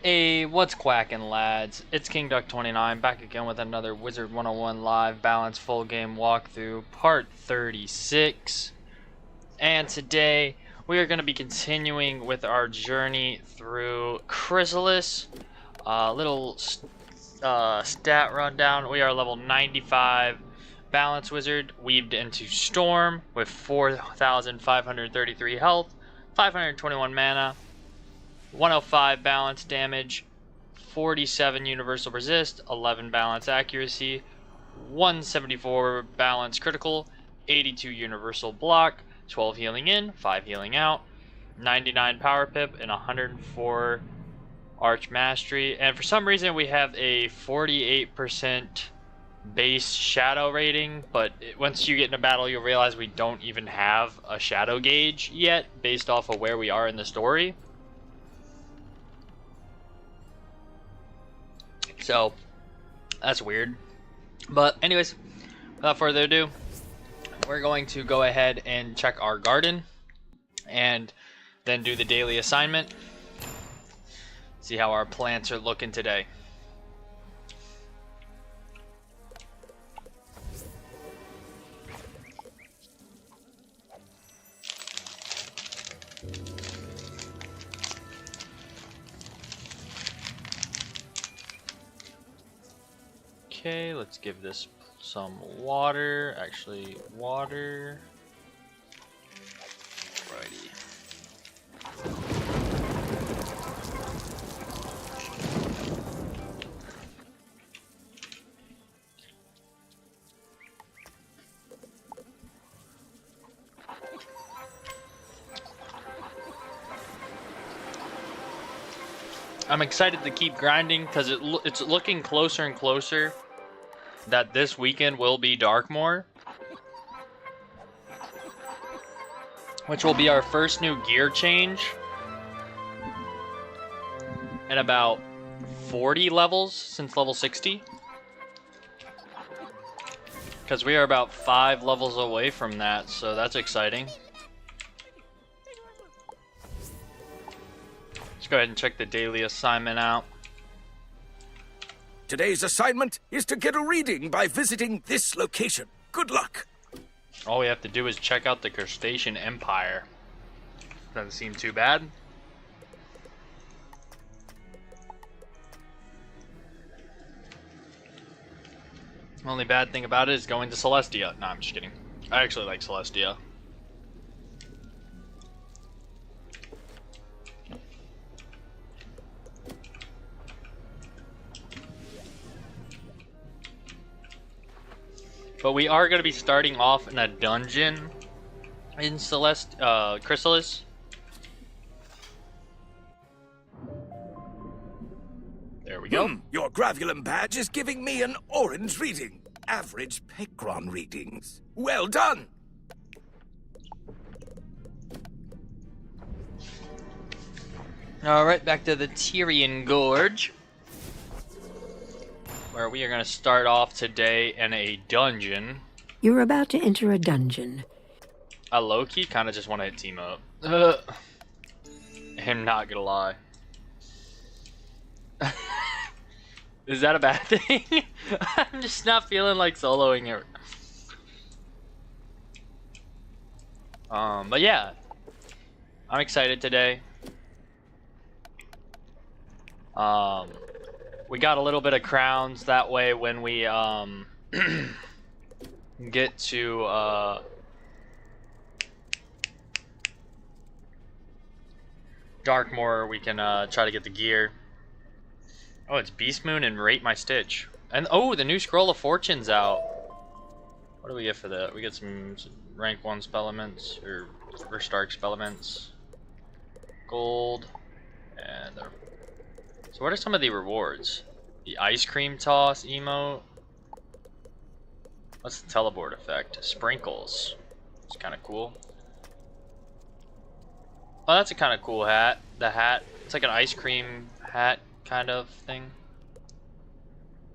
Hey, what's quacking, lads? It's King Duck 29 back again with another Wizard 101 live balance full game walkthrough, part 36. And today we are going to be continuing with our journey through Chrysalis. Little stat rundown. We are level 95 balance wizard, weaved into Storm with 4,533 health, 521 mana. 105 balance damage, 47 universal resist, 11 balance accuracy, 174 balance critical, 82 universal block, 12 healing in, 5 healing out, 99 power pip, and 104 arch mastery. And for some reason we have a 48% base shadow rating, but once you get in a battle you'll realize we don't even have a shadow gauge yet based off of where we are in the story. So, that's weird. But anyways, without further ado, we're going to go ahead and check our garden and then do the daily assignment. See how our plants are looking today. Okay, let's give this some water. Actually, water. Righty. I'm excited to keep grinding because it's looking closer and closer that this weekend will be Darkmoor, which will be our first new gear change in about 40 levels since level 60, because we are about 5 levels away from that, so that's exciting. Let's go ahead and check the daily assignment out. Today's assignment is to get a reading by visiting this location. Good luck. All we have to do is check out the Crustacean Empire. Doesn't seem too bad. The only bad thing about it is going to Celestia. No, I'm just kidding. I actually like Celestia. But we are going to be starting off in a dungeon in Chrysalis. There we go. Your Gravulum badge is giving me an orange reading. Average Pekron readings. Well done. Alright, back to the Tyrian Gorge, where we are going to start off today in a dungeon. You're about to enter a dungeon. I low-key kind of just want to hit team up. I'm not gonna lie. Is that a bad thing? I'm just not feeling like soloing it. But yeah, I'm excited today. We got a little bit of crowns that way when we get to Darkmoor. We can try to get the gear. Oh, it's Beast Moon and Rate My Stitch. And oh, the new Scroll of Fortune's out. What do we get for that? We get some rank 1 spell elements, or Stark spell elements. Gold. And so what are some of the rewards? The ice cream toss emote. What's the teleport effect? Sprinkles. It's kind of cool. Oh, that's a kind of cool hat. The hat. It's like an ice cream hat kind of thing.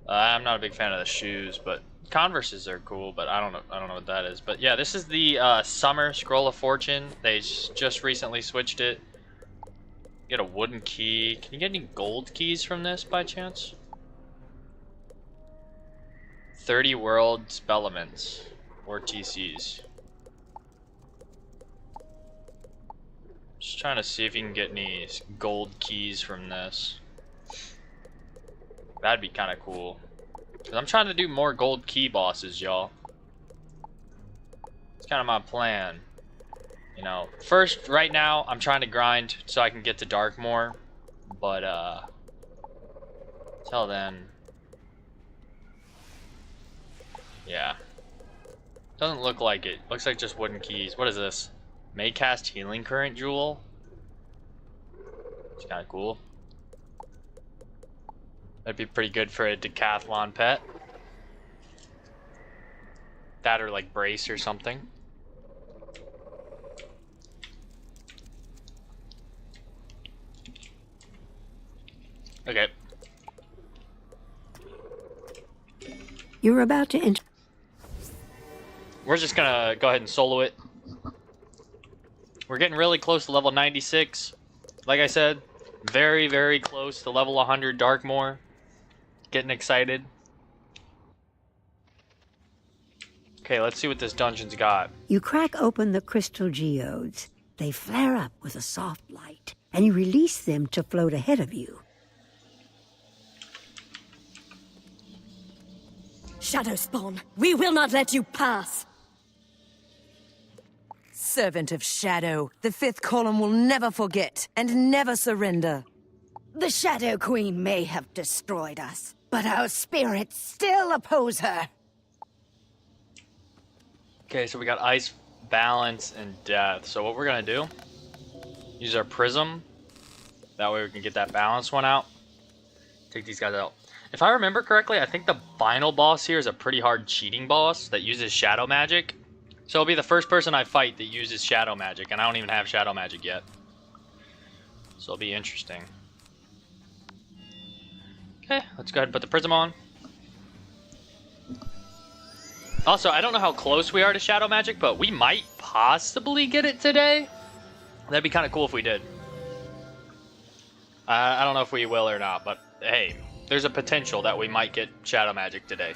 I'm not a big fan of the shoes, but Converses are cool, but I don't know what that is. But yeah, this is the Summer Scroll of Fortune. They just recently switched it. Get a wooden key. Can you get any gold keys from this by chance? 30 world spell elements or TCs. Just trying to see if you can get any gold keys from this. That'd be kind of cool. Cause I'm trying to do more gold key bosses, y'all. It's kind of my plan. You know, first, right now, I'm trying to grind so I can get to Dark more. But, till then. Yeah. Doesn't look like it. Looks like just wooden keys. What is this? May cast Healing Current Jewel. It's kind of cool. That'd be pretty good for a decathlon pet. That or like brace or something. Okay. You're about to enter. We're just gonna go ahead and solo it. We're getting really close to level 96. Like I said, very, very close to level 100 Darkmoor. Getting excited. Okay, let's see what this dungeon's got. You crack open the crystal geodes. They flare up with a soft light, and you release them to float ahead of you. Shadow Spawn, we will not let you pass. Servant of Shadow, the fifth column will never forget and never surrender. The Shadow Queen may have destroyed us, but our spirits still oppose her. Okay, so we got ice, balance, and death. So what we're gonna do, use our prism. That way we can get that balance one out. Take these guys out. If I remember correctly, I think the final boss here is a pretty hard cheating boss that uses shadow magic. So it'll be the first person I fight that uses shadow magic, and I don't even have shadow magic yet. So it'll be interesting. Okay, let's go ahead and put the prism on. Also, I don't know how close we are to shadow magic, but we might possibly get it today. That'd be kind of cool if we did. I don't know if we will or not, but hey, there's a potential that we might get shadow magic today.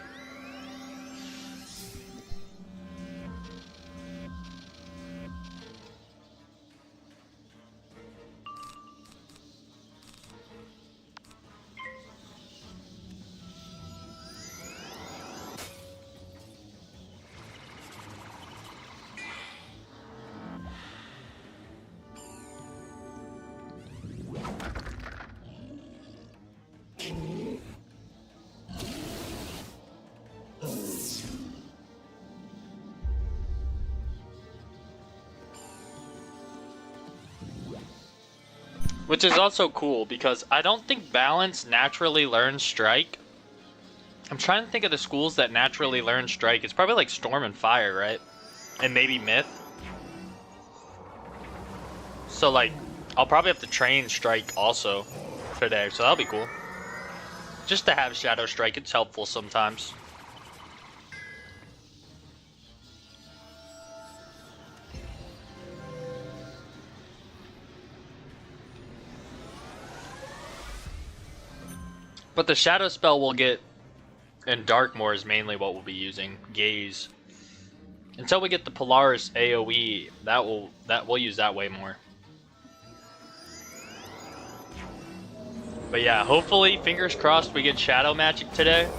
Which is also cool because I don't think balance naturally learns strike. I'm trying to think of the schools that naturally learn strike. It's probably like storm and fire, right? And maybe myth. So like, I'll probably have to train strike also today, so that'll be cool. Just to have shadow strike, it's helpful sometimes. But the shadow spell we'll get in Darkmoor is mainly what we'll be using. Gaze. Until we get the Polaris AoE, we'll use that way more. But yeah, hopefully, fingers crossed, we get shadow magic today.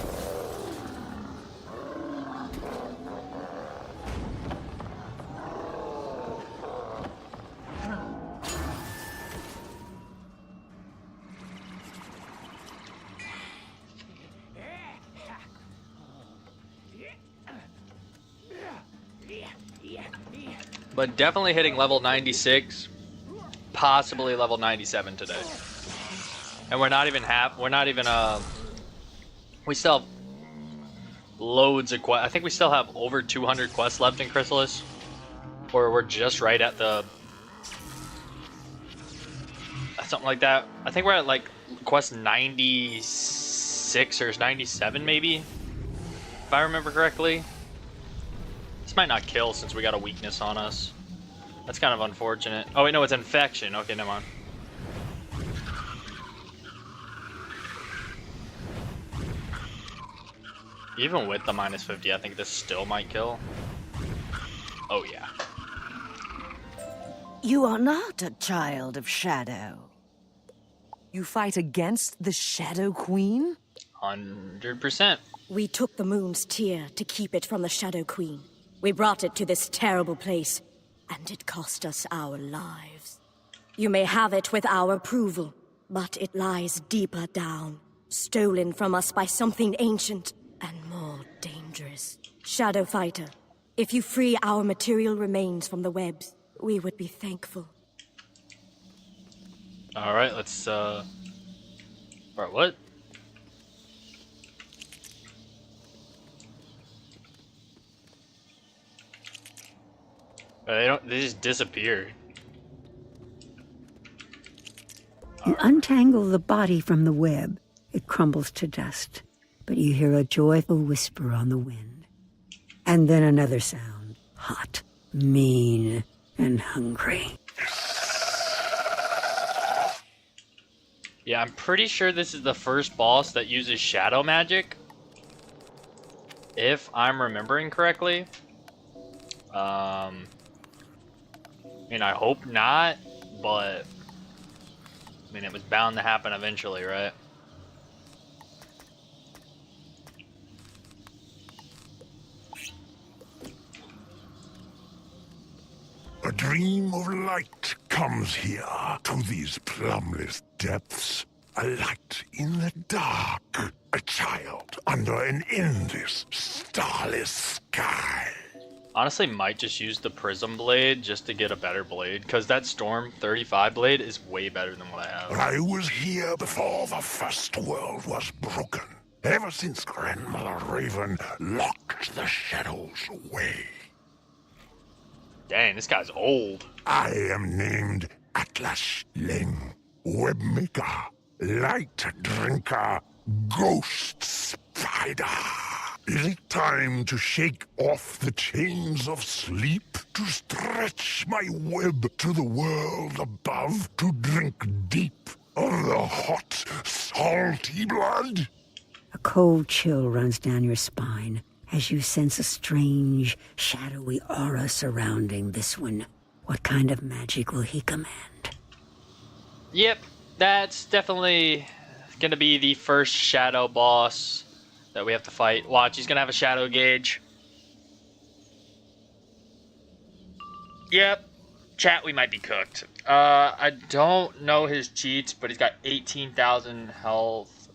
But definitely hitting level 96, possibly level 97 today. And we're not even we still have loads of quests. I think we still have over 200 quests left in Chrysalis. Or we're just right at the, something like that. I think we're at like quest 96 or 97 maybe, if I remember correctly. This might not kill since we got a weakness on us. That's kind of unfortunate. Oh wait, no, it's infection. Okay, never mind. Even with the minus 50, I think this still might kill. Oh yeah. You are not a child of Shadow. You fight against the Shadow Queen? 100%. We took the moon's tear to keep it from the Shadow Queen. We brought it to this terrible place, and it cost us our lives. You may have it with our approval, but it lies deeper down, stolen from us by something ancient and more dangerous. Shadow Fighter, if you free our material remains from the webs, we would be thankful. Alright, let's, Bro, what? They just disappeared. You untangle the body from the web. It crumbles to dust, but you hear a joyful whisper on the wind. And then another sound, hot, mean, and hungry. Yeah, I'm pretty sure this is the first boss that uses shadow magic. If I'm remembering correctly. I mean, I hope not, but I mean, it was bound to happen eventually, right? A dream of light comes here to these plumbless depths. A light in the dark. A child under an endless, starless sky. Honestly, might just use the Prism Blade just to get a better blade, because that Storm 35 blade is way better than what I have. I was here before the first world was broken. Ever since Grandmother Raven locked the shadows away. Dang, this guy's old. I am named Atlas Leng, Webmaker, Light Drinker, Ghost Spider. Is it time to shake off the chains of sleep? To stretch my web to the world above? To drink deep of the hot, salty blood? A cold chill runs down your spine as you sense a strange, shadowy aura surrounding this one. What kind of magic will he command? Yep, that's definitely gonna be the first shadow boss that we have to fight. Watch, he's gonna have a shadow gauge. Yep, chat, we might be cooked. I don't know his cheats, but he's got 18,000 health,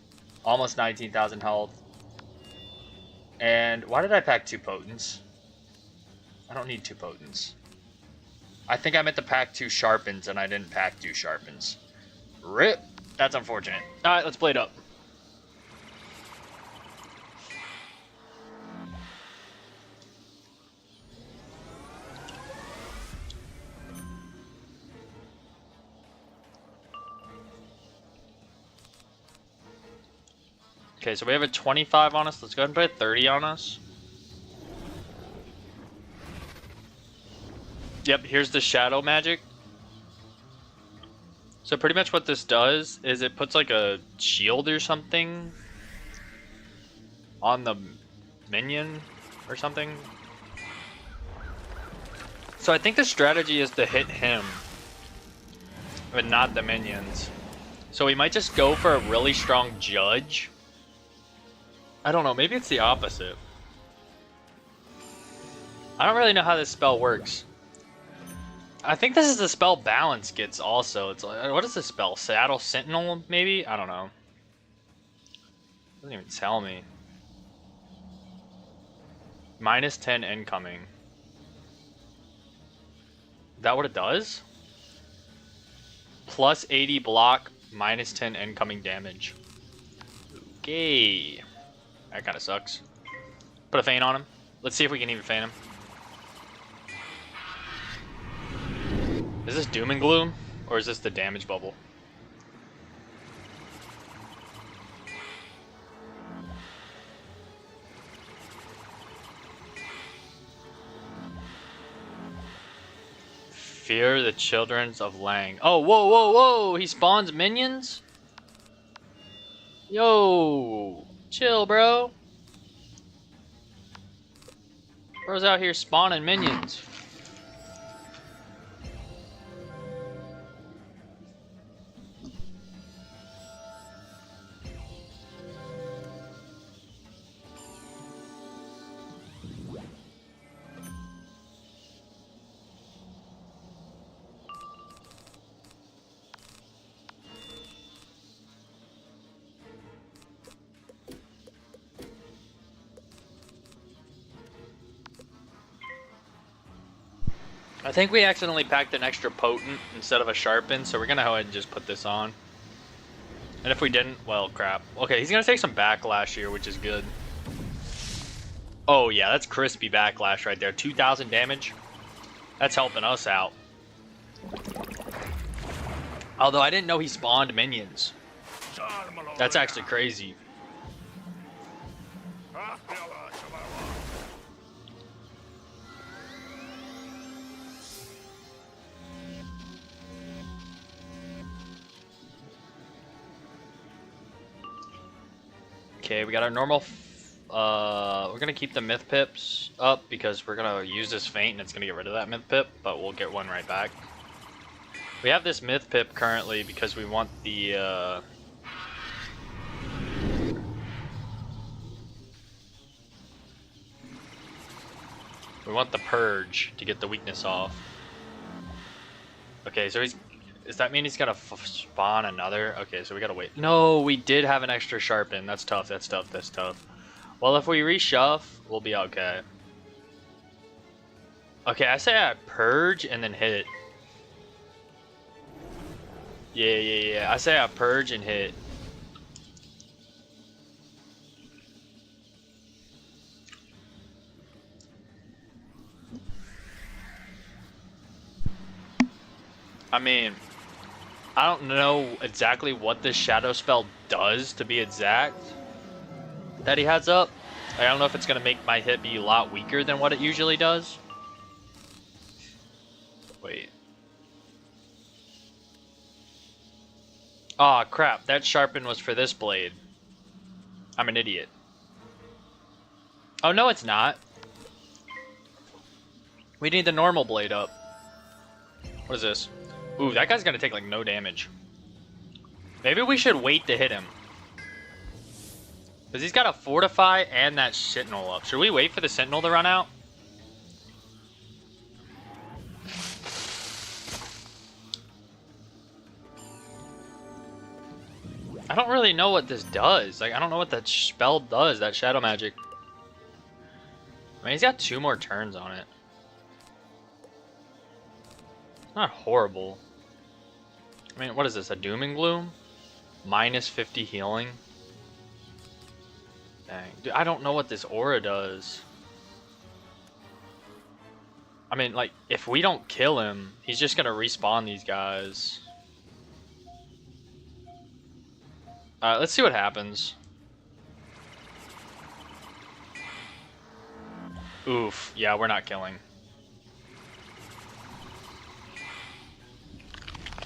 almost 19,000 health. And why did I pack 2 potents? I don't need 2 potents. I think I meant to pack 2 sharpens, and I didn't pack 2 sharpens. RIP. That's unfortunate. Alright, let's blade up. Okay, so we have a 25 on us. Let's go ahead and put a 30 on us. Yep, here's the shadow magic. So pretty much what this does is it puts like a shield or something on the minion or something. So I think the strategy is to hit him, but not the minions. So we might just go for a really strong judge. I don't know, maybe it's the opposite. I don't really know how this spell works. I think this is the spell balance gets also. It's like, what is the spell? Saddle Sentinel, maybe? I don't know. Doesn't even tell me. Minus 10 incoming. Is that what it does? Plus 80 block, minus 10 incoming damage. Okay. That kind of sucks. Put a feint on him. Let's see if we can even feint him. Is this Doom and Gloom? Or is this the damage bubble? Fear the children of Lang. Oh, whoa, whoa, whoa! He spawns minions? Yo! Chill, bro. Bro's out here spawning minions. I think we accidentally packed an extra potent instead of a sharpen, so we're gonna go ahead and just put this on. And if we didn't, well, crap. Okay, he's gonna take some backlash here, which is good. Oh yeah, that's crispy backlash right there. 2,000 damage. That's helping us out. Although I didn't know he spawned minions. That's actually crazy. Okay, we got our normal. We're gonna keep the myth pips up because we're gonna use this feint and it's gonna get rid of that myth pip, but we'll get one right back. We have this myth pip currently because we want the. We want the purge to get the weakness off. Okay, so he's. Does that mean he's gonna spawn another? Okay, so we gotta wait. No, we did have an extra sharpen. That's tough, that's tough, that's tough. Well, if we reshove, we'll be okay. Okay, I say I purge and then hit. Yeah. I say I purge and hit. I mean, I don't know exactly what this shadow spell does, to be exact, that he has up. I don't know if it's going to make my hit be a lot weaker than what it usually does. Wait. Aw, crap. That sharpen was for this blade. I'm an idiot. Oh, no, it's not. We need the normal blade up. What is this? Ooh, that guy's gonna take like no damage. Maybe we should wait to hit him. Because he's got a fortify and that sentinel up. Should we wait for the sentinel to run out? I don't really know what this does. Like, I don't know what that spell does, that shadow magic. I mean, he's got 2 more turns on it. Not horrible. I mean, what is this? A doom and gloom? Minus 50 healing? Dang. Dude, I don't know what this aura does. I mean, like, if we don't kill him, he's just gonna respawn these guys. Let's see what happens. Oof. Yeah, we're not killing.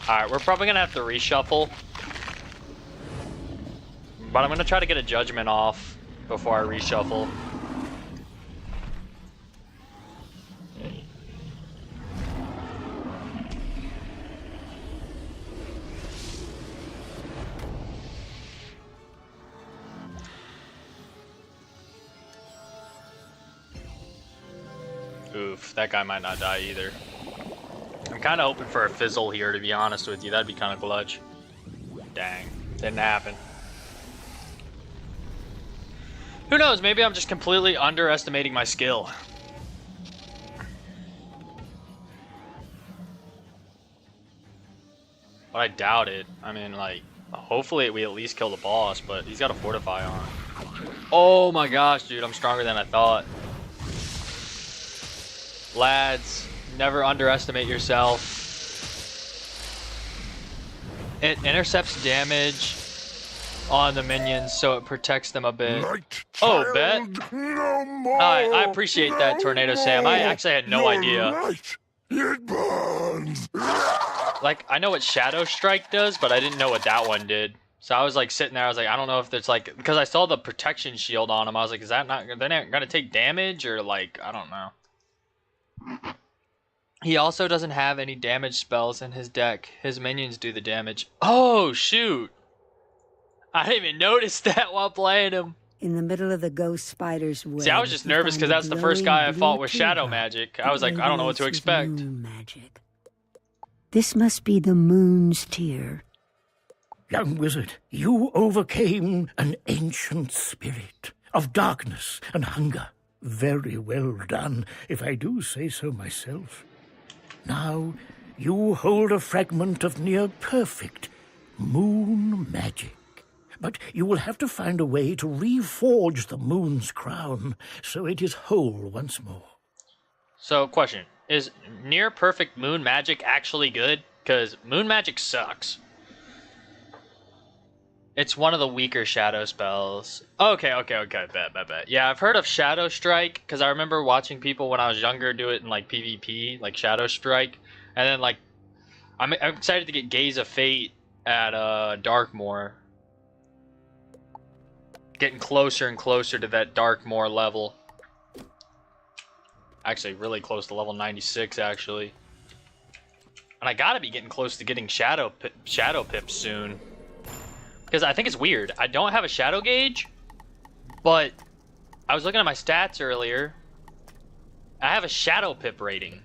Alright, we're probably gonna have to reshuffle. But I'm gonna try to get a judgment off before I reshuffle. Oof, that guy might not die either. I'm kind of hoping for a fizzle here, to be honest with you. That'd be kind of clutch. Dang, didn't happen. Who knows? Maybe I'm just completely underestimating my skill. But I doubt it. I mean, like, hopefully we at least kill the boss, but he's got a fortify on. Oh my gosh, dude, I'm stronger than I thought. Lads, never underestimate yourself. It intercepts damage on the minions, so it protects them a bit. Oh, bet. No more. I appreciate that, Tornado Sam. I actually had no idea. Light, it burns. Like, I know what Shadow Strike does, but I didn't know what that one did. So I was like sitting there, I was like, I don't know if there's like, because I saw the protection shield on him, I was like, is that not, they're not gonna take damage, or like, I don't know. He also doesn't have any damage spells in his deck. His minions do the damage. Oh, shoot. I didn't even notice that while playing him. In the middle of the ghost spider's web. See, I was just nervous because that's the first guy I fought with shadow magic. I was like, I don't know what to expect. Moon magic. This must be the moon's tear. Young wizard, you overcame an ancient spirit of darkness and hunger. Very well done, if I do say so myself. Now, you hold a fragment of near-perfect moon magic. But you will have to find a way to reforge the moon's crown so it is whole once more. So, question. Is near-perfect moon magic actually good? Because moon magic sucks. It's one of the weaker shadow spells. Okay, bet. Yeah, I've heard of Shadow Strike, because I remember watching people when I was younger do it in, like, PvP, like Shadow Strike. And then, like, I'm excited to get Gaze of Fate at Darkmoor. Getting closer and closer to that Darkmoor level. Actually, really close to level 96, actually. And I gotta be getting close to getting Shadow Pips soon. Because I think it's weird. I don't have a Shadow Gauge, but I was looking at my stats earlier. I have a Shadow Pip rating.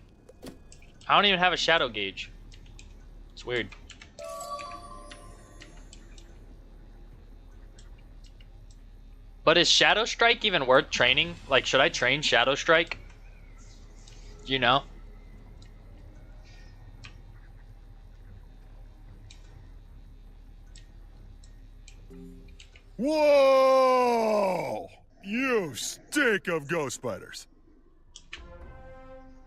I don't even have a Shadow Gauge. It's weird. But is Shadow Strike even worth training? Like, should I train Shadow Strike? You know? Whoa! You stink of ghost spiders.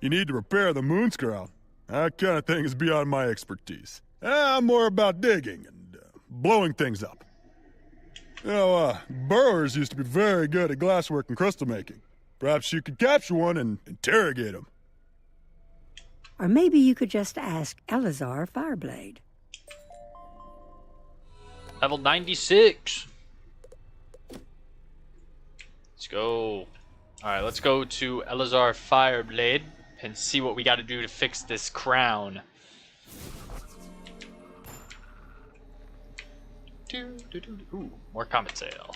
You need to repair the moon's crown. That kind of thing is beyond my expertise. I'm more about digging and blowing things up. You know, burrowers used to be very good at glasswork and crystal making. Perhaps you could capture one and interrogate him. Or maybe you could just ask Elazar Fireblade. Level 96. Let's go. Alright, let's go to Elazar Fireblade and see what we gotta do to fix this crown. Ooh, more combat sale.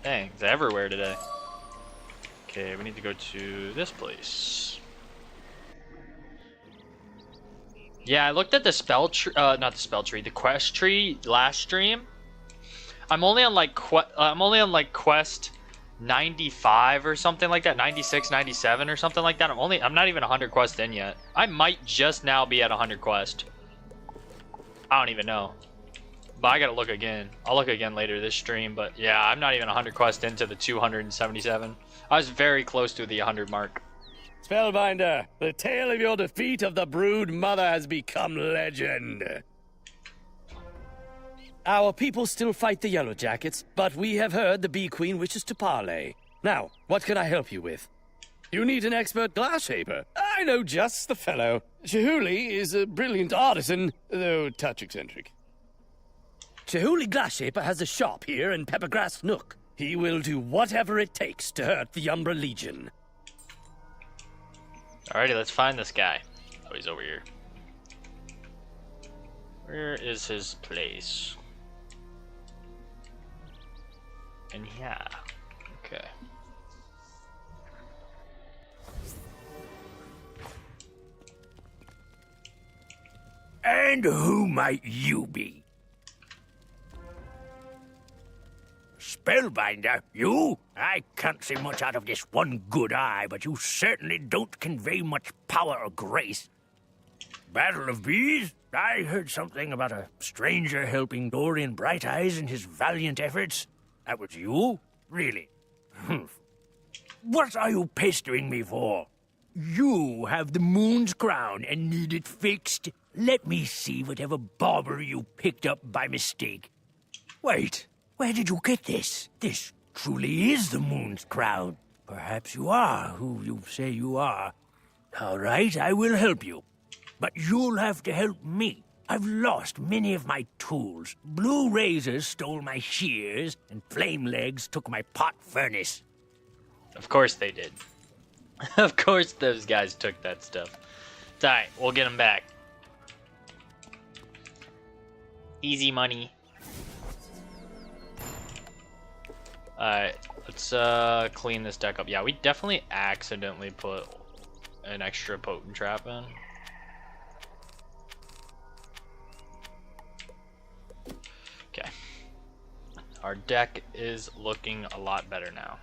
Dang, it's everywhere today. Okay, we need to go to this place. Yeah, I looked at the spell tree, not the spell tree, the quest tree last stream. I'm only on like quest 95 or something like that, 96, 97 or something like that. I'm not even 100 quests in yet. I might just now be at 100 quest. I don't even know. But I gotta look again. I'll look again later this stream, but yeah, I'm not even 100 quest into the 277. I was very close to the 100 mark. Spellbinder, the tale of your defeat of the Brood Mother has become legend. Our people still fight the Yellow Jackets, but we have heard the Bee Queen wishes to parley. Now, what can I help you with? You need an expert glass shaper. I know just the fellow. Chihuly is a brilliant artisan, though a touch eccentric. Chihuly Glass Shaper has a shop here in Peppergrass Nook. He will do whatever it takes to hurt the Umbra Legion. Alrighty, let's find this guy. Oh, he's over here. Where is his place? In here. Okay. And who might you be? Spellbinder, you? I can't see much out of this one good eye, but you certainly don't convey much power or grace. Battle of Bees? I heard something about a stranger helping Dorian Brighteyes in his valiant efforts. That was you? Really? Humph. What are you pestering me for? You have the moon's crown and need it fixed? Let me see whatever bauber you picked up by mistake. Wait, where did you get this? This truly is the moon's crown. Perhaps you are who you say you are. All right, I will help you. But you'll have to help me. I've lost many of my tools. Blue razors stole my shears, and flame legs took my pot furnace. Of course they did. Of course those guys took that stuff. It's alright, we'll get them back. Easy money. Alright, let's clean this deck up. Yeah, we definitely accidentally put an extra potent trap in. Okay. Our deck is looking a lot better now.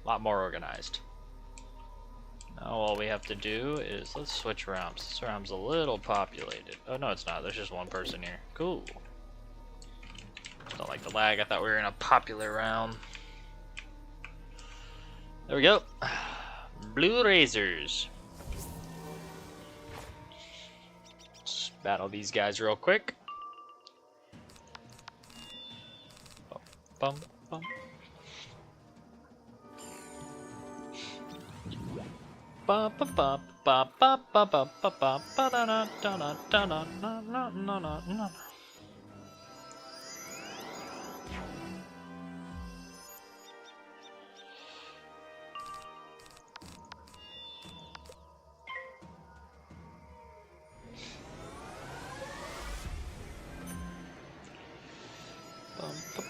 A lot more organized. Now all we have to do is, let's switch realms. This realm's a little populated. Oh no, it's not. There's just one person here. Cool. Don't like the lag. I thought we were in a popular realm. There we go. Blue razors. Let's battle these guys real quick. Bum, bum, bum. Ba ba ba ba ba ba ba ba ba ba da da da da da da na na na na.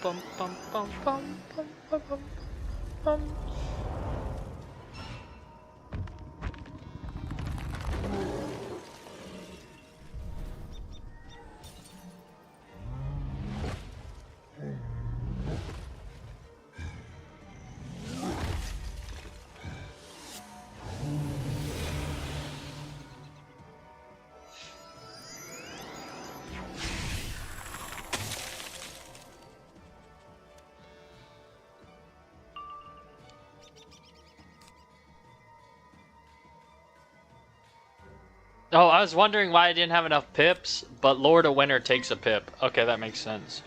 Bum bum bum bum bum bum bum bum. Oh, I was wondering why I didn't have enough pips, but Lord of Winter takes a pip. Okay, that makes sense.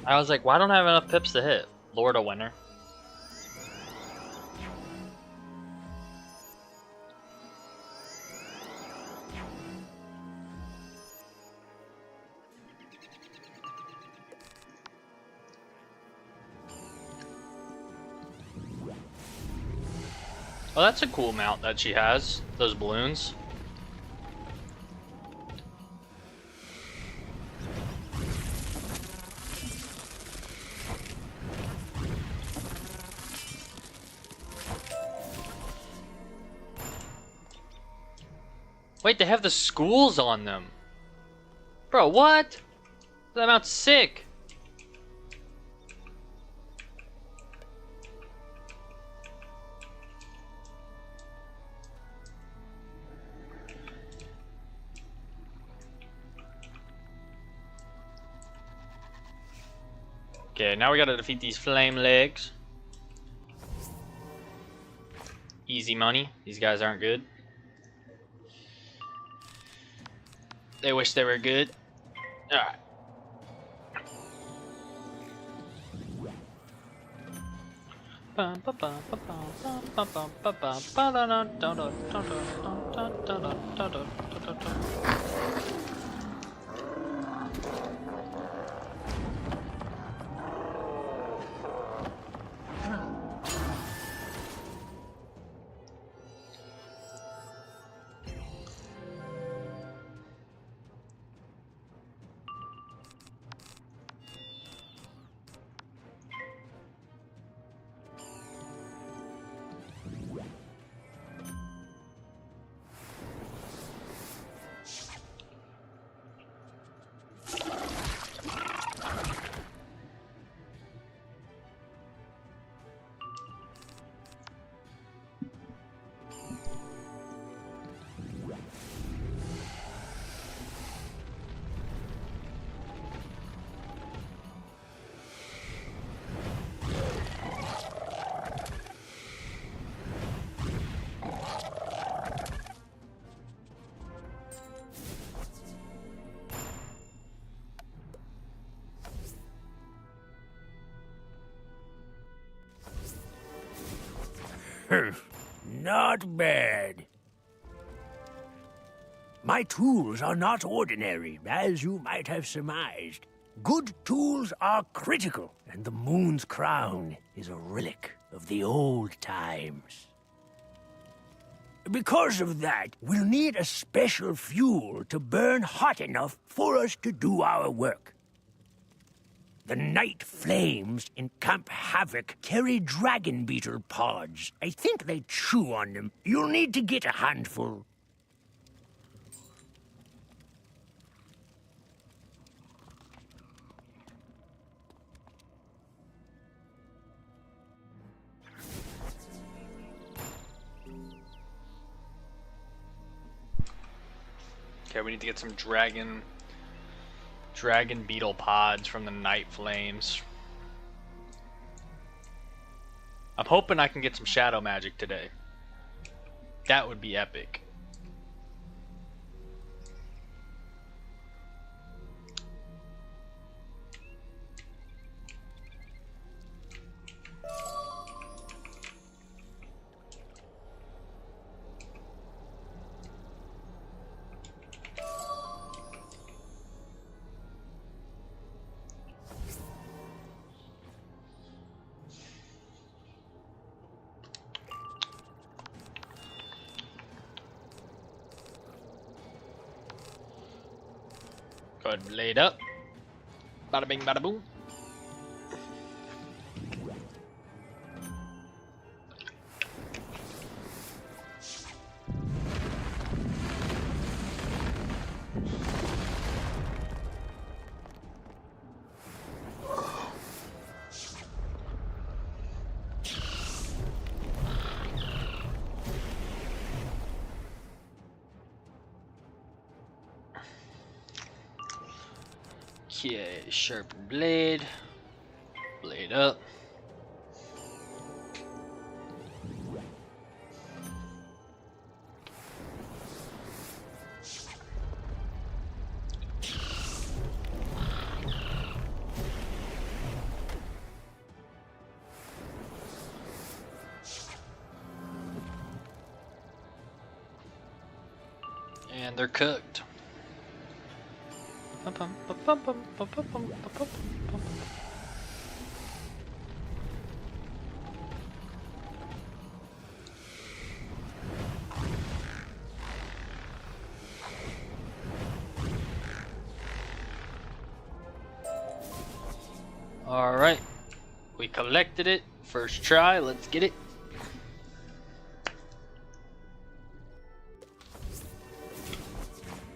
I was like, why don't I have enough pips to hit Lord of Winter? Oh, that's a cool mount that she has. Those balloons. Wait, they have the schools on them. Bro, what? That mount's sick. Okay, now we gotta defeat these flame legs. Easy money. These guys aren't good. They wish they were good. Alright. Not bad. My tools are not ordinary, as you might have surmised. Good tools are critical, and the moon's crown is a relic of the old times. Because of that, we'll need a special fuel to burn hot enough for us to do our work. The night flames in Camp Havoc carry dragon beetle pods. I think they chew on them. You'll need to get a handful. Okay, we need to get some dragon beetle pods from the night flames. I'm hoping I can get some shadow magic today. That would be epic. Go ahead and blade up. Bada bing, bada boom. Okay, sharpen blade. Blade up. And they're cooked. All right, we collected it. First try, let's get it.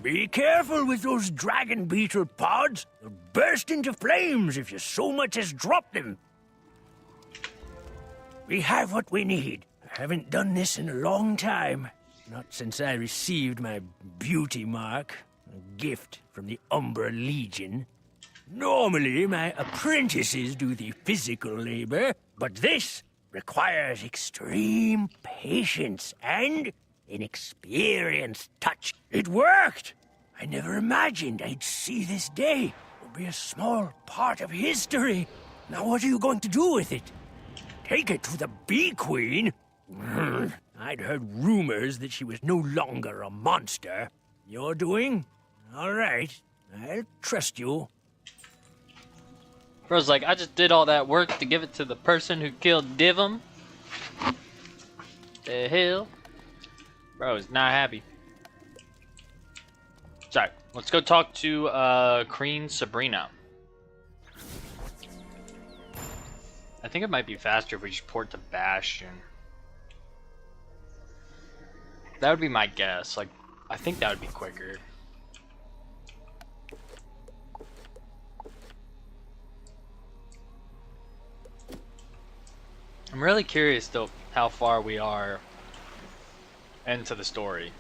Be careful with those dragon beetle pods. They'll burst into flames if you so much as drop them. We have what we need. I haven't done this in a long time. Not since I received my beauty mark, a gift from the Umbra Legion. Normally, my apprentices do the physical labor, but this requires extreme patience and an experienced touch. It worked! I never imagined I'd see this day. It'll be a small part of history. Now what are you going to do with it? Take it to the Bee Queen? I'd heard rumors that she was no longer a monster. You're doing? All right. I'll trust you. Bro's like, I just did all that work to give it to the person who killed Divum. The hell? Bro is not happy. Sorry, let's go talk to Queen Sabrina. I think it might be faster if we just port to Bastion. That would be my guess. Like, I think that would be quicker. I'm really curious though how far we are into the story.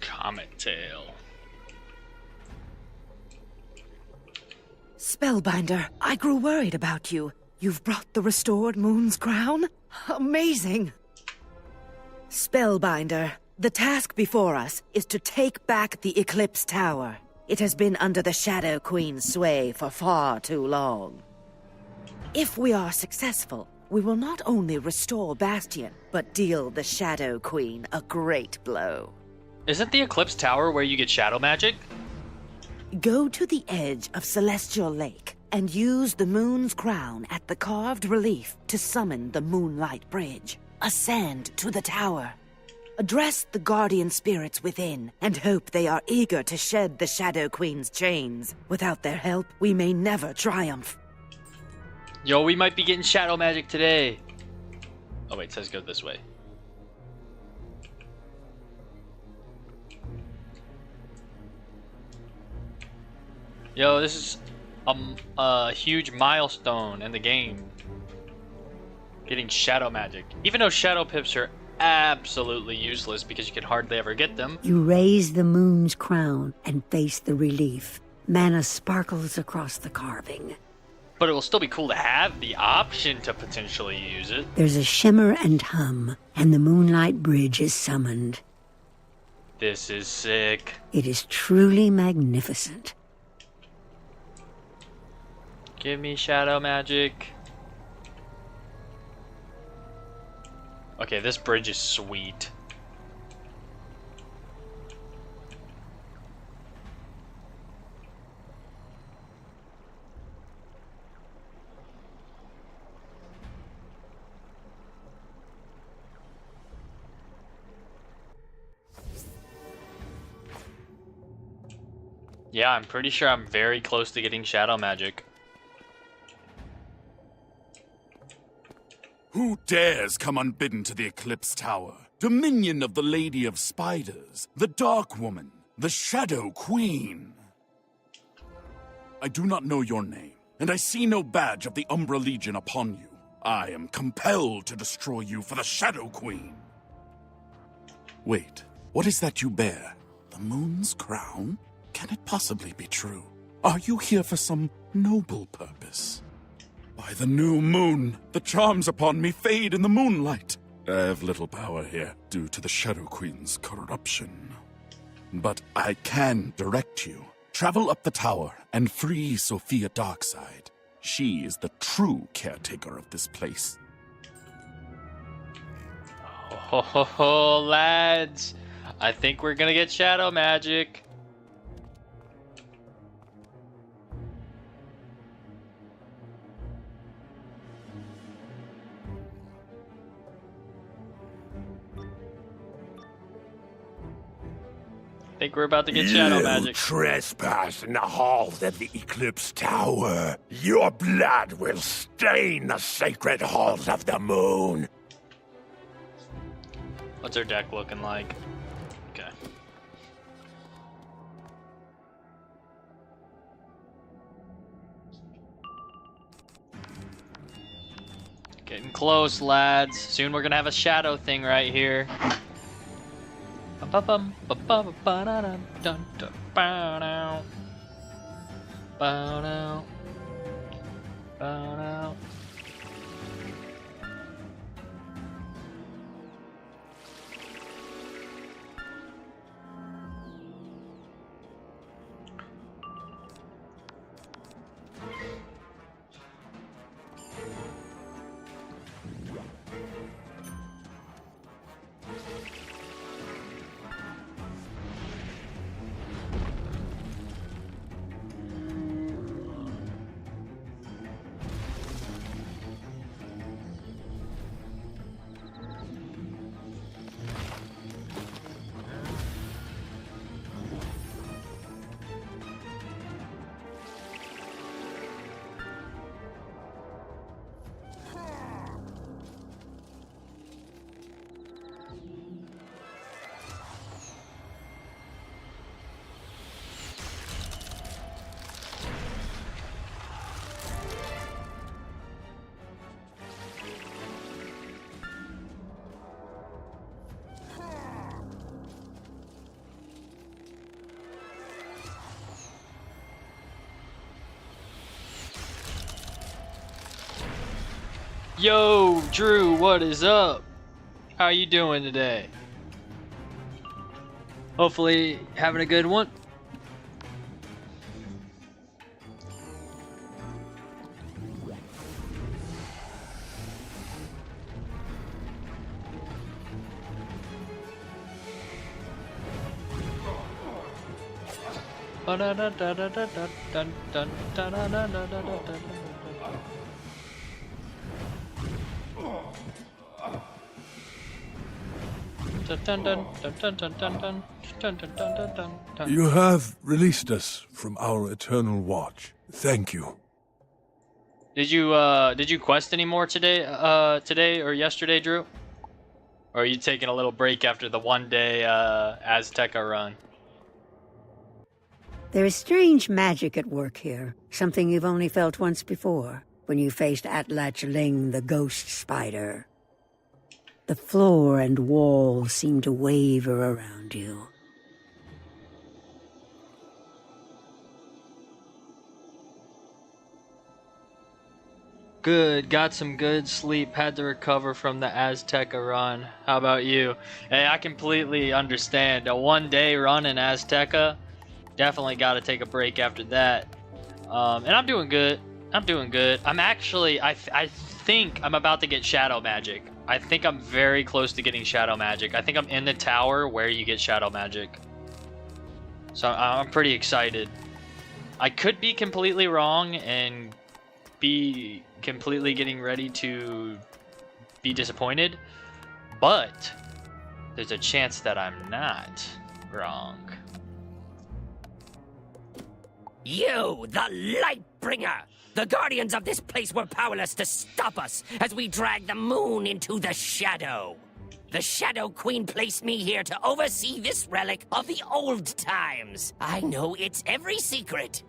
Comet Tail. Spellbinder, I grew worried about you. You've brought the restored moon's crown? Amazing! Spellbinder, the task before us is to take back the Eclipse Tower. It has been under the Shadow Queen's sway for far too long. If we are successful, we will not only restore Bastion, but deal the Shadow Queen a great blow. Isn't the Eclipse Tower where you get shadow magic? Go to the edge of Celestial Lake and use the moon's crown at the carved relief to summon the Moonlight Bridge. Ascend to the tower. Address the guardian spirits within and hope they are eager to shed the Shadow Queen's chains. Without their help, we may never triumph. Yo, we might be getting shadow magic today. Oh wait, it says go this way. Yo, this is a huge milestone in the game. Getting shadow magic. Even though shadow pips are absolutely useless because you can hardly ever get them. You raise the moon's crown and face the relief. Mana sparkles across the carving. But it will still be cool to have the option to potentially use it. There's a shimmer and hum, and the Moonlight Bridge is summoned. This is sick. It is truly magnificent. Give me shadow magic. Okay, this bridge is sweet. Yeah, I'm pretty sure I'm very close to getting shadow magic. Who dares come unbidden to the Eclipse Tower? Dominion of the Lady of Spiders, the Dark Woman, the Shadow Queen. I do not know your name, and I see no badge of the Umbra Legion upon you. I am compelled to destroy you for the Shadow Queen. Wait, what is that you bear? The moon's crown? Can it possibly be true? Are you here for some noble purpose? By the new moon, the charms upon me fade in the moonlight. I have little power here due to the Shadow Queen's corruption. But I can direct you. Travel up the tower and free Sophia Darkside. She is the true caretaker of this place. Ho ho ho, lads. I think we're gonna get shadow magic. I think we're about to get shadow magic. You trespass in the halls of the Eclipse Tower. Your blood will stain the sacred halls of the moon. What's our deck looking like? Okay. Getting close, lads. Soon we're gonna have a shadow thing right here. Yo, Drew, what is up? How you doing today? Hopefully having a good one. You have released us from our eternal watch. Thank you. Did you quest any more today or yesterday, Drew? Or are you taking a little break after the 1-day Azteca run? There is strange magic at work here, something you've only felt once before, when you faced Atlach Ling, the ghost spider. The floor and walls seem to waver around you. Good, got some good sleep, had to recover from the Azteca run. How about you? Hey, I completely understand. A 1-day run in Azteca, definitely got to take a break after that. And I'm doing good. I'm actually, I think I'm about to get Shadow Magic. I think I'm very close to getting Shadow Magic. I think I'm in the tower where you get Shadow Magic. So I'm pretty excited. I could be completely wrong and be completely getting ready to be disappointed, but there's a chance that I'm not wrong. You, the Lightbringer! The guardians of this place were powerless to stop us as we dragged the moon into the shadow. The Shadow Queen placed me here to oversee this relic of the old times. I know its every secret.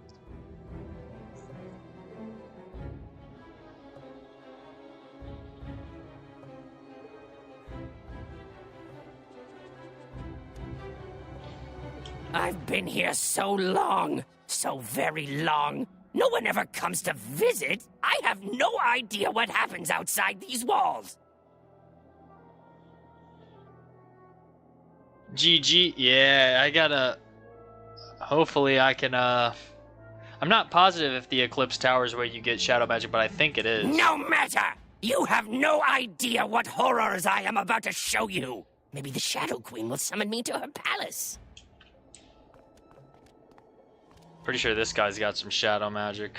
I've been here so long, so very long. No one ever comes to visit. I have no idea what happens outside these walls. GG, yeah, I gotta... Hopefully I can, I'm not positive if the Eclipse Tower is where you get Shadow Magic, but I think it is. No matter! You have no idea what horrors I am about to show you. Maybe the Shadow Queen will summon me to her palace. Pretty sure this guy's got some Shadow Magic.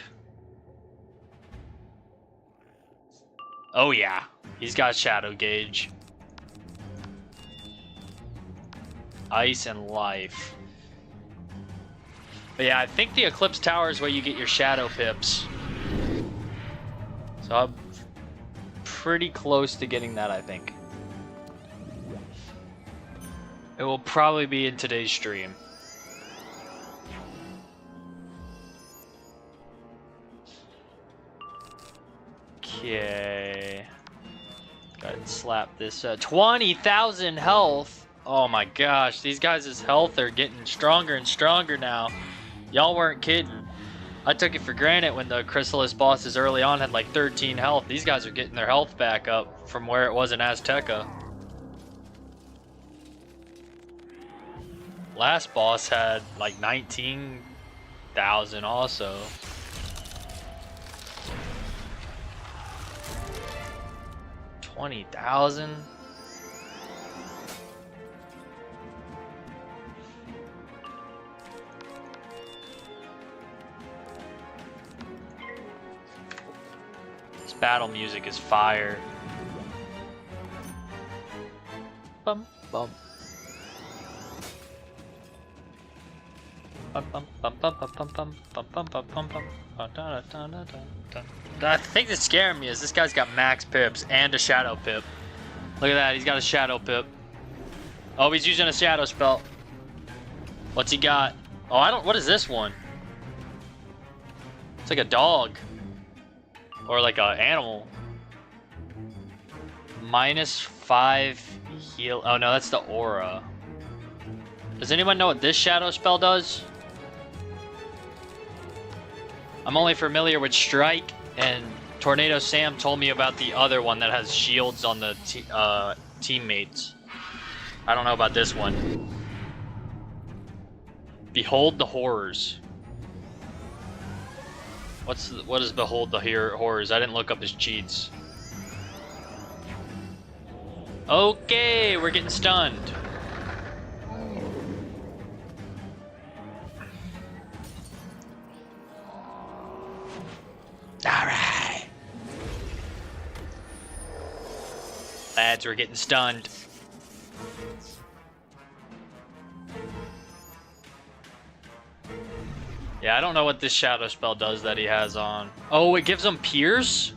Oh yeah, he's got Shadow Gauge. Ice and Life. But yeah, I think the Eclipse Tower is where you get your Shadow Pips. So I'm pretty close to getting that, I think. It will probably be in today's stream. Okay. Go ahead and slap this. 20,000 health. Oh my gosh, these guys' health are getting stronger and stronger now. Y'all weren't kidding. I took it for granted when the Chrysalis bosses early on had like 13 health. These guys are getting their health back up from where it was in Azteca. Last boss had like 19,000 also. $20,000. This battle music is fire. Bum bum. Bum bum bum bum bum bum bum bum bum bum bum bum. I think that's scaring me is this guy's got max pips and a shadow pip. Look at that, he's got a shadow pip. Oh, he's using a shadow spell. What's he got? Oh, what is this one? It's like a dog. Or like an animal. -5 heal. Oh no, that's the aura. Does anyone know what this shadow spell does? I'm only familiar with Strike and Tornado Sam told me about the other one that has shields on the teammates. I don't know about this one. Behold the horrors. What is behold the horrors? I didn't look up his cheats. Okay, we're getting stunned. Alright. Lads, we're getting stunned. Yeah, I don't know what this shadow spell does that he has on. Oh, it gives him Pierce?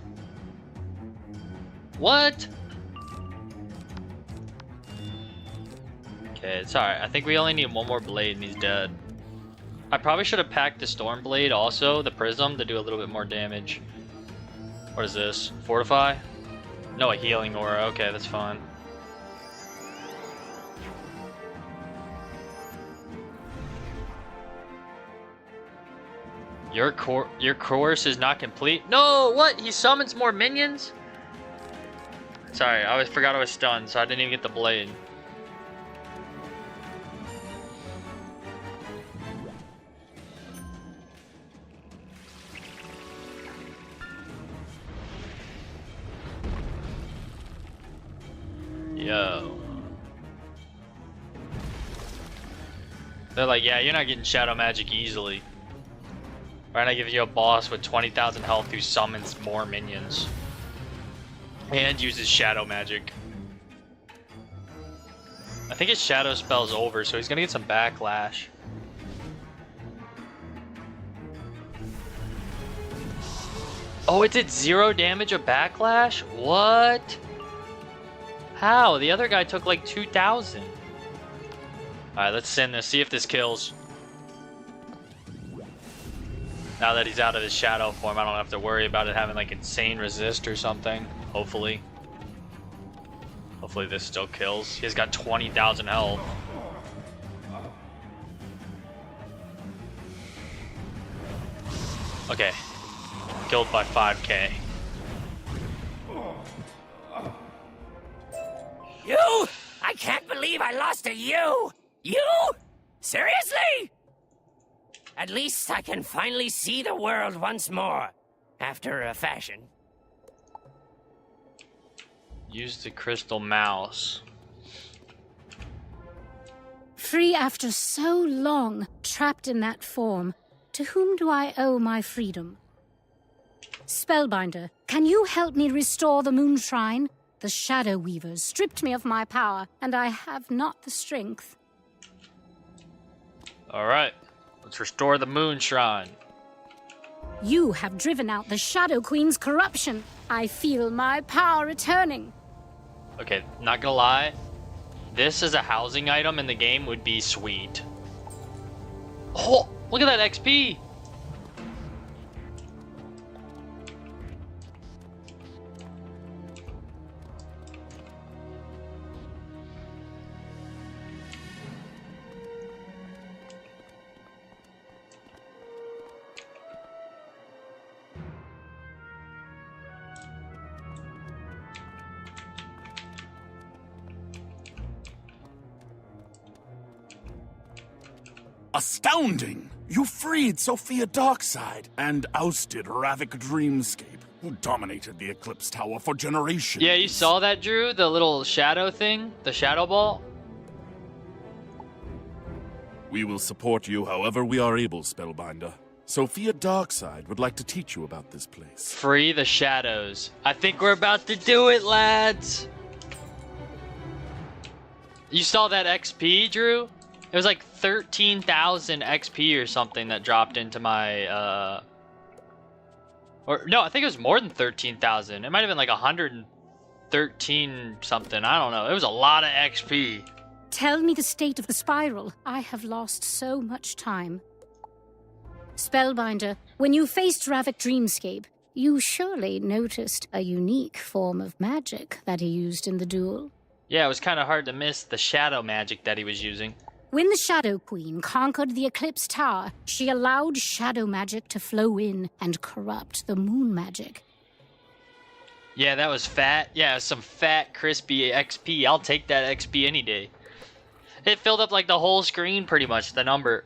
What? Okay, it's alright. I think we only need one more blade and he's dead. I probably should have packed the Storm Blade also, the Prism, to do a little bit more damage. What is this? Fortify? No, a Healing Aura. Okay, that's fine. Your course is not complete. No, what? He summons more minions? Sorry, I always forgot I was stunned, so I didn't even get the blade. Yo. They're like, yeah, you're not getting shadow magic easily. Why don't I give you a boss with 20,000 health who summons more minions? And uses shadow magic. I think his shadow spell's over, so he's gonna get some backlash. Oh, it did 0 damage of backlash? What? How? The other guy took like 2,000. Alright, let's send this. See if this kills. Now that he's out of his shadow form, I don't have to worry about it having like insane resist or something. Hopefully. Hopefully this still kills. He's got 20,000 health. Okay. Killed by 5k. You? I can't believe I lost to you! You? Seriously? At least I can finally see the world once more, after a fashion. Use the crystal mouse. Free after so long, trapped in that form, to whom do I owe my freedom? Spellbinder, can you help me restore the moon shrine? The Shadow Weavers stripped me of my power, and I have not the strength. Alright, let's restore the moon shrine. You have driven out the Shadow Queen's corruption. I feel my power returning. Okay, not gonna lie. This as a housing item in the game would be sweet. Oh, look at that XP! Astounding! You freed Sophia Darkside and ousted Ravik Dreamscape, who dominated the Eclipse Tower for generations. Yeah, you saw that, Drew? The little shadow thing? The shadow ball? We will support you however we are able, Spellbinder. Sophia Darkside would like to teach you about this place. Free the shadows. I think we're about to do it, lads! You saw that XP, Drew? It was like 13,000 XP or something that dropped into my, or no, I think it was more than 13,000. It might have been like 113 something. I don't know. It was a lot of XP. Tell me the state of the spiral. I have lost so much time. Spellbinder, when you faced Ravik Dreamscape, you surely noticed a unique form of magic that he used in the duel. Yeah, it was kind of hard to miss the shadow magic that he was using. When the Shadow Queen conquered the Eclipse Tower, she allowed shadow magic to flow in and corrupt the moon magic. Yeah, that was fat. Yeah, some fat, crispy XP. I'll take that XP any day. It filled up like the whole screen pretty much, the number.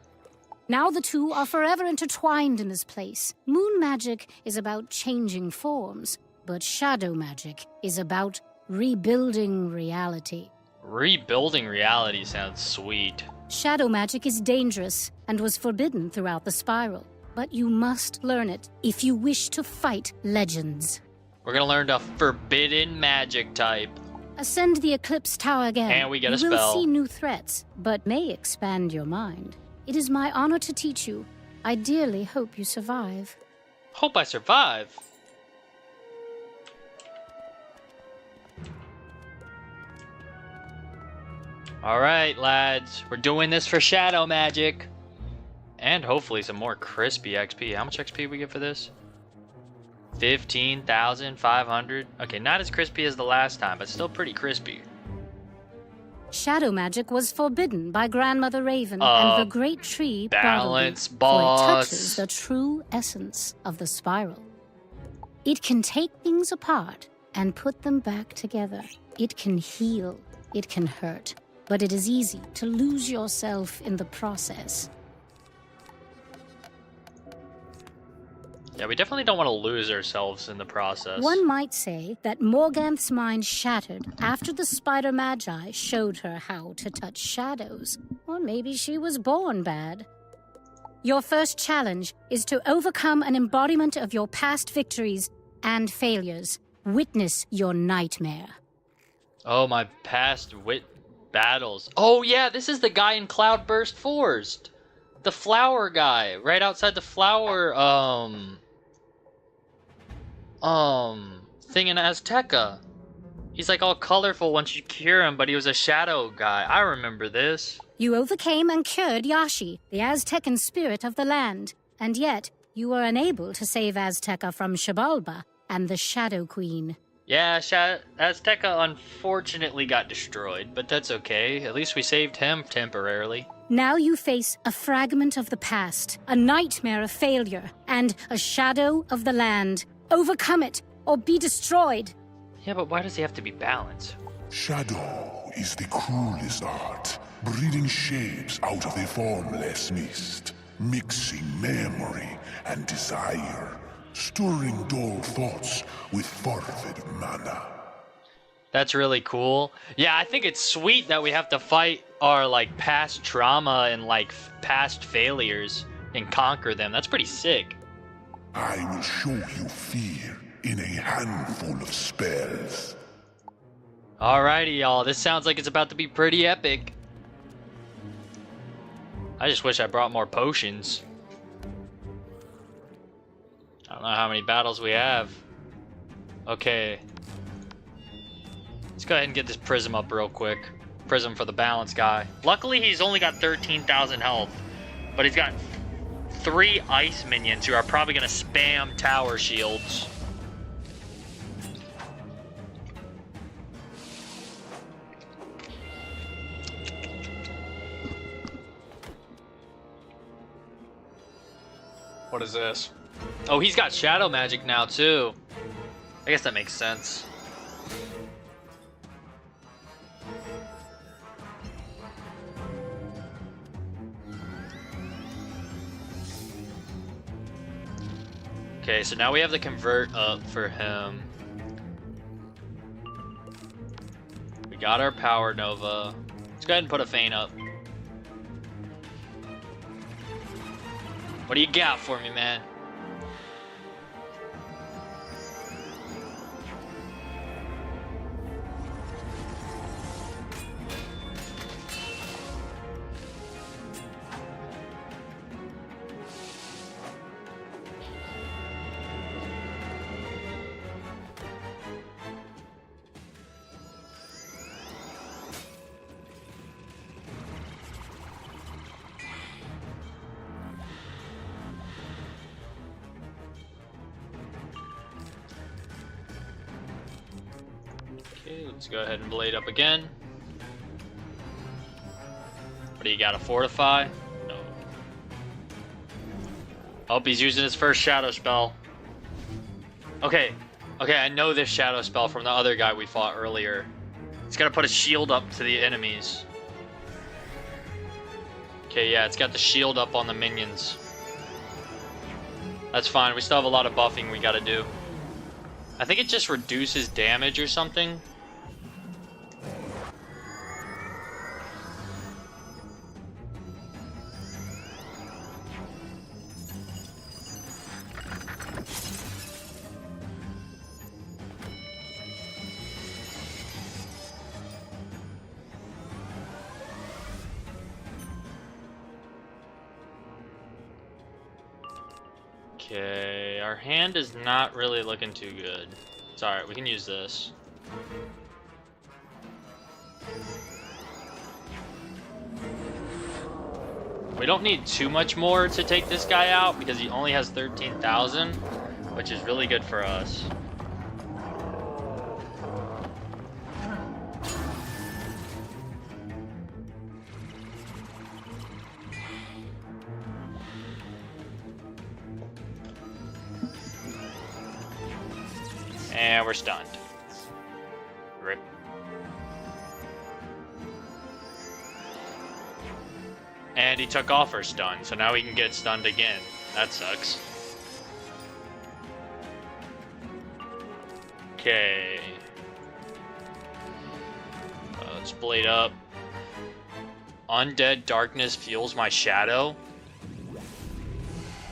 Now the two are forever intertwined in this place. Moon magic is about changing forms, but shadow magic is about rebuilding reality. Rebuilding reality sounds sweet. Shadow magic is dangerous and was forbidden throughout the spiral, but you must learn it if you wish to fight legends. We're gonna learn the forbidden magic type. Ascend the Eclipse Tower again. And we get a You will spell. see new threats, but may expand your mind. It is my honor to teach you. I dearly hope you survive. Hope I survive. Alright, lads. We're doing this for shadow magic. And hopefully some more crispy XP. How much XP we get for this? 15,500. Okay, not as crispy as the last time, but still pretty crispy. Shadow magic was forbidden by Grandmother Raven and the great tree balance Bartleby, boss. for it touches the true essence of the spiral. It can take things apart and put them back together. It can heal. It can hurt. But it is easy to lose yourself in the process. Yeah, we definitely don't want to lose ourselves in the process. One might say that Morganth's mind shattered after the Spider Magi showed her how to touch shadows. Or maybe she was born bad. Your first challenge is to overcome an embodiment of your past victories and failures. Witness your nightmare. Oh, my past battles. Oh, yeah, this is the guy in Cloudburst Forest. The flower guy, right outside the flower, thing in Azteca. He's like all colorful once you cure him, but he was a shadow guy. I remember this. You overcame and cured Yashi, the Aztecan spirit of the land, and yet you were unable to save Azteca from Xibalba and the Shadow Queen. Yeah, Azteca unfortunately got destroyed, but that's okay. At least we saved him temporarily. Now you face a fragment of the past, a nightmare of failure, and a shadow of the land. Overcome it, or be destroyed. Yeah, but why does he have to be balanced? Shadow is the cruelest art, breeding shapes out of a formless mist, mixing memory and desire, stirring dull thoughts with fervid mana. That's really cool. Yeah, I think it's sweet that we have to fight our, like, past trauma and, like, past failures and conquer them. That's pretty sick. I will show you fear in a handful of spells. Alrighty, y'all. This sounds like it's about to be pretty epic. I just wish I brought more potions. I don't know how many battles we have. Okay. Let's go ahead and get this prism up real quick. Prism for the balance guy. Luckily, he's only got 13,000 health. But he's got 3 ice minions who are probably going to spam tower shields. What is this? Oh, he's got shadow magic now, too. I guess that makes sense. Okay, so now we have the convert up for him. We got our power nova. Let's go ahead and put a feint up. What do you got for me, man? Okay, let's go ahead and blade up again. What do you got, a fortify? No. Oh, he's using his first shadow spell. Okay, Okay, I know this shadow spell from the other guy we fought earlier. It's gotta put a shield up to the enemies. Okay, yeah, it's got the shield up on the minions. That's fine, we still have a lot of buffing we gotta do. I think it just reduces damage or something. Okay, our hand is not really looking too good. It's alright, we can use this. We don't need too much more to take this guy out because he only has 13,000, which is really good for us. And we're stunned. Rip. And he took off our stun, so now we can get stunned again. That sucks. Okay. Let's blade up. Undead darkness fuels my shadow.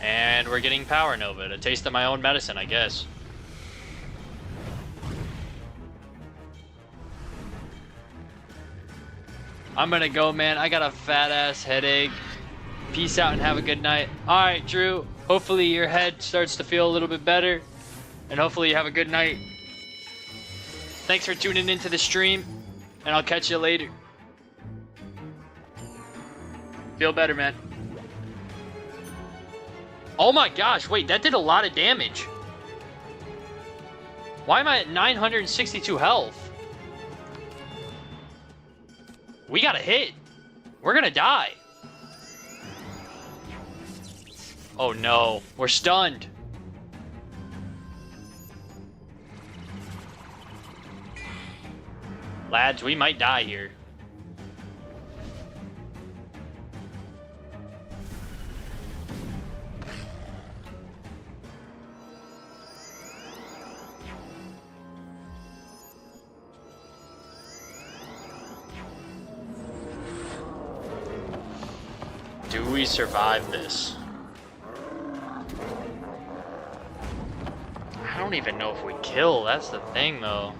And we're getting Power Nova, a taste of my own medicine, I guess. I'm gonna go, man. I got a fat ass headache. Peace out and have a good night. Alright, Drew. Hopefully your head starts to feel a little bit better. And hopefully you have a good night. Thanks for tuning into the stream. And I'll catch you later. Feel better, man. Oh my gosh, wait, that did a lot of damage. Why am I at 962 health? We got a hit. We're gonna die. Oh no, we're stunned. Lads, we might die here. Do we survive this? I don't even know if we kill. That's the thing, though.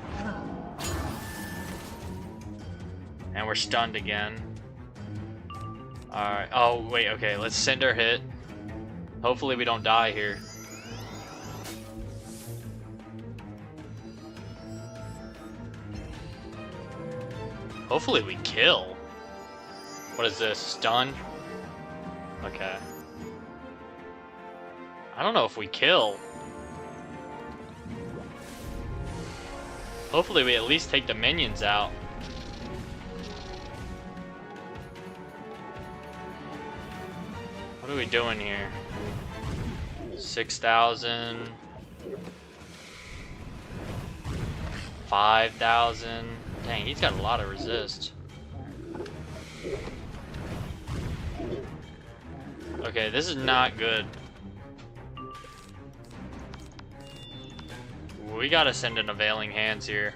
And we're stunned again. Alright. Oh, wait, okay. Let's send our hit. Hopefully we don't die here. Hopefully we kill. What is this? Stun? Okay. I don't know if we kill. Hopefully we at least take the minions out. What are we doing here? 6,000. 5,000. Dang, he's got a lot of resist. Okay, this is not good. We gotta send in Availing Hands here.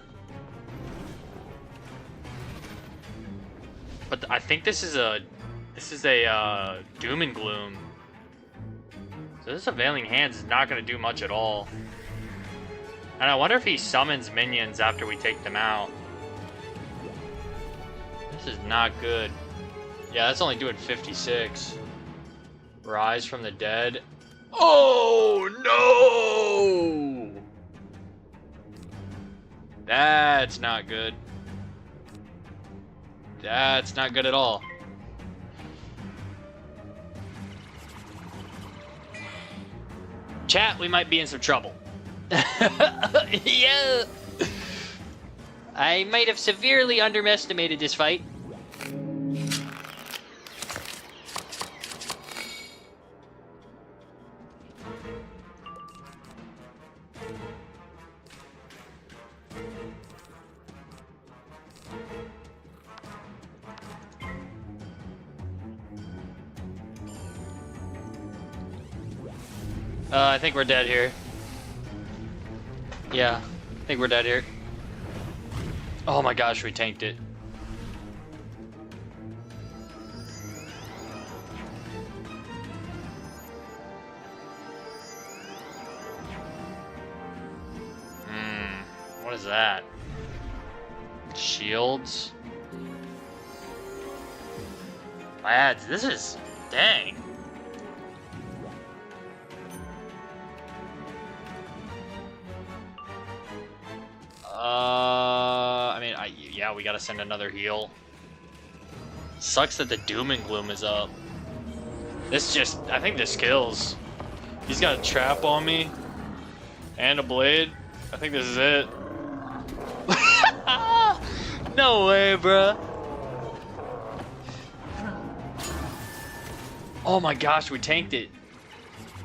But I think this is a Doom and Gloom. So this Availing Hands is not gonna do much at all. And I wonder if he summons minions after we take them out. This is not good. Yeah, that's only doing 56. Rise from the dead. Oh no! That's not good. That's not good at all. Chat, we might be in some trouble. Yeah. I might have severely underestimated this fight. I think we're dead here. Yeah, I think we're dead here. Oh my gosh, we tanked it. What is that? Shields? Lads, this is... dang. I mean, yeah, we gotta send another heal. Sucks that the doom and gloom is up. This just, I think this kills. He's got a trap on me. And a blade. I think this is it. No way, bruh. Oh my gosh, we tanked it.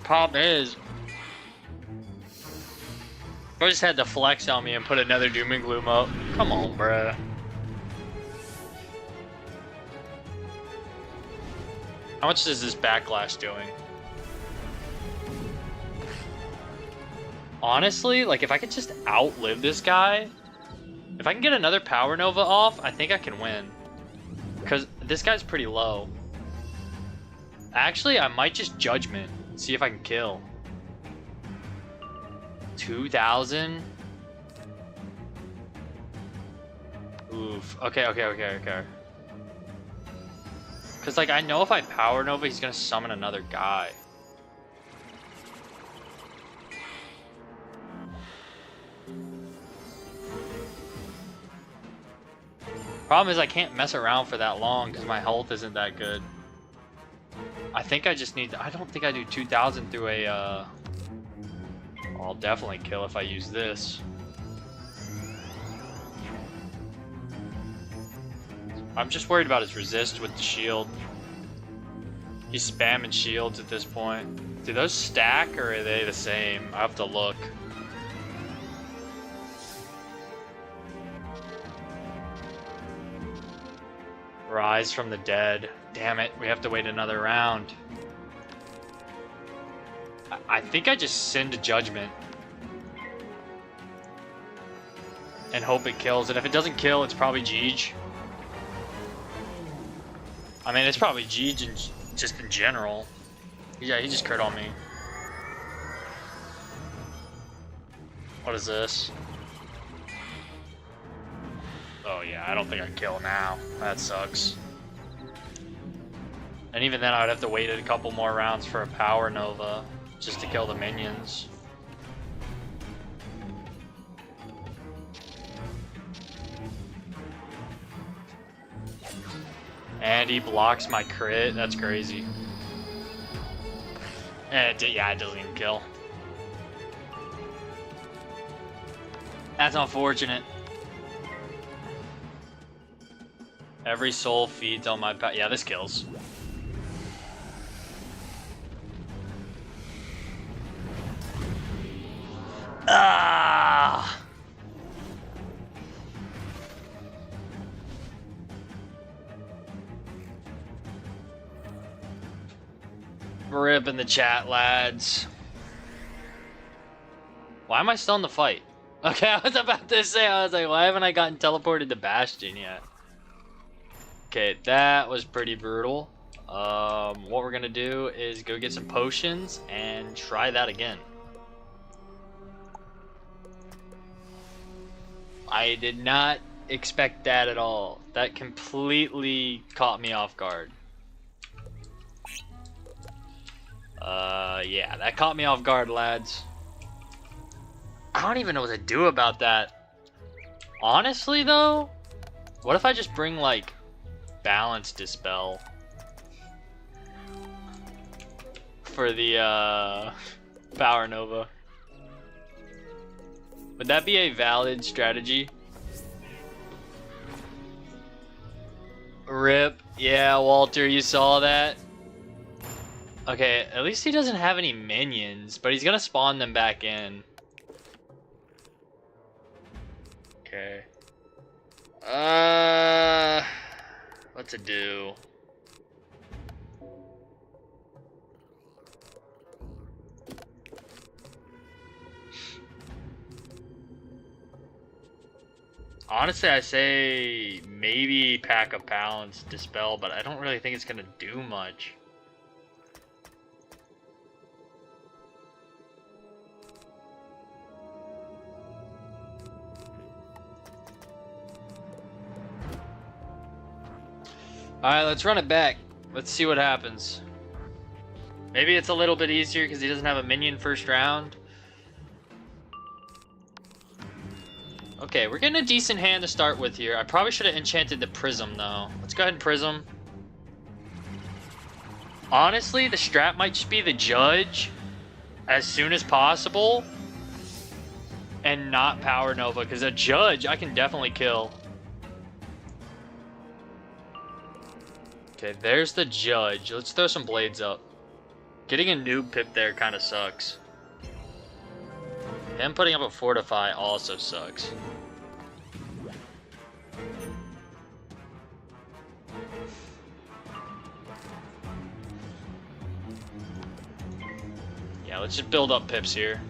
Problem is, I just had to flex on me and put another doom and gloom up. Come on, bruh. How much is this backlash doing? Honestly, like if I could just outlive this guy, if I can get another Power Nova off, I think I can win. Because this guy's pretty low. Actually, I might just Judgment, see if I can kill. 2,000? Oof. Okay. Because, like, I know if I Power Nova, he's going to summon another guy. Problem is I can't mess around for that long because my health isn't that good. I think I just need... I don't think I do 2,000 through a... I'll definitely kill if I use this. I'm just worried about his resist with the shield. He's spamming shields at this point. Do those stack or are they the same? I have to look. Rise from the dead. Damn it, we have to wait another round. I think I just send a Judgment. And hope it kills. And if it doesn't kill, it's probably Jeej. I mean, it's probably Jeej just in general. Yeah, he just crit on me. What is this? Oh yeah, I don't think I can kill now. That sucks. And even then, I would have to wait a couple more rounds for a Power Nova just to kill the minions. And he blocks my crit. That's crazy. And yeah, it doesn't even kill. That's unfortunate. Every soul feeds on my power. Yeah, this kills. Ah! Rip in the chat, lads. Why am I still in the fight? Okay, I was about to say, I was like, why haven't I gotten teleported to Bastion yet? Okay, that was pretty brutal. What we're gonna do is go get some potions and try that again. I did not expect that at all. That completely caught me off guard. Yeah, that caught me off guard, lads. I don't even know what to do about that. Honestly, though, what if I just bring, like, Balance Dispel for the, Power Nova? Would that be a valid strategy? Rip. Yeah, Walter, you saw that? Okay, at least he doesn't have any minions, but he's gonna spawn them back in. Okay. What to do? Honestly, I say maybe Pack of Balance, Dispel, but I don't really think it's gonna do much. Alright, let's run it back. Let's see what happens. Maybe it's a little bit easier because he doesn't have a minion first round. Okay, we're getting a decent hand to start with here. I probably should have enchanted the Prism, though. Let's go ahead and Prism. Honestly, the strat might just be the Judge as soon as possible and not Power Nova, because a Judge I can definitely kill. Okay, there's the Judge. Let's throw some blades up. Getting a noob pip there kind of sucks. Him putting up a Fortify also sucks. Yeah, let's just build up pips here.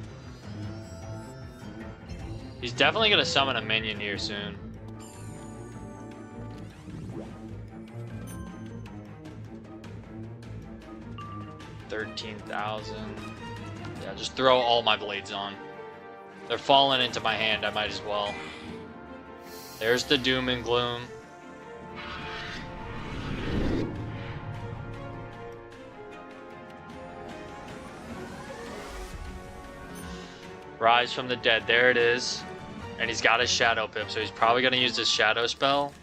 He's definitely going to summon a minion here soon. $13,000. Yeah, just throw all my blades on. They're falling into my hand, I might as well. There's the Doom and Gloom. Rise from the Dead, there it is. And he's got his Shadow Pip, so he's probably going to use his Shadow spell.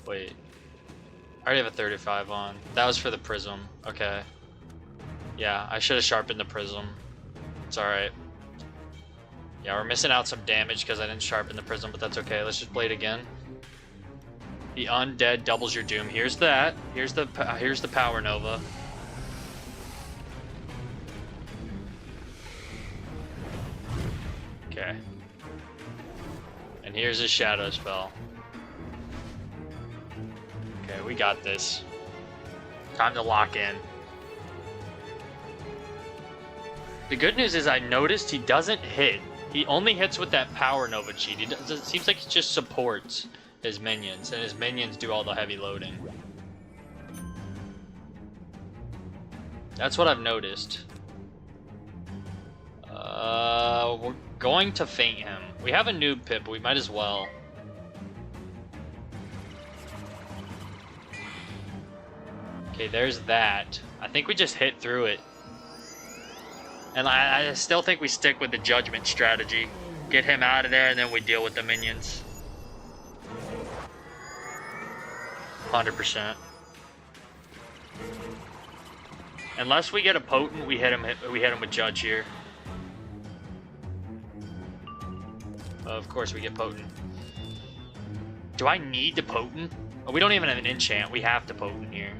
Wait. I already have a 35 on. That was for the Prism. Okay. Yeah, I should have sharpened the Prism. It's alright. Yeah, we're missing out some damage because I didn't sharpen the Prism, but that's okay. Let's just blade again. The Undead doubles your Doom. Here's that. Here's the Power Nova. Okay. And here's his Shadow spell. Okay, we got this. Time to lock in. The good news is I noticed he doesn't hit. He only hits with that Power Nova cheat. It seems like he just supports his minions, and his minions do all the heavy loading. That's what I've noticed. We're going to feint him. We have a noob pip, but we might as well. Okay, there's that. I think we just hit through it. And I still think we stick with the Judgment strategy. Get him out of there, and then we deal with the minions. 100%. Unless we get a Potent, we hit him with Judge here. Of course we get Potent. Do I need the Potent? Oh, we don't even have an enchant. We have to Potent here.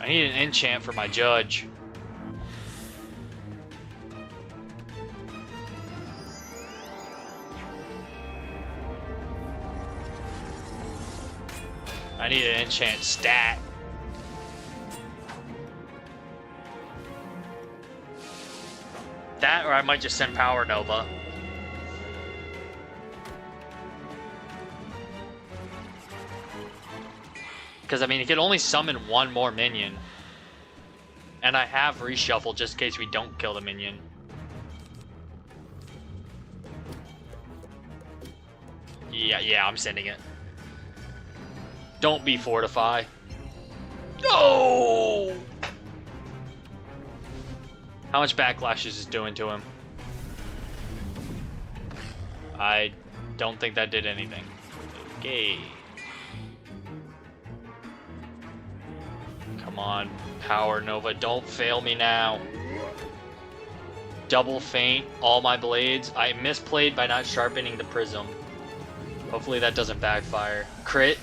I need an enchant for my Judge. I need an enchant stat. That, or I might just send Power Nova. Because, I mean, he could only summon one more minion. And I have reshuffle just in case we don't kill the minion. Yeah, I'm sending it. Don't be Fortify. No! How much backlash is this doing to him? I don't think that did anything. Okay. Come on, Power Nova, don't fail me now. Double feint all my blades. I misplayed by not sharpening the Prism. Hopefully that doesn't backfire. Crit.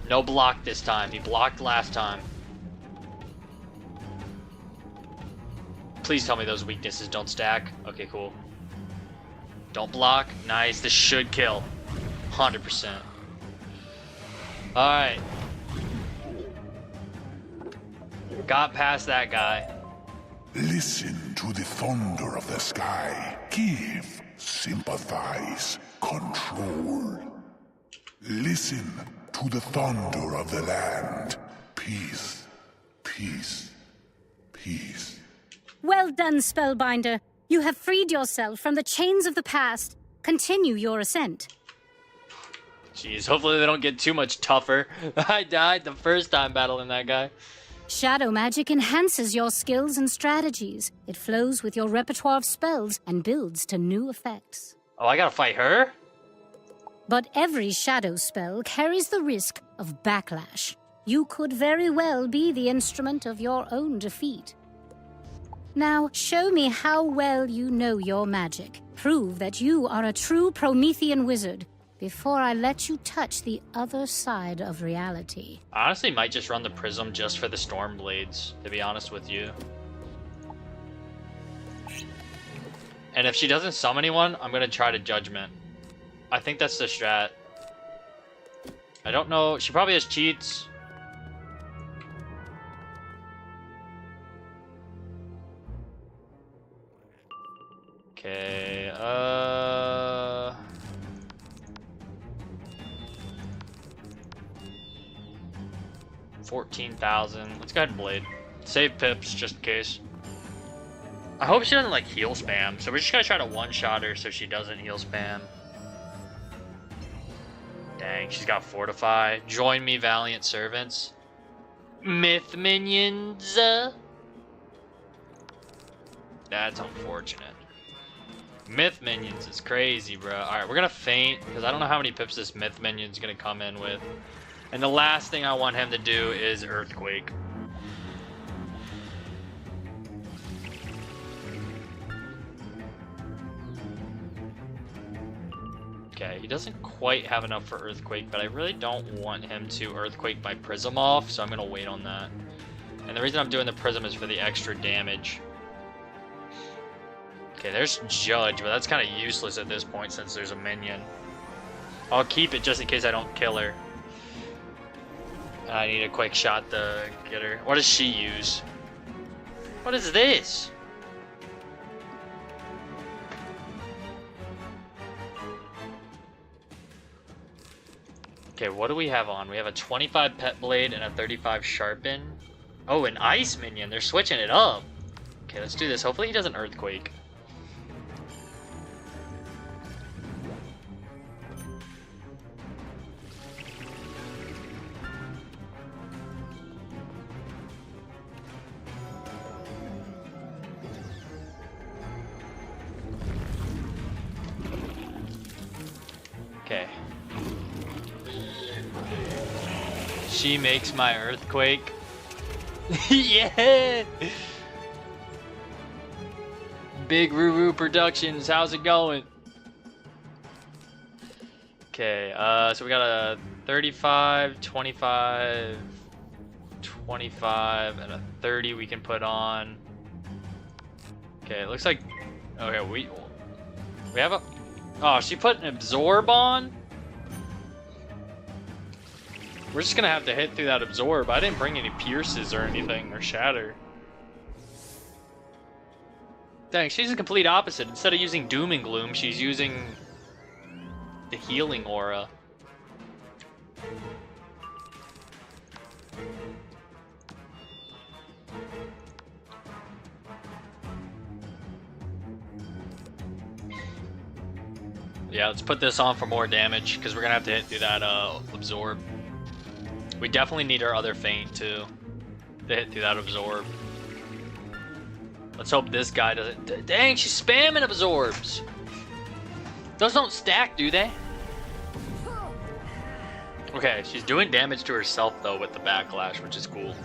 No block this time. He blocked last time. Please tell me those weaknesses don't stack. Okay, cool. Don't block. Nice. This should kill. 100%. Alright. Got past that guy. Listen to the thunder of the sky. Give, sympathize, control. Listen to the thunder of the land. Peace, peace, peace. Well done, Spellbinder. You have freed yourself from the chains of the past. Continue your ascent. Jeez, hopefully they don't get too much tougher. I died the first time battling that guy. Shadow magic enhances your skills and strategies. It flows with your repertoire of spells and builds to new effects. Oh, I gotta fight her? But every shadow spell carries the risk of backlash. You could very well be the instrument of your own defeat. Now, show me how well you know your magic. Prove that you are a true Promethean wizard before I let you touch the other side of reality. I honestly might just run the prism just for the storm blades, to be honest with you. And if she doesn't summon anyone, I'm gonna try to judgment. I think that's the strat. I don't know, she probably has cheats. Okay, 14,000. Let's go ahead and blade. Save pips just in case. I hope she doesn't like heal spam. So we're just gonna try to one-shot her so she doesn't heal spam. Dang, she's got Fortify. Join me, valiant servants. Myth minions. That's unfortunate. Myth minions is crazy, bro. Alright, we're gonna feint because I don't know how many pips this myth minion's gonna come in with. And the last thing I want him to do is Earthquake. Okay, he doesn't quite have enough for Earthquake, but I really don't want him to Earthquake my Prism off, so I'm gonna wait on that. And the reason I'm doing the Prism is for the extra damage. Okay, there's Judge, but that's kind of useless at this point since there's a minion. I'll keep it just in case I don't kill her. I need a quick shot to get her. What does she use? What is this? Okay, what do we have on? We have a 25 Pet Blade and a 35 Sharpen. Oh, an Ice Minion. They're switching it up. Okay, let's do this. Hopefully he doesn't Earthquake. Okay. She makes my Earthquake. Yeah! Big Ruru Productions, how's it going? Okay, so we got a 35, 25, 25, and a 30 we can put on. Okay, it looks like... Okay, we have a... Oh, she put an Absorb on? We're just gonna have to hit through that Absorb. I didn't bring any Pierces or anything, or Shatter. Dang, she's the complete opposite. Instead of using Doom and Gloom, she's using the Healing Aura. Yeah, let's put this on for more damage, because we're gonna have to hit through that Absorb. We definitely need our other feint too, to hit through that Absorb. Let's hope this guy doesn't... Dang, she's spamming Absorbs! Those don't stack, do they? Okay, she's doing damage to herself though with the Backlash, which is cool.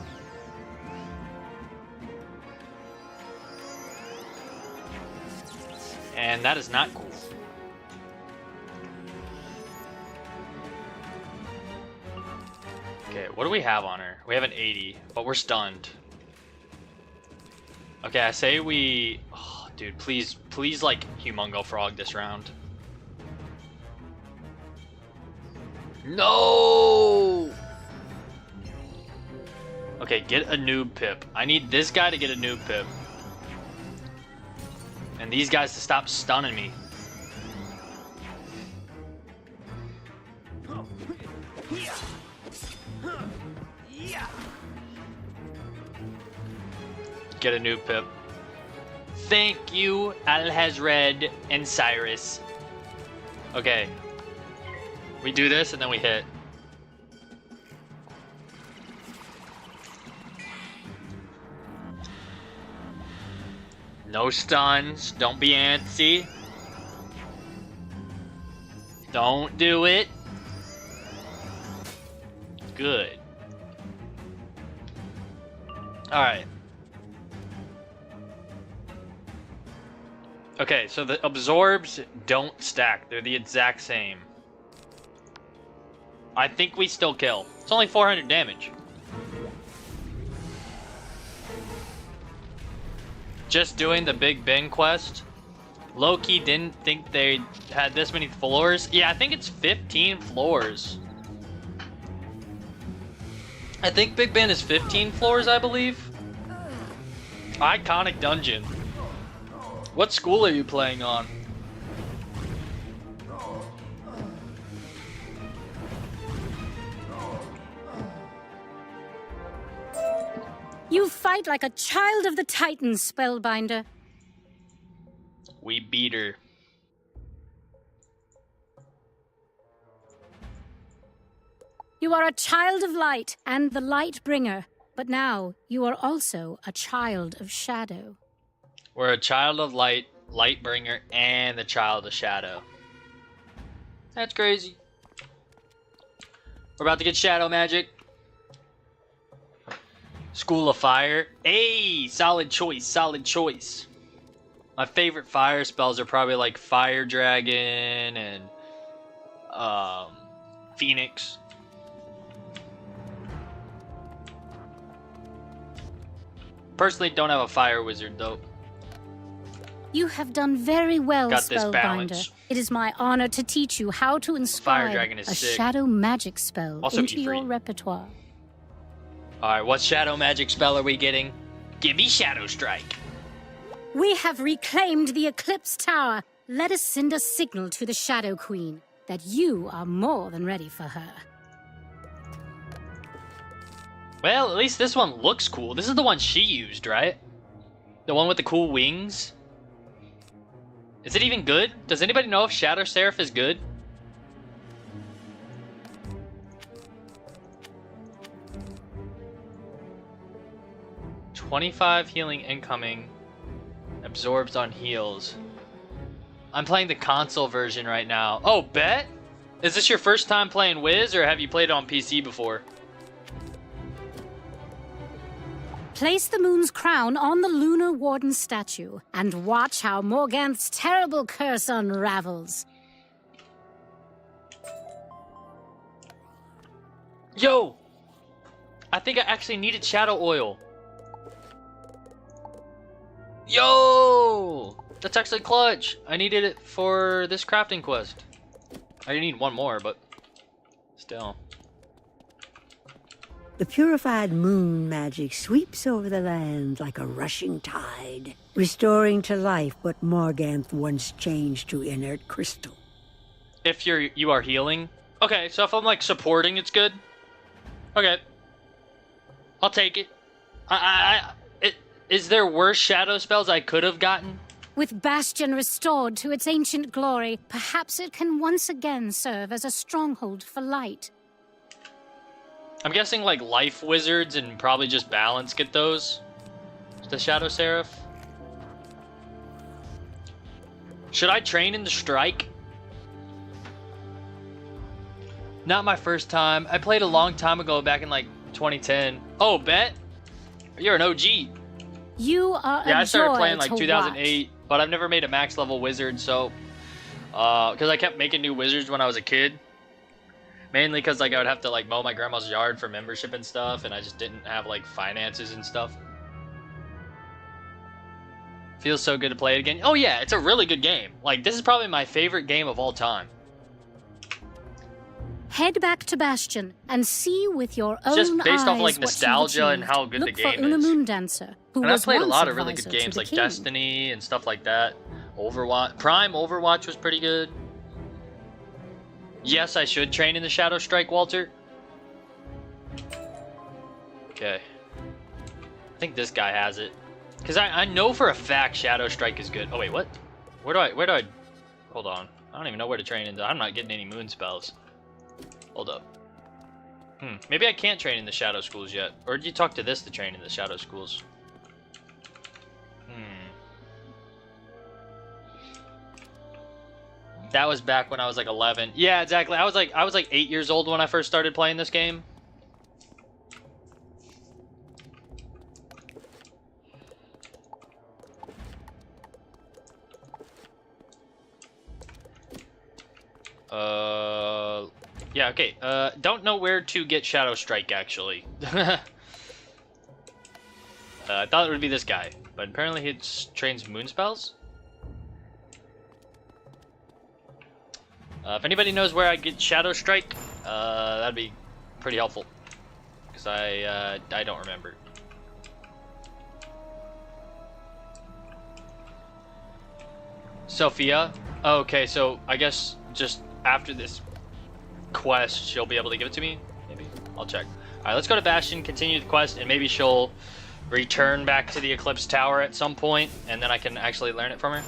And that is not cool. Okay, what do we have on her? We have an 80, but we're stunned. Okay, I say we... Oh, dude, please, like, Humongo Frog this round. No! Okay, get a noob pip. I need this guy to get a noob pip. And these guys to stop stunning me. Get a new pip. Thank you, Alhazred and Cyrus. Okay. We do this and then we hit. No stuns. Don't be antsy. Don't do it. Good. Alright. Okay, so the absorbs don't stack. They're the exact same. I think we still kill. It's only 400 damage. Just doing the Big Ben quest. Loki didn't think they had this many floors. Yeah, I think it's 15 floors. I think Big Ben is 15 floors, I believe. Iconic dungeon. What school are you playing on? You fight like a child of the Titans, Spellbinder. We beat her. You are a child of light and the light bringer, but now you are also a child of shadow. We're a child of light, light bringer, and the child of shadow. That's crazy. We're about to get shadow magic. School of Fire. Hey, solid choice, solid choice. My favorite fire spells are probably like Fire Dragon and Phoenix. Personally, don't have a fire wizard though. You have done very well, Got this Spellbinder. balance. It is my honor to teach you how to inscribe Dragon is a sick. shadow magic spell Also into E3. your repertoire. Alright, what shadow magic spell are we getting? Give me Shadow Strike. We have reclaimed the Eclipse Tower. Let us send a signal to the Shadow Queen that you are more than ready for her. Well, at least this one looks cool. This is the one she used, right? The one with the cool wings? Is it even good? Does anybody know if Shadow Seraph is good? $25 healing incoming. Absorbs on heals. I'm playing the console version right now. Oh, bet? Is this your first time playing Wiz, or have you played it on PC before? Place the moon's crown on the Lunar Warden statue and watch how Morganth's terrible curse unravels. Yo! I think I actually needed Shadow Oil. Yo! That's actually clutch. I needed it for this crafting quest. I need one more, but still. The purified moon magic sweeps over the land like a rushing tide, restoring to life what Morganth once changed to inert crystal. If you are healing. Okay, so if I'm like supporting, it's good. Okay. I'll take it. Is there worse shadow spells I could have gotten? With Bastion restored to its ancient glory, perhaps it can once again serve as a stronghold for light. I'm guessing like life wizards and probably just balance get those. The Shadow Seraph. Should I train in the strike? Not my first time. I played a long time ago, back in like 2010. Oh, bet? You're an OG. You are Yeah, a I started joy playing like to 2008, but I've never made a max level wizard, so because I kept making new wizards when I was a kid. Mainly because like I would have to like mow my grandma's yard for membership and stuff, and I just didn't have like finances and stuff. Feels so good to play it again. Oh yeah, it's a really good game. Like, this is probably my favorite game of all time. Head back to Bastion and see with your own Just based eyes off like what you've nostalgia and achieved. how good Look the for game Una is. Moon Dancer, who And I've was played a once lot of really advisor good to games the like king. Destiny and stuff like that. Overwatch. Prime Overwatch was pretty good. Yes, I should train in the Shadow Strike, Walter. Okay. I think this guy has it. Because I know for a fact Shadow Strike is good. Oh, wait, what? Where do I... Hold on. I don't even know where to train into. I'm not getting any moon spells. Hold up. Maybe I can't train in the Shadow Schools yet. Or did you talk to this to train in the Shadow Schools? That was back when I was like 11. Yeah, exactly. I was like 8 years old when I first started playing this game. Yeah, okay. Don't know where to get Shadow Strike, actually. I thought it would be this guy, but apparently he trains moon spells. If anybody knows where I get Shadow Strike, that'd be pretty helpful, because I don't remember. Sophia? Oh, okay, so I guess just after this quest, she'll be able to give it to me? Maybe? I'll check. Alright, let's go to Bastion, continue the quest, and maybe she'll return back to the Eclipse Tower at some point, and then I can actually learn it from her.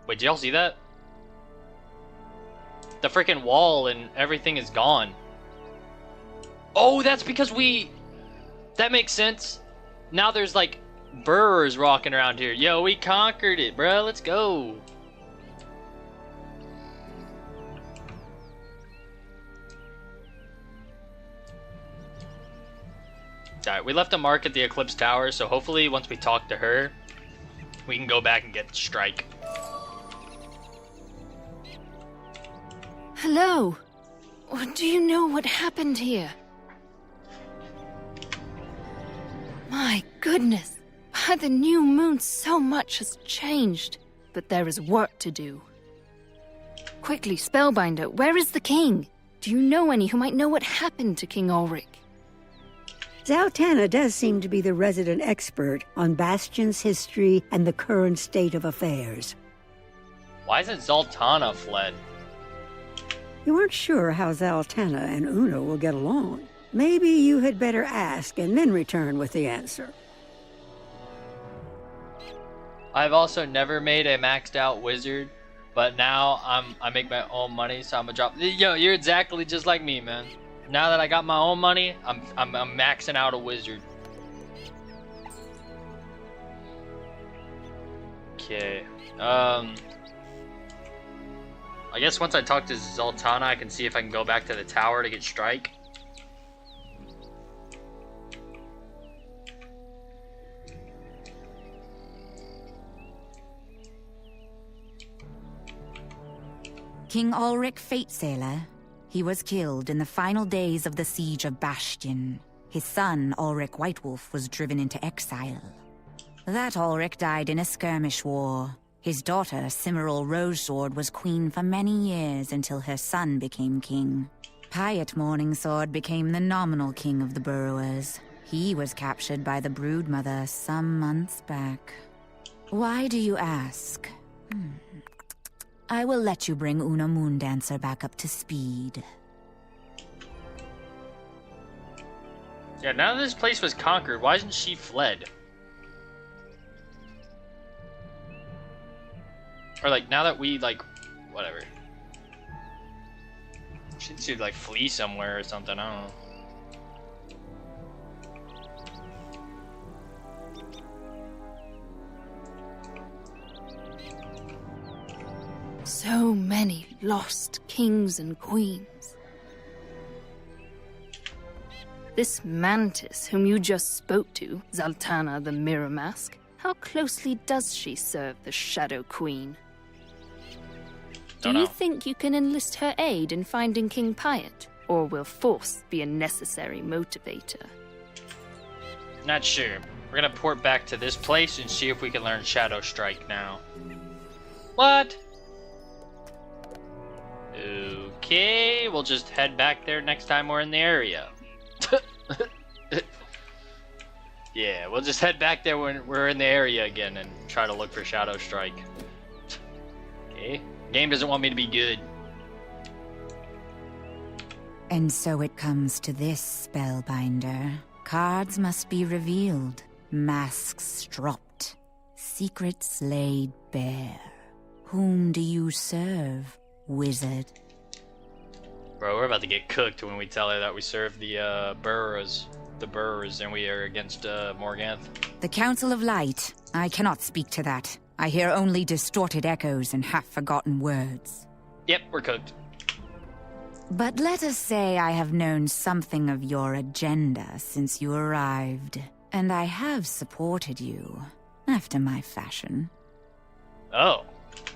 Wait, did y'all see that? The freaking wall and everything is gone. Oh, that's because that makes sense. Now there's like burrowers walking around here. Yo, we conquered it, bro. Let's go. Alright, we left a mark at the Eclipse Tower, so hopefully once we talk to her, we can go back and get Strike. Hello. Do you know what happened here? My goodness. By the new moon, so much has changed. But there is work to do. Quickly, Spellbinder, where is the king? Do you know any who might know what happened to King Ulrich? Zaltanna does seem to be the resident expert on Bastion's history and the current state of affairs. Why isn't Zaltanna fled? You aren't sure how Zaltanna and Una will get along. Maybe you had better ask and then return with the answer. I've also never made a maxed out wizard, but now I make my own money, so I'm a drop. Yo, you're exactly just like me, man. Now that I got my own money, I'm maxing out a wizard. Okay. I guess once I talk to Zaltanna, I can see if I can go back to the tower to get Strike. King Ulrich Fatesailor. He was killed in the final days of the siege of Bastion. His son, Ulrich Whitewolf, was driven into exile. That Ulrich died in a skirmish war. His daughter, Cimmeril Rogesword, was queen for many years until her son became king. Piet Morningsword became the nominal king of the Burrowers. He was captured by the Broodmother some months back. Why do you ask? I will let you bring Una Moondancer back up to speed. Yeah, now that this place was conquered, why isn't she fled? Or like, now that we, like, whatever. She should, like, flee somewhere or something, I don't know. So many lost kings and queens. This Mantis, whom you just spoke to, Zaltanna the Mirror Mask, how closely does she serve the Shadow Queen? Do you think you can enlist her aid in finding King Piet, or will force be a necessary motivator? Not sure. We're gonna port back to this place and see if we can learn Shadow Strike now. What? Okay, we'll just head back there next time we're in the area. Yeah, we'll just head back there when we're in the area again and try to look for Shadow Strike. Okay. Game doesn't want me to be good. And so it comes to this, Spellbinder. Cards must be revealed, masks dropped, secrets laid bare. Whom do you serve, wizard? Bro, we're about to get cooked when we tell her that we serve the Burrows, and we are against Morganth. The Council of Light. I cannot speak to that. I hear only distorted echoes and half-forgotten words. Yep, we're cooked. But let us say I have known something of your agenda since you arrived, and I have supported you, after my fashion. Oh.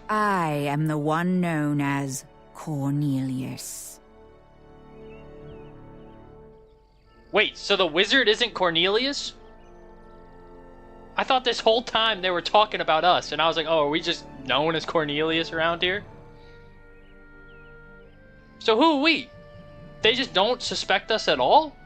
I am the one known as Cornelius. Wait, so the wizard isn't Cornelius? I thought this whole time they were talking about us, and I was like, oh, are we just known as Cornelius around here? So who are we? They just don't suspect us at all?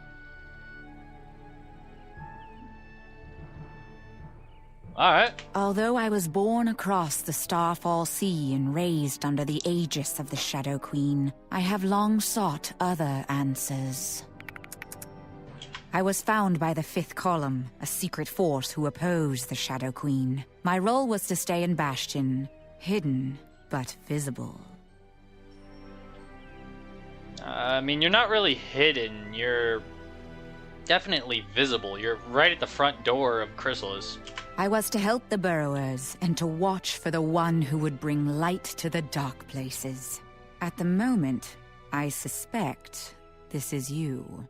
Alright. Although I was born across the Starfall Sea and raised under the aegis of the Shadow Queen, I have long sought other answers. I was found by the Fifth Column, a secret force who oppose the Shadow Queen. My role was to stay in Bastion, hidden but visible. I mean, you're not really hidden. You're definitely visible. You're right at the front door of Chrysalis. I was to help the burrowers and to watch for the one who would bring light to the dark places. At the moment, I suspect this is you.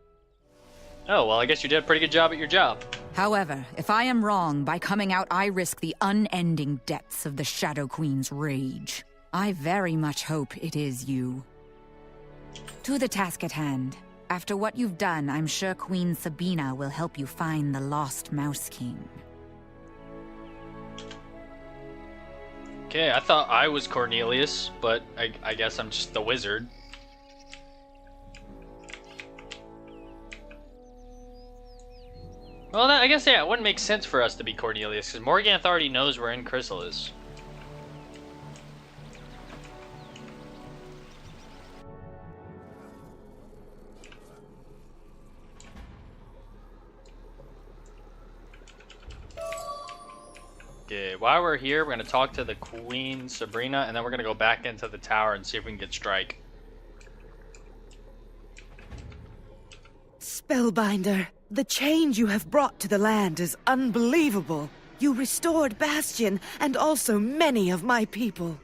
Oh, well, I guess you did a pretty good job at your job. However, if I am wrong, by coming out I risk the unending depths of the Shadow Queen's rage. I very much hope it is you. To the task at hand. After what you've done, I'm sure Queen Sabina will help you find the lost Mouse King. Okay, I thought I was Cornelius, but I guess I'm just the wizard. Well, I guess, yeah, it wouldn't make sense for us to be Cornelius, because Morganth already knows we're in Chrysalis. Okay, while we're here, we're going to talk to the Queen Sabrina, and then we're going to go back into the tower and see if we can get Strike. Spellbinder, the change you have brought to the land is unbelievable. You restored Bastion and also many of my people.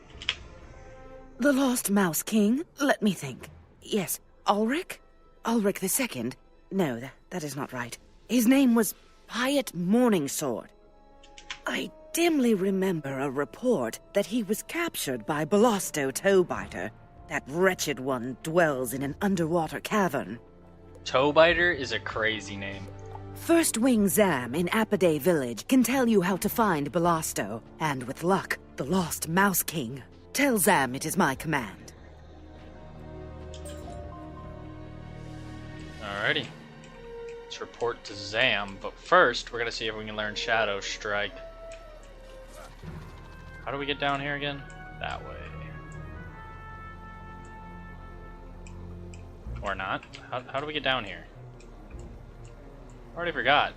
The Lost Mouse King? Let me think. Yes, Ulrich? Ulrich II? No, that is not right. His name was Piet Morningsword. I dimly remember a report that he was captured by Belosto Toebiter. That wretched one dwells in an underwater cavern. Toebiter is a crazy name. First Wing Zam in Apiday Village can tell you how to find Belosto, and with luck, the Lost Mouse King. Tell Zam it is my command. Alrighty. Let's report to Zam, but first we're gonna see if we can learn Shadow Strike. How do we get down here again? That way. Or not. How do we get down here? Already forgot.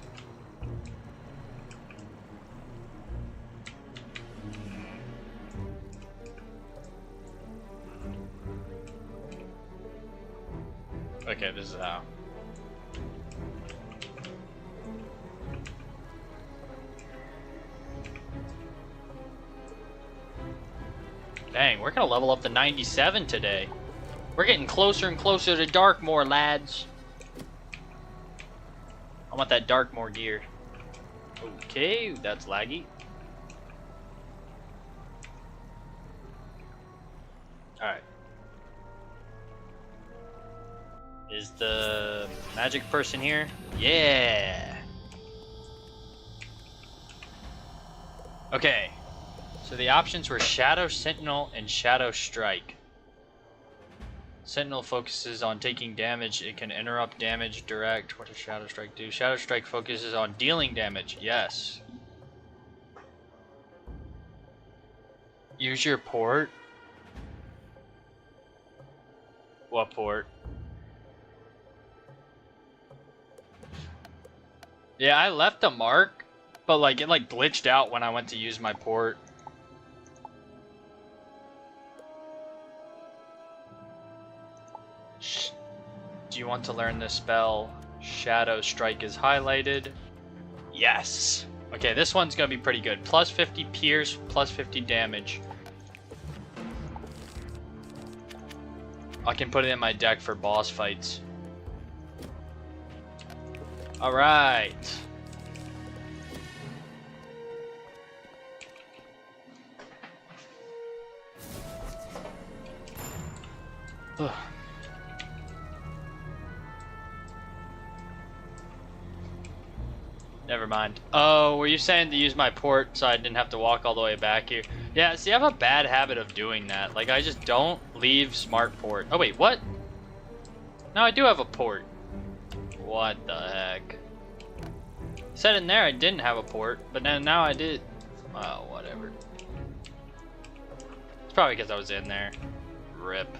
Okay, this is how. Dang, we're gonna level up to 97 today. We're getting closer and closer to Darkmoor, lads. I want that Darkmoor gear. Okay, that's laggy. Alright. Is the magic person here? Yeah! Okay. So the options were Shadow Sentinel and Shadow Strike. Sentinel focuses on taking damage. It can interrupt damage direct. What does Shadow Strike do? Shadow Strike focuses on dealing damage. Yes. Use your port. What port? Yeah, I left a mark, but like it like glitched out when I went to use my port. Do you want to learn this spell? Shadow Strike is highlighted. Yes. Okay, this one's gonna be pretty good. Plus 50 pierce, plus 50 damage. I can put it in my deck for boss fights. Alright. Never mind. Oh, were you saying to use my port so I didn't have to walk all the way back here? Yeah, see, I have a bad habit of doing that. Like, I just don't leave smart port. Oh, wait, what? No, I do have a port. What the heck? Said in there I didn't have a port, but then now I did. Oh, whatever. It's probably because I was in there. Rip.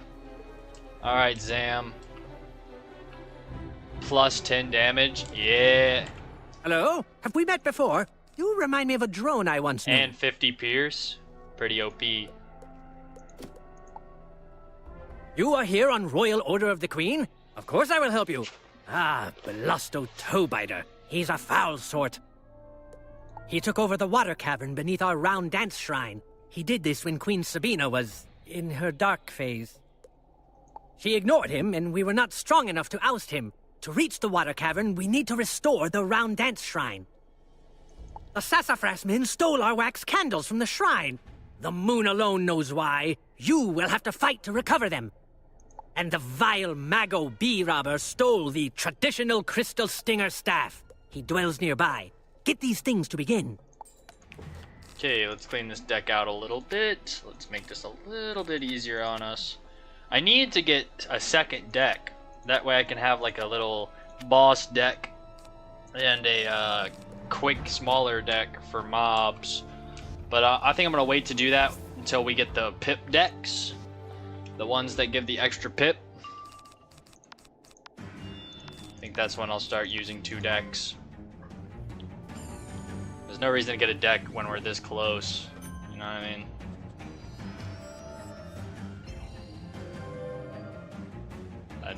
Alright, Zam. Plus 10 damage. Yeah. Hello? Have we met before? You remind me of a drone I once knew. And 50 pierce. Pretty OP. You are here on Royal Order of the Queen? Of course I will help you. Ah, Belusto Toebiter. He's a foul sort. He took over the water cavern beneath our round dance shrine. He did this when Queen Sabina was in her dark phase. She ignored him, and we were not strong enough to oust him. To reach the water cavern, we need to restore the round dance shrine. The sassafras men stole our wax candles from the shrine. The moon alone knows why. You will have to fight to recover them. And the vile Mago bee robber stole the traditional crystal stinger staff. He dwells nearby. Get these things to begin. Okay, let's clean this deck out a little bit. Let's make this a little bit easier on us. I need to get a second deck. That way I can have like a little boss deck and a quick smaller deck for mobs. But I think I'm going to wait to do that until we get the pip decks. The ones that give the extra pip. I think that's when I'll start using 2 decks. There's no reason to get a deck when we're this close. You know what I mean?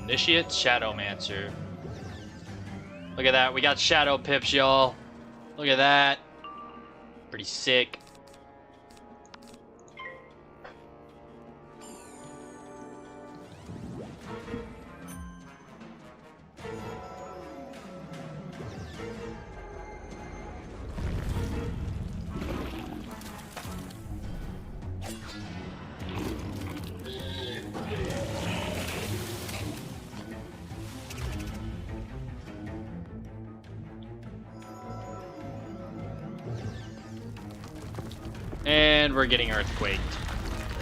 Initiate Shadowmancer. Look at that. We got Shadow Pips, y'all. Look at that. Pretty sick. And we're getting earthquaked.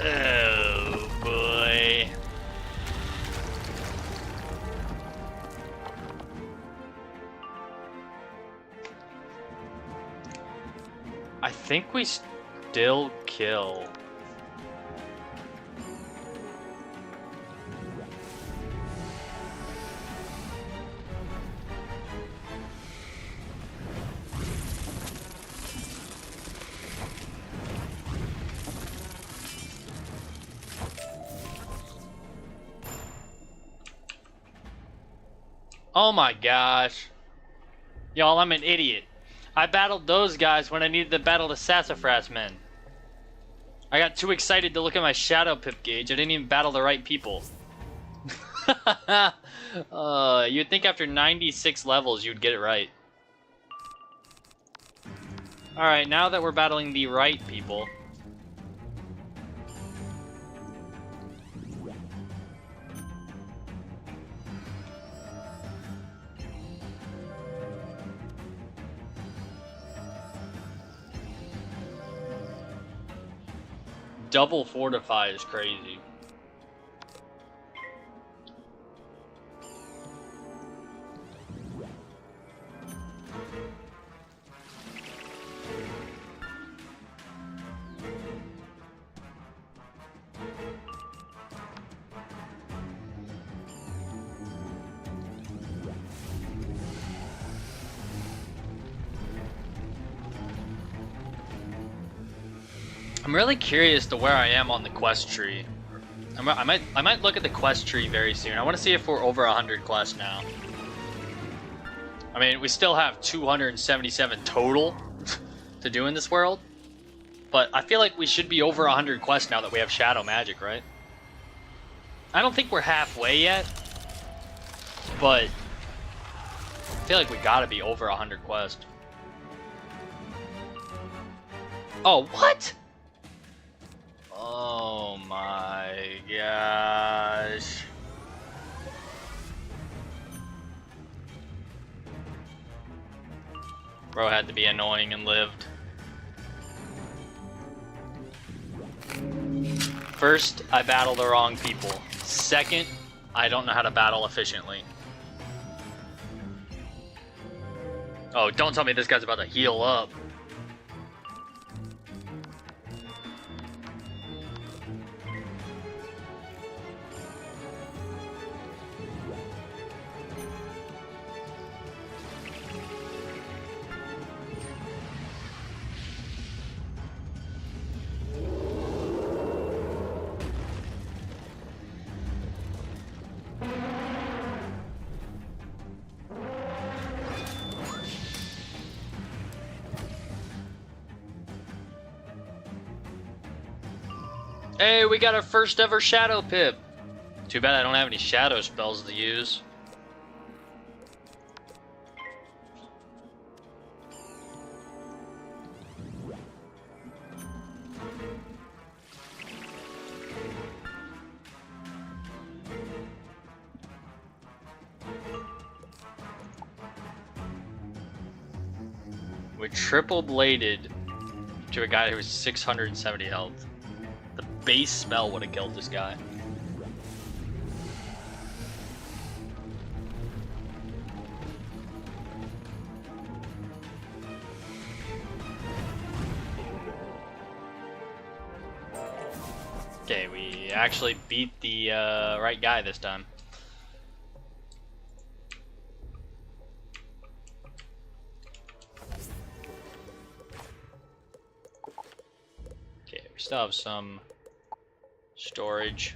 Oh boy. I think we still kill. Oh my gosh. Y'all, I'm an idiot. I battled those guys when I needed to battle the Sassafras men. I got too excited to look at my Shadow Pip gauge. I didn't even battle the right people. You'd think after 96 levels you'd get it right. Alright, now that we're battling the right people... Double fortify is crazy. I'm really curious to where I am on the quest tree. I might look at the quest tree very soon. I want to see if we're over 100 quests now. I mean, we still have 277 total to do in this world, but I feel like we should be over 100 quests now that we have Shadow Magic, right? I don't think we're halfway yet, but I feel like we gotta be over 100 quests. Oh, what? Oh my gosh. Bro had to be annoying and lived. First, I battle the wrong people. Second, I don't know how to battle efficiently. Oh, don't tell me this guy's about to heal up. Hey, we got our first ever Shadow Pip. Too bad I don't have any shadow spells to use. We triple bladed to a guy who was 670 health. The base spell would have killed this guy. Okay, we actually beat the right guy this time. Okay, we still have some storage.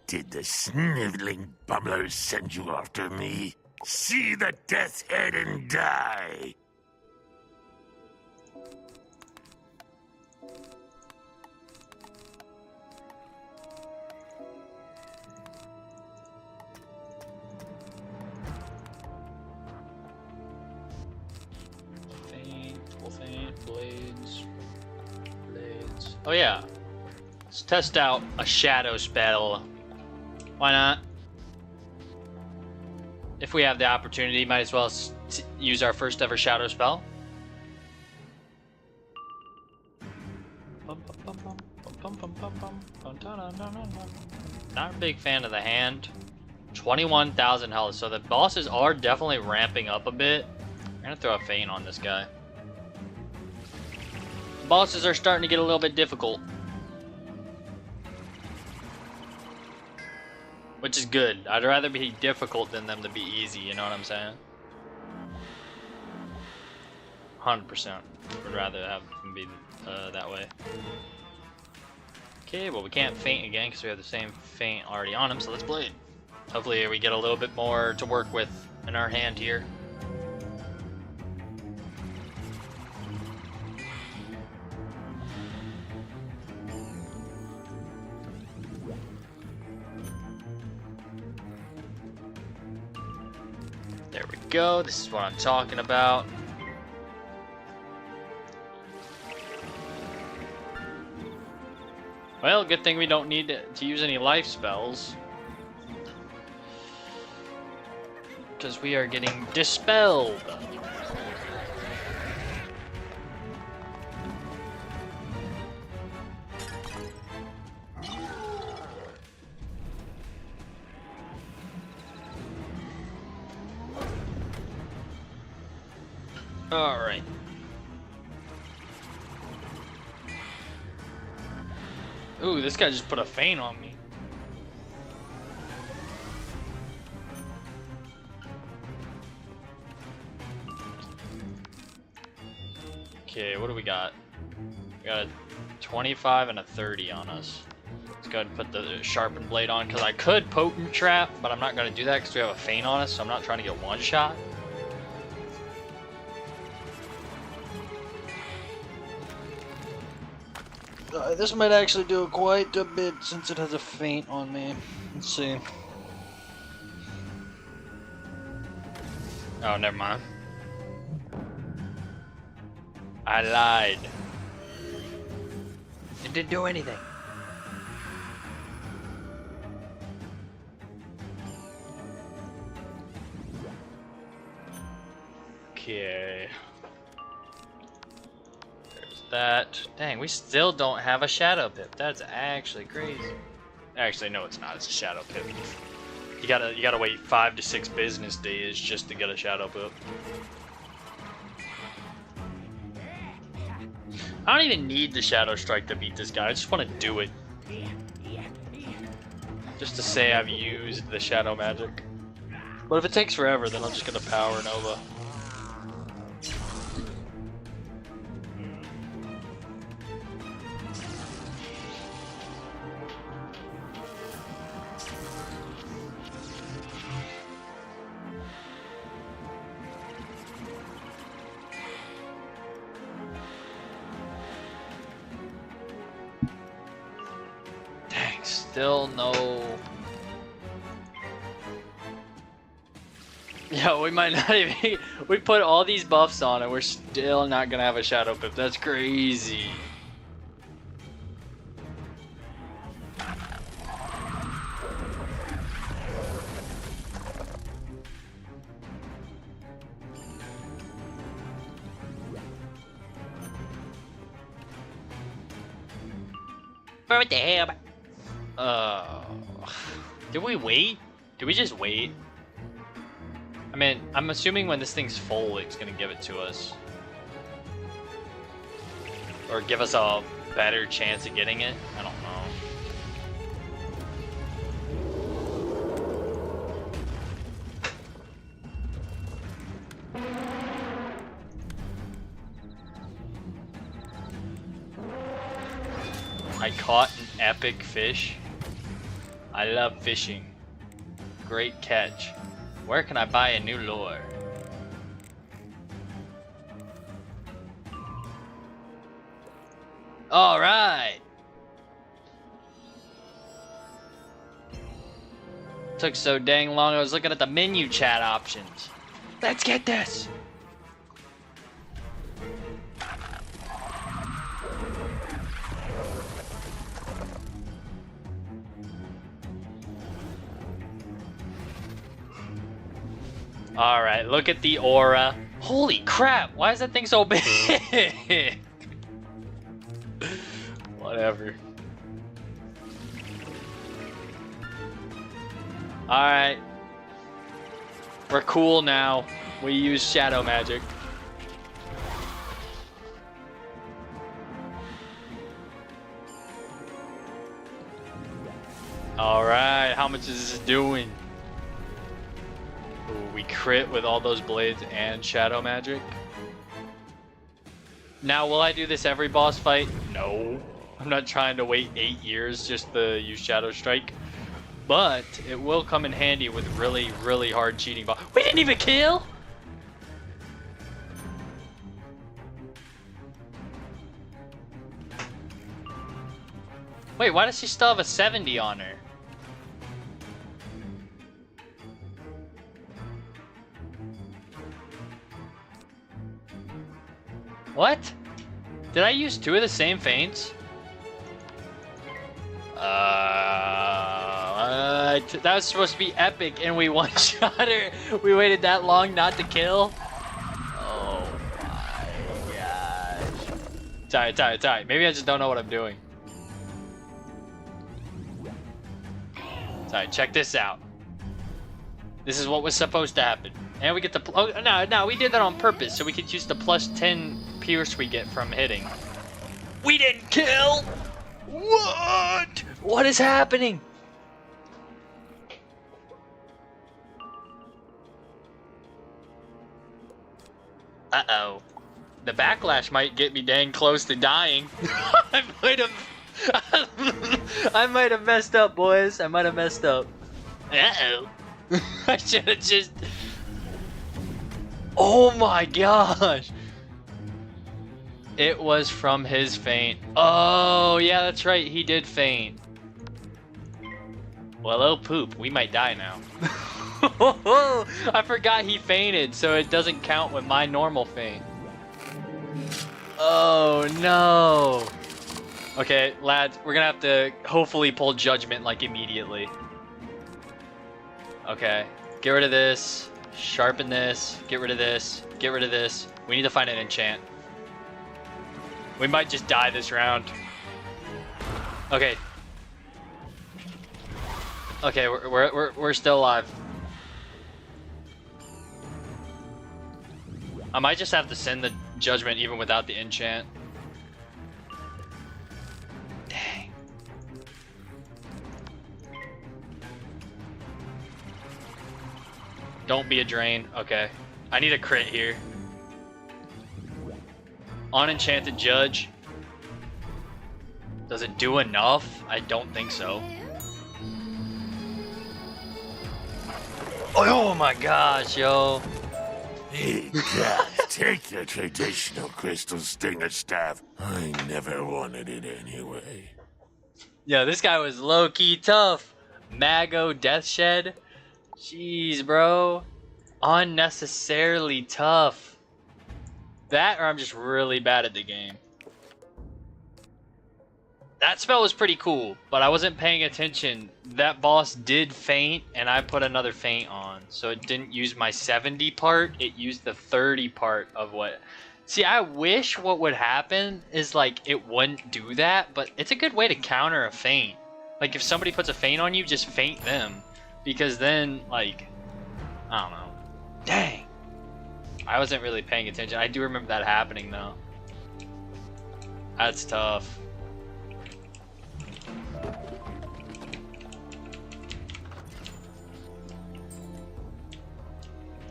Did the sniveling bumblers send you after me? See the death's head and die! Blades. Oh yeah. Let's test out a shadow spell. Why not? If we have the opportunity, might as well use our first ever shadow spell. Not a big fan of the hand. 21,000 health, so the bosses are definitely ramping up a bit. I'm gonna throw a feint on this guy. Bosses are starting to get a little bit difficult. Which is good. I'd rather be difficult than them to be easy, you know what I'm saying? 100%. Would rather have them be that way. Okay, well we can't feint again because we have the same feint already on him, so let's blade. Hopefully we get a little bit more to work with in our hand here. There we go, this is what I'm talking about. Well, good thing we don't need to use any life spells. Because we are getting dispelled. Alright. Ooh, this guy just put a feint on me. Okay, what do we got? We got a 25 and a 30 on us. Let's go ahead and put the sharpened blade on, because I could potent trap, but I'm not going to do that because we have a feint on us, so I'm not trying to get one shot. This might actually do quite a bit since it has a feint on me. Let's see. Oh, never mind. I lied. It didn't do anything. Okay. There's that. Dang, we still don't have a shadow pip. That's actually crazy. Actually, no, it's not. It's a shadow pip. You gotta wait 5 to 6 business days just to get a shadow pip. I don't even need the shadow strike to beat this guy. I just want to do it. Just to say I've used the shadow magic. But if it takes forever, then I'm just gonna power Nova. Still no. Yeah, we might not even. We put all these buffs on and we're still not gonna have a shadow pip. That's crazy. What the hell? Did we wait? Did we just wait? I mean, I'm assuming when this thing's full, it's gonna give it to us. Or give us a better chance of getting it? I don't know. I caught an epic fish. I love fishing. Great catch. Where can I buy a new lure? All right. Took so dang long. I was looking at the menu chat options. Let's get this. All right, look at the aura. Holy crap, why is that thing so big? Whatever. All right. We're cool now. We use shadow magic. All right, how much is this doing? Ooh, we crit with all those blades and shadow magic. Now, will I do this every boss fight? No. I'm not trying to wait 8 years just to use Shadow Strike. But it will come in handy with really, really hard cheating boss. We didn't even kill? Wait, why does she still have a 70 on her? What? Did I use 2 of the same feints? That was supposed to be epic and we one-shot her. We waited that long not to kill? Oh my gosh. It's alright. Maybe I just don't know what I'm doing. It's alright, check this out. This is what was supposed to happen. And we get the... Oh, no, we did that on purpose so we could use the plus 10 pierce we get from hitting. We didn't kill! What? What is happening? Uh-oh. The backlash might get me dang close to dying. I might have messed up, boys. I might have messed up. Uh-oh. I should have just... Oh my gosh. It was from his feint. Oh, yeah, that's right. He did feint. Well, oh poop. We might die now. I forgot he feinted, so it doesn't count with my normal feint. Oh, no. Okay, lads, we're gonna have to hopefully pull judgment, like, immediately. Okay, get rid of this. Sharpen this. Get rid of this. Get rid of this. We need to find an enchant. We might just die this round. Okay. Okay, we're still alive. I might just have to send the judgment even without the enchant. Dang. Don't be a drain. Okay. I need a crit here. Unenchanted Judge. Does it do enough? I don't think so. Oh my gosh, yo. Hey, God, take the traditional crystal stinger staff. I never wanted it anyway. Yo, this guy was low-key tough. Mago Deathshed. Jeez, bro. Unnecessarily tough. That or I'm just really bad at the game. That spell was pretty cool, but I wasn't paying attention. That boss did feint, and I put another feint on. So it didn't use my 70 part, it used the 30 part of what... See, I wish what would happen is, like, it wouldn't do that, but it's a good way to counter a feint. Like, if somebody puts a feint on you, just feint them. Because then, like, I don't know. Dang. I wasn't really paying attention. I do remember that happening, though. That's tough.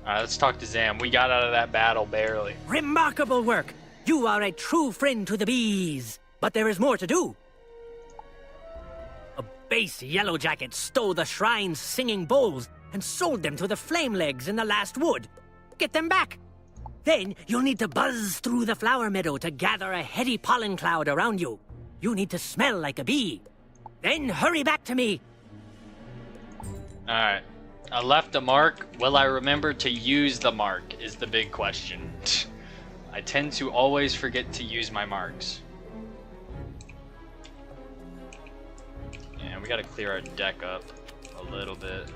Alright, let's talk to Zam. We got out of that battle barely. Remarkable work! You are a true friend to the bees. But there is more to do. A base yellowjacket stole the shrine's singing bowls and sold them to the flamelegs in the last wood. Get them back. Then you'll need to buzz through the flower meadow to gather a heady pollen cloud around you. You need to smell like a bee. Then hurry back to me. Alright. I left a mark. Will I remember to use the mark is the big question. I tend to always forget to use my marks. And we gotta clear our deck up a little bit.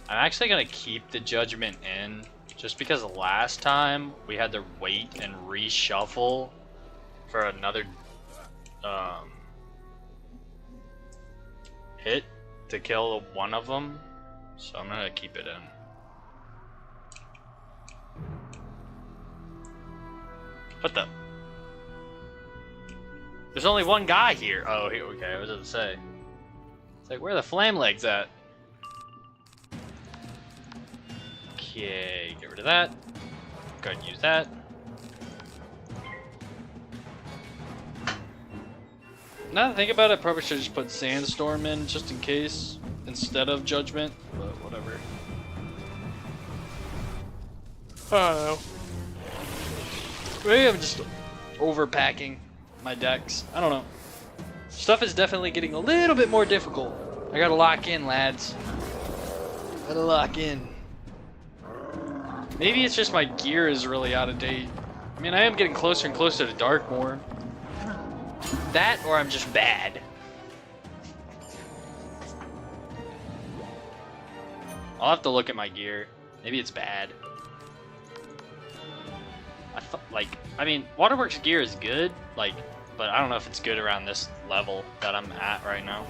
I'm actually gonna keep the judgment in just because last time we had to wait and reshuffle for another hit to kill one of them, so I'm gonna keep it in. What the? There's only one guy here. Oh, here. Okay, I was gonna say. It's like, where are the flamelegs at? Okay, get rid of that. Go ahead and use that. Now that I think about it, I probably should just put Sandstorm in just in case instead of Judgment, but whatever. I don't know. Maybe I'm just overpacking my decks. I don't know. Stuff is definitely getting a little bit more difficult. I gotta lock in, lads. Gotta lock in. Maybe it's just my gear is really out of date. I mean, I am getting closer and closer to Darkmoor. That, or I'm just bad. I'll have to look at my gear. Maybe it's bad. I mean, Waterworks gear is good, like, but I don't know if it's good around this level that I'm at right now.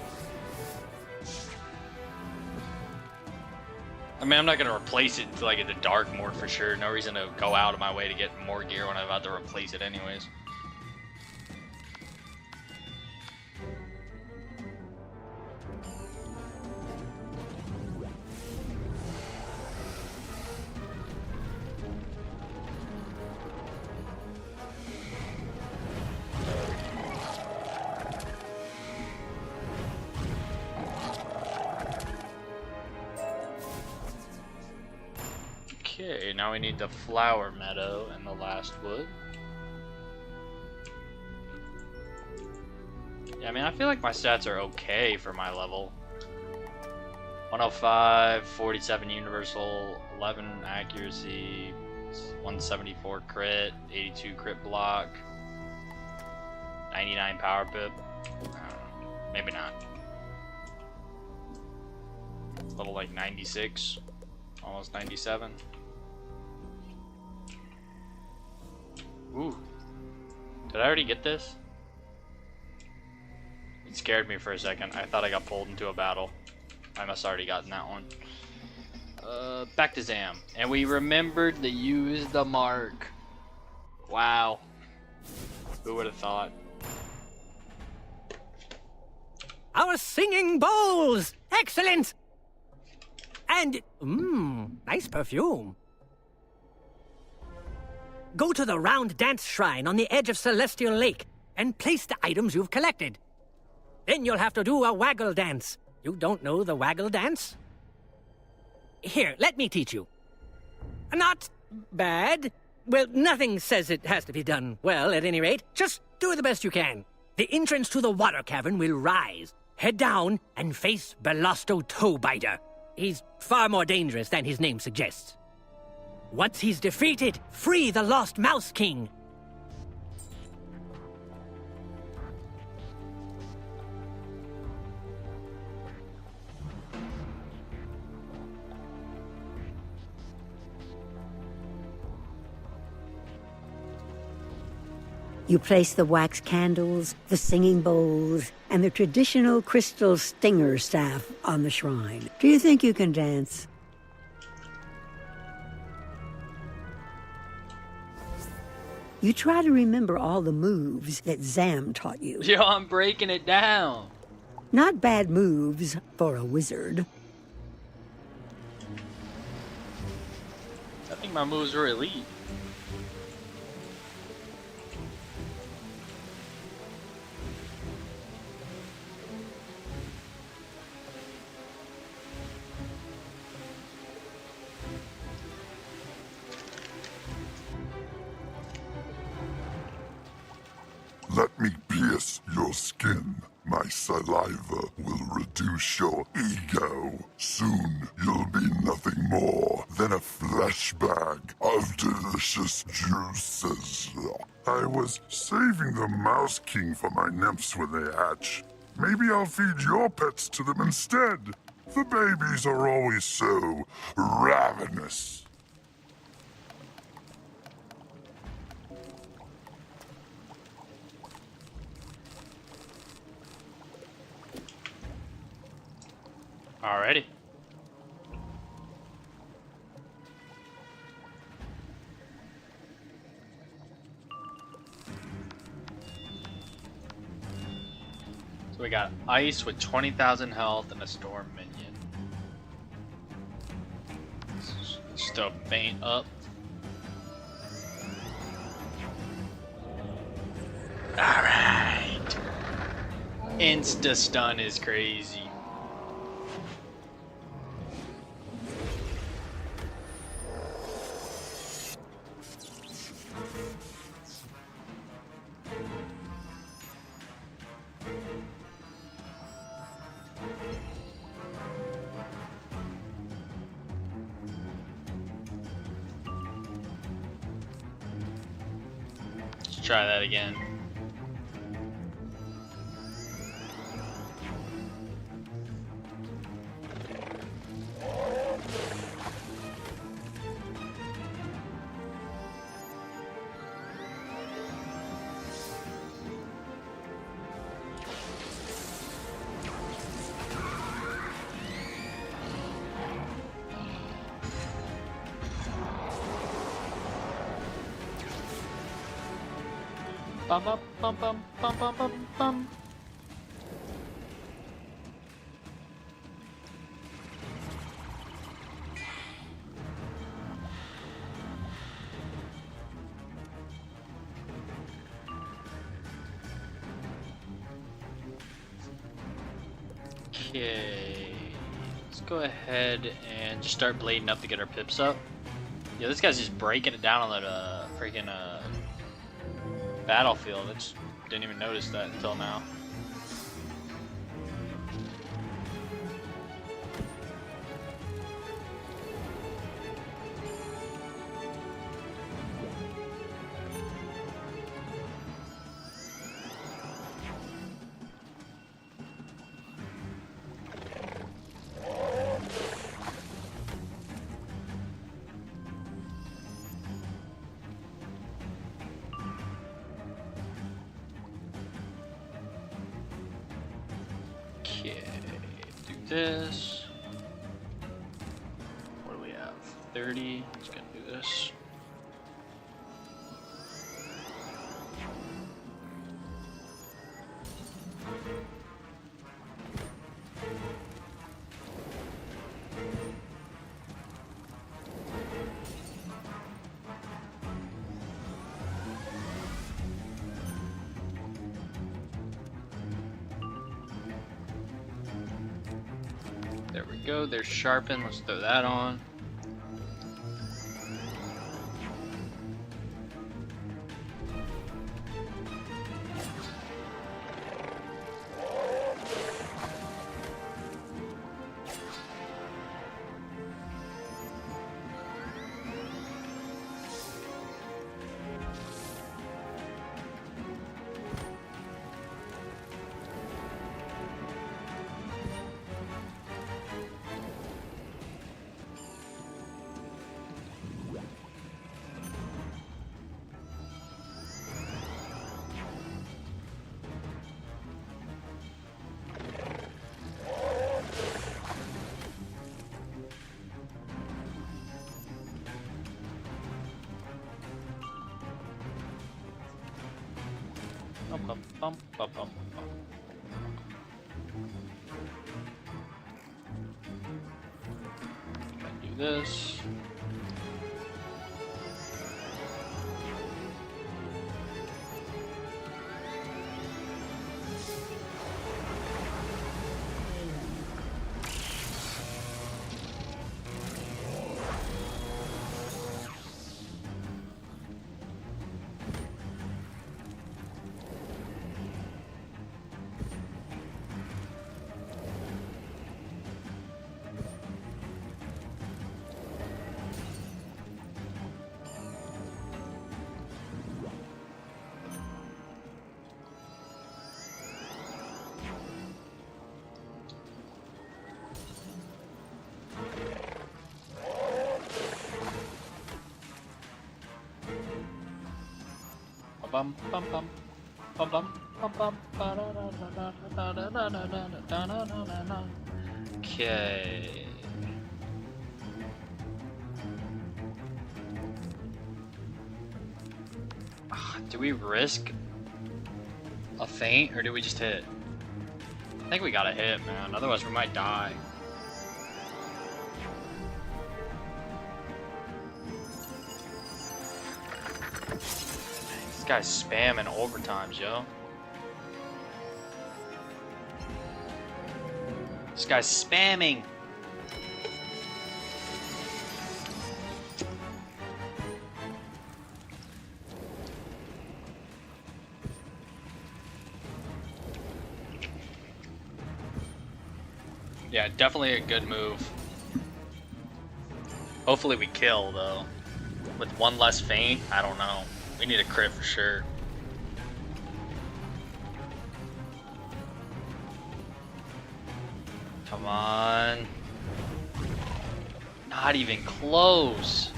I mean, I'm not gonna replace it until I get to Darkmoor for sure. No reason to go out of my way to get more gear when I'm about to replace it anyways. Okay, now we need the flower meadow and the last wood. Yeah, I mean, I feel like my stats are okay for my level. 105, 47 universal, 11 accuracy, 174 crit, 82 crit block, 99 power pip. I don't know, maybe not. Level like 96, almost 97. Ooh, did I already get this? It scared me for a second. I thought I got pulled into a battle. I must have already gotten that one. Back to Zam. And we remembered to use the mark. Wow. Who would have thought? Our singing bowls! Excellent! And, nice perfume. Go to the round dance shrine on the edge of Celestial Lake and place the items you've collected. Then you'll have to do a waggle dance. You don't know the waggle dance? Here, let me teach you. Not bad. Well, nothing says it has to be done well, at any rate. Just do the best you can. The entrance to the water cavern will rise. Head down and face Bellasto Toebiter. He's far more dangerous than his name suggests. Once he's defeated, free the Lost Mouse King. You place the wax candles, the singing bowls, and the traditional crystal stinger staff on the shrine. Do you think you can dance? You try to remember all the moves that Zam taught you. Yo, I'm breaking it down. Not bad moves for a wizard. I think my moves were elite. Let me pierce your skin. My saliva will reduce your ego. Soon you'll be nothing more than a flesh bag of delicious juices. I was saving the Mouse King for my nymphs when they hatch. Maybe I'll feed your pets to them instead. The babies are always so ravenous. Alrighty. So we got ice with 20,000 health and a storm minion. Just a faint up. Alright. Insta stun is crazy. Try that again. Bum bum bum bum bum bum bum bum. Okay, let's go ahead and just start blading up to get our pips up. Yeah, this guy's just breaking it down on the freaking battlefield. I just didn't even notice that until now. Okay, do this. What do we have? 30. Just gonna do this. There we go, there's sharpen, let's throw that on. Bum, bum, bum, bum, bum. Do this. Bum bum bum bum bum bum bum ba da da da da da da da da da da da. Okay. Do we risk a feint or do we just hit? I think we gotta hit, man. Otherwise we might die. This guy's spamming overtimes, yo. This guy's spamming. Yeah, definitely a good move. Hopefully we kill, though. With one less feint, I don't know. We need a crit for sure. Come on. Not even close.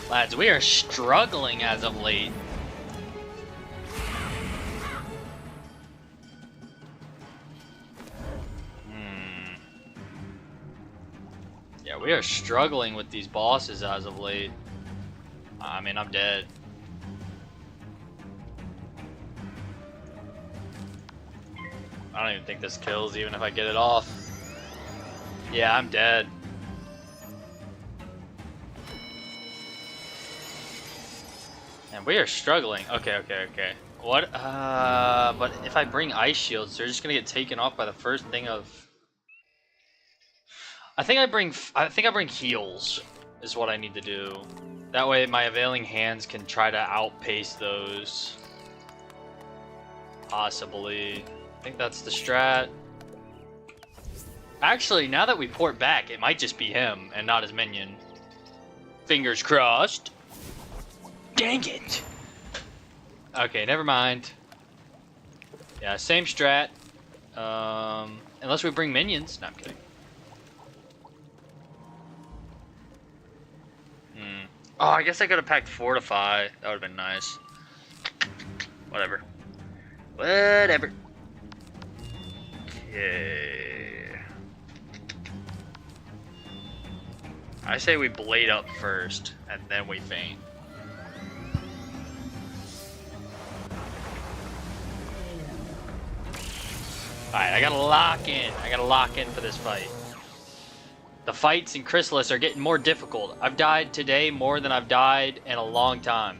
Lads, we are struggling as of late. Yeah, we are struggling with these bosses as of late. I mean, I'm dead. I don't even think this kills, even if I get it off. Yeah, I'm dead. And we are struggling. Okay. What? But if I bring ice shields, they're just gonna get taken off by the first thing of. I think I bring heals is what I need to do. That way my availing hands can try to outpace those. Possibly. I think that's the strat. Actually, now that we port back, it might just be him and not his minion. Fingers crossed. Dang it! Okay, never mind. Yeah, same strat. Unless we bring minions. No, I'm kidding. Oh, I guess I could have packed Fortify. That would have been nice. Whatever. Whatever. Okay. I say we blade up first, and then we feint. Alright, I gotta lock in. I gotta lock in for this fight. The fights in Chrysalis are getting more difficult. I've died today more than I've died in a long time.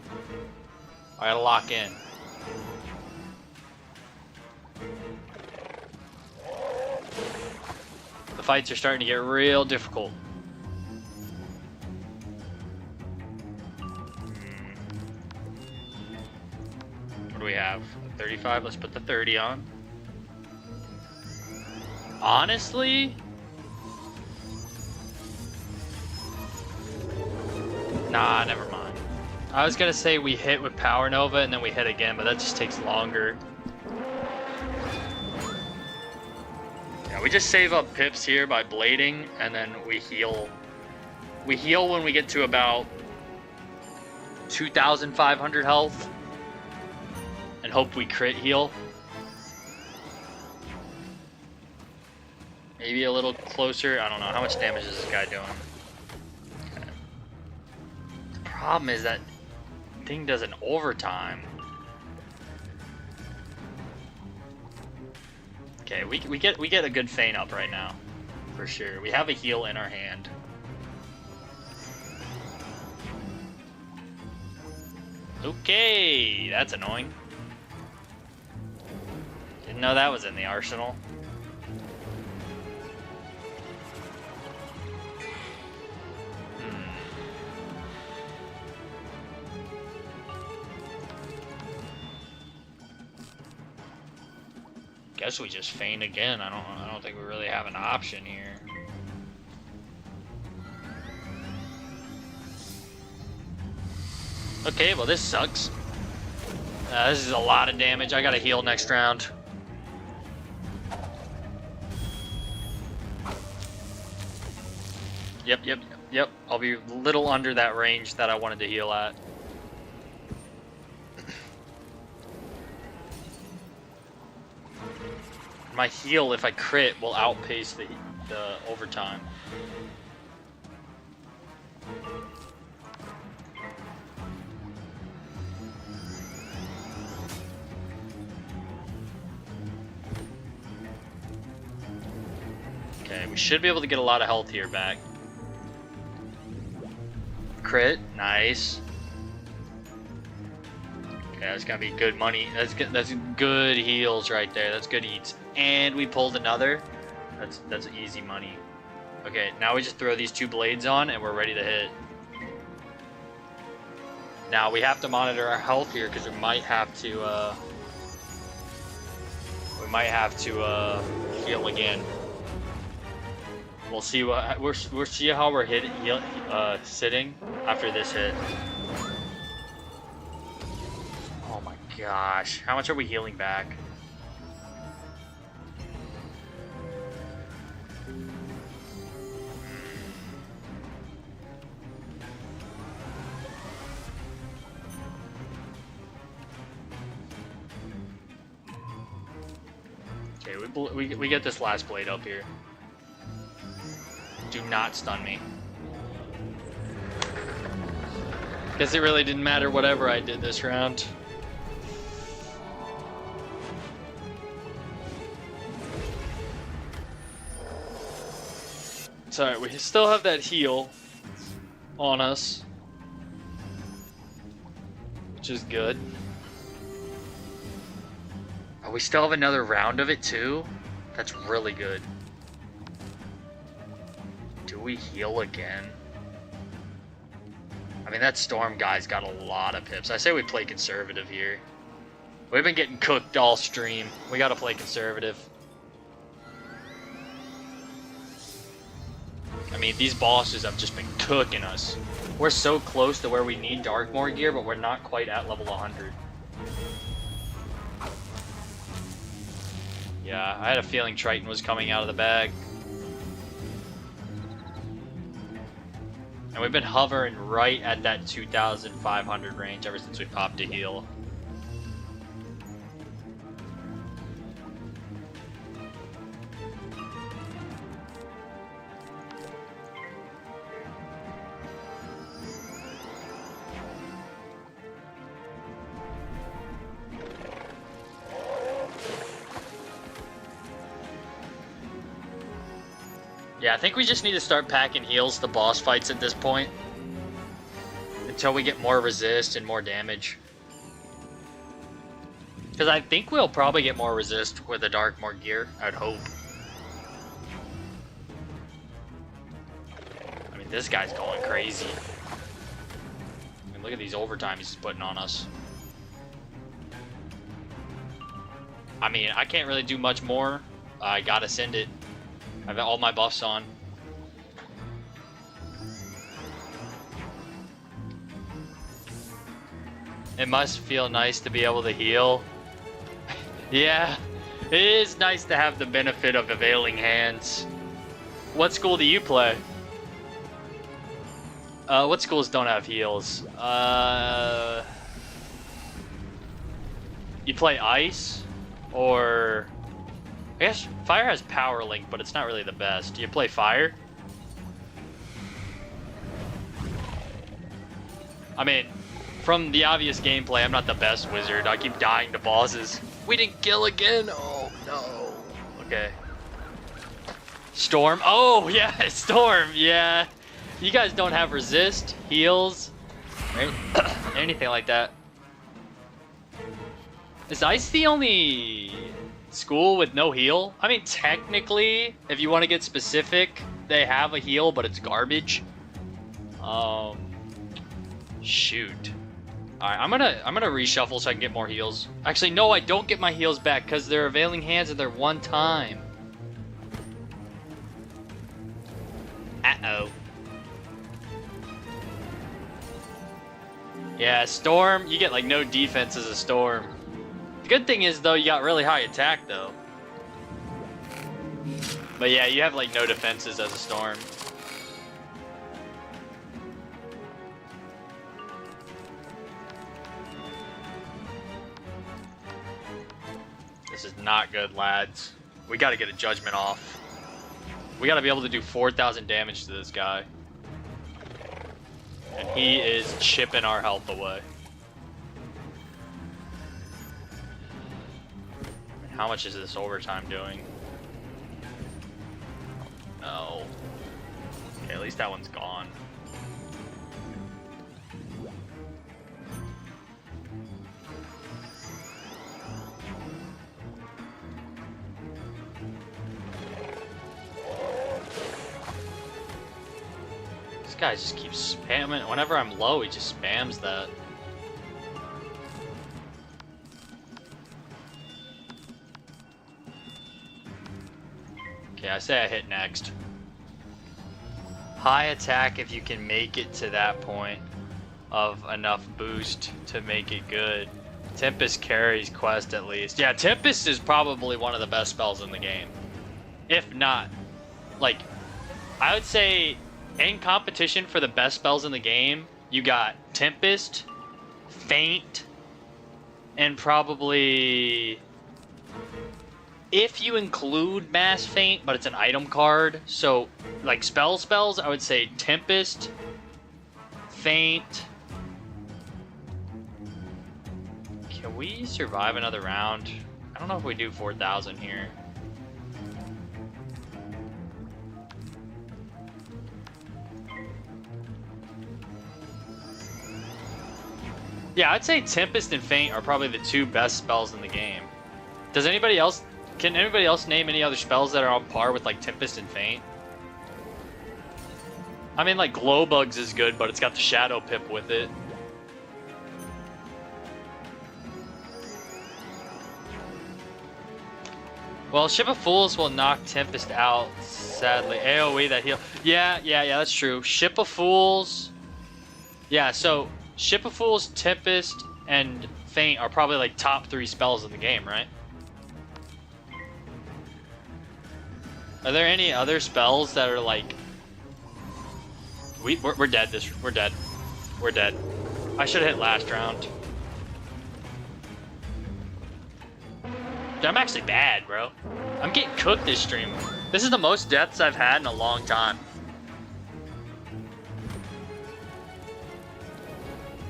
I gotta lock in. The fights are starting to get real difficult. What do we have? 35? Let's put the 30 on. Honestly? Nah, never mind. I was gonna say we hit with Power Nova and then we hit again, but that just takes longer. Yeah, we just save up pips here by blading, and then we heal. We heal when we get to about 2,500 health, and hope we crit heal. Maybe a little closer. I don't know. How much damage is this guy doing? Okay. The problem is that thing does an overtime. Okay, we get a good feint up right now, for sure. We have a heal in our hand. Okay, that's annoying. Didn't know that was in the arsenal. Guess we just feint again. I don't think we really have an option here. Okay, well this sucks. This is a lot of damage. I gotta heal next round. Yep. I'll be a little under that range that I wanted to heal at. My heal, if I crit, will outpace the overtime. Okay, we should be able to get a lot of health here back. Crit, nice. Okay, that's gonna be good money. That's good heals right there. That's good eats. And we pulled another. That's easy money. Okay, now we just throw these two blades on and we're ready to hit. Now we have to monitor our health here because we might have to heal again. We'll see what we'll see how we're sitting after this hit. Oh my gosh, how much are we healing back? Okay, we get this last blade up here. Do not stun me. Guess it really didn't matter whatever I did this round. It's alright, we still have that heal on us, which is good. we still have another round of it too? That's really good. Do we heal again? I mean, that Storm guy's got a lot of pips. I say we play conservative here. We've been getting cooked all stream. We gotta play conservative. I mean, these bosses have just been cooking us. We're so close to where we need Darkmoor gear, but we're not quite at level 100. Yeah, I had a feeling Triton was coming out of the bag. And we've been hovering right at that 2,500 range ever since we popped a heal. Yeah, I think we just need to start packing heals to boss fights at this point. Until we get more resist and more damage. Because I think we'll probably get more resist with the Darkmoor gear, I'd hope. I mean, this guy's going crazy. I mean, look at these overtime he's putting on us. I mean, I can't really do much more. I gotta send it. I've got all my buffs on. It must feel nice to be able to heal. Yeah, it is nice to have the benefit of availing hands. What school do you play? What schools don't have heals? You play ice? Or... I guess fire has power link, but it's not really the best. Do you play fire? I mean, from the obvious gameplay, I'm not the best wizard. I keep dying to bosses. We didn't kill again. Oh no. Okay. Storm. Oh yeah, Storm. Yeah. You guys don't have resist, heals, right? Anything like that. Is ice the only school with no heal? I mean, technically, if you want to get specific, they have a heal, but it's garbage. Shoot. Alright, I'm gonna reshuffle so I can get more heals. Actually, no, I don't get my heals back because they're availing hands and they're one time. Uh-oh. Yeah, Storm, you get like no defense as a Storm. The good thing is, though, you got really high attack, though. But yeah, you have, like, no defenses as a Storm. This is not good, lads. We gotta get a Judgment off. We gotta be able to do 4,000 damage to this guy. And he is chipping our health away. How much is this overtime doing? No. Okay, at least that one's gone. This guy just keeps spamming. Whenever I'm low, he just spams that. Okay, I say I hit next. High attack if you can make it to that point of enough boost to make it good. Tempest carries quest at least. Yeah, Tempest is probably one of the best spells in the game. If not, like, I would say in competition for the best spells in the game, you got Tempest, Feint, and probably... if you include Mass Feint, but it's an item card, so like spells, I would say Tempest, Feint. Can we survive another round? I don't know if we do 4,000 here. Yeah, I'd say Tempest and Feint are probably the two best spells in the game. Does anybody else... Can anybody else name any other spells that are on par with, like, Tempest and Feint? I mean, like, Glowbugs is good, but it's got the Shadow Pip with it. Well, Ship of Fools will knock Tempest out, sadly. AoE that heal. Yeah, that's true. Ship of Fools. Yeah, so Ship of Fools, Tempest, and Feint are probably like top 3 spells in the game, right? Are there any other spells that are like... We're dead. We're dead. We're dead. I should have hit last round. Dude, I'm actually bad, bro. I'm getting cooked this stream. This is the most deaths I've had in a long time.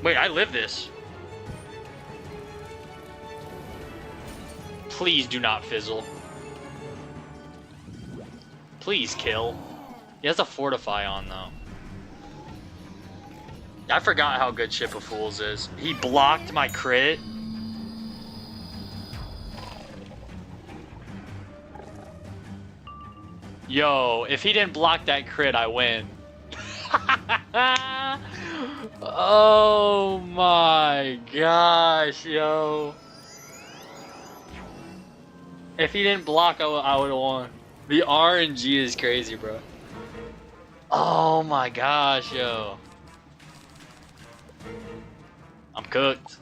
Wait, I live this. Please do not fizzle. Please kill. He has a Fortify on, though. I forgot how good Ship of Fools is. He blocked my crit. Yo, if he didn't block that crit, I win. Oh my gosh, yo. If he didn't block, I would have won. The RNG is crazy, bro. Oh my gosh, yo. I'm cooked.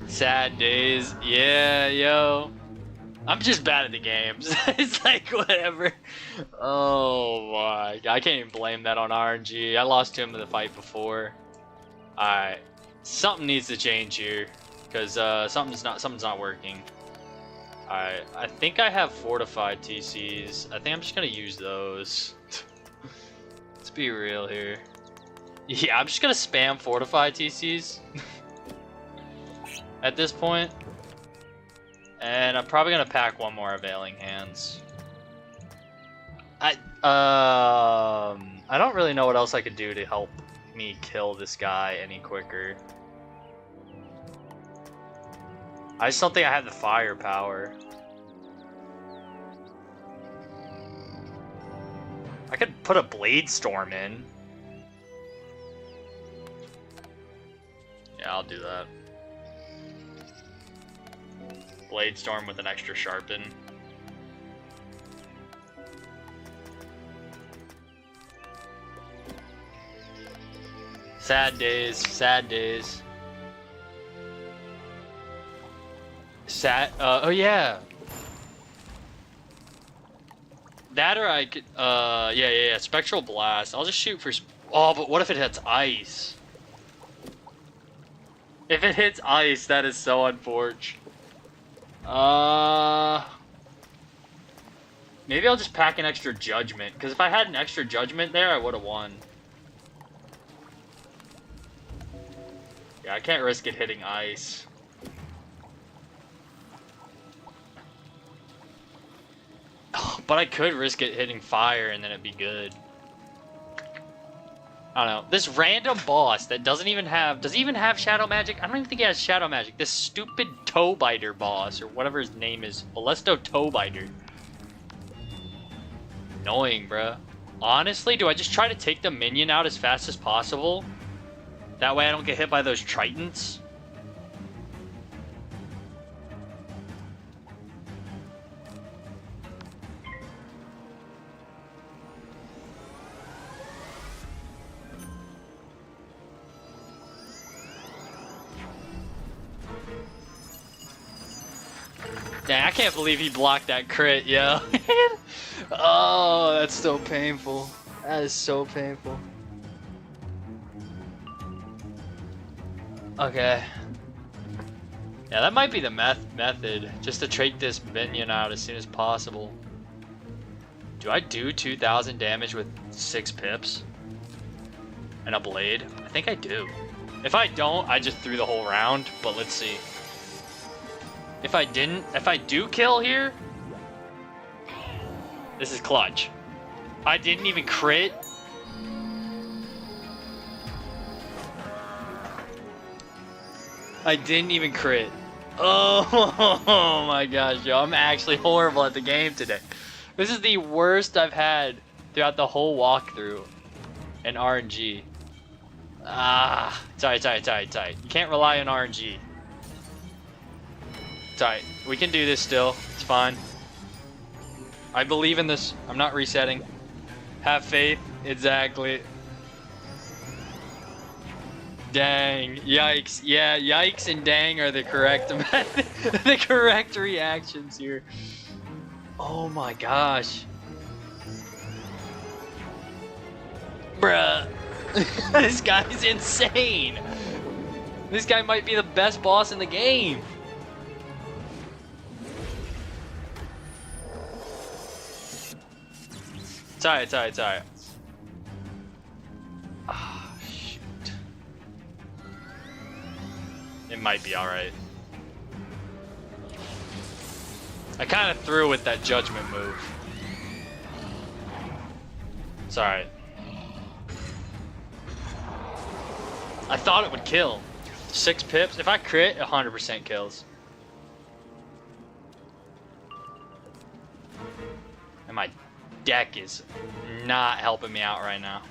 Sad days. Yeah, yo. I'm just bad at the games. It's like, whatever. Oh my god. I can't even blame that on RNG. I lost to him in the fight before. Alright. Something needs to change here. Because something's not working. Alright. I think I have fortified TCs. I think I'm just going to use those. Let's be real here. Yeah, I'm just going to spam fortified TCs. At this point. And I'm probably gonna pack one more Availing Hands. I don't really know what else I could do to help me kill this guy any quicker. I just don't think I have the firepower. I could put a Blade Storm in. Yeah, I'll do that. Blade Storm with an extra Sharpen. Sad days, sad days. Oh yeah. That or I could, yeah, Spectral Blast. I'll just shoot for, oh, but what if it hits ice? If it hits ice, that is so unfortunate. Maybe I'll just pack an extra Judgment, because if I had an extra Judgment there, I would have won. Yeah, I can't risk it hitting ice. But I could risk it hitting fire, and then it'd be good. I don't know. This random boss that doesn't even have... Does he even have Shadow Magic? I don't even think he has Shadow Magic. This stupid Toe Biter boss, or whatever his name is. Balesto Toe Biter. Annoying, bruh. Honestly, do I just try to take the minion out as fast as possible? That way I don't get hit by those Tritons? Dang, I can't believe he blocked that crit, yo. Oh, that's so painful. That is so painful. Okay. Yeah, that might be the method. Just to take this minion out as soon as possible. Do I do 2,000 damage with 6 pips? And a blade? I think I do. If I don't, I just threw the whole round, but let's see. If I do kill here, This is clutch. I didn't even crit. I didn't even crit. Oh my gosh, yo. I'm actually horrible at the game today. This is the worst I've had throughout the whole walkthrough in RNG. Sorry. You can't rely on RNG. Sorry, we can do this still. It's fine. I believe in this. I'm not resetting. Have faith. Exactly. Dang. Yikes. Yeah, yikes and dang are the correct the correct reactions here. Oh my gosh. Bruh. This guy's insane. This guy might be the best boss in the game. Sorry. Ah, shoot. It might be alright. I kind of threw with that judgment move. Sorry. I thought it would kill. 6 pips. If I crit, 100% kills. And my deck is not helping me out right now.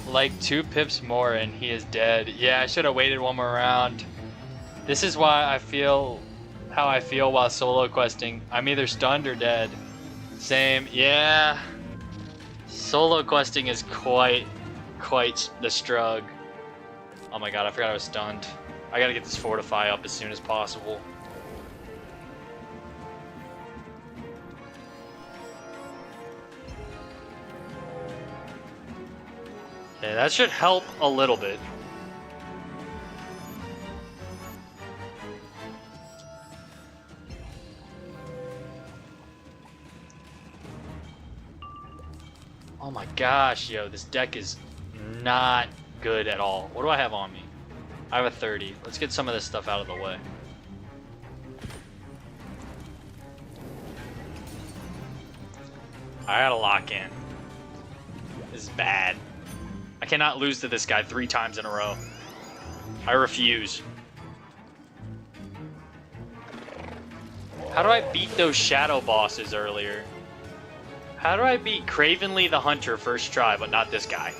Like 2 pips more and he is dead. Yeah, I should have waited one more round. This is why I feel how I feel while solo questing. I'm either stunned or dead. Same, yeah. Solo questing is quite the struggle. Oh my god, I forgot I was stunned. I gotta get this fortify up as soon as possible. Okay, that should help a little bit. Oh my gosh, yo, this deck is not good at all. What do I have on me? I have a 30. Let's get some of this stuff out of the way. I gotta lock in. This is bad. I cannot lose to this guy 3 times in a row. I refuse. How do I beat those shadow bosses earlier? How do I beat Cravenly the Hunter first try, but not this guy?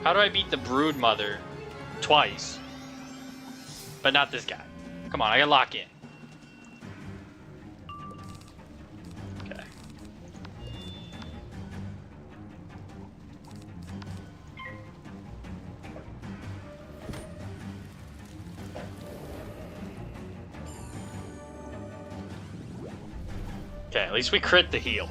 How do I beat the Broodmother twice, but not this guy? Come on, I gotta lock in. Okay. Okay, at least we crit the heal.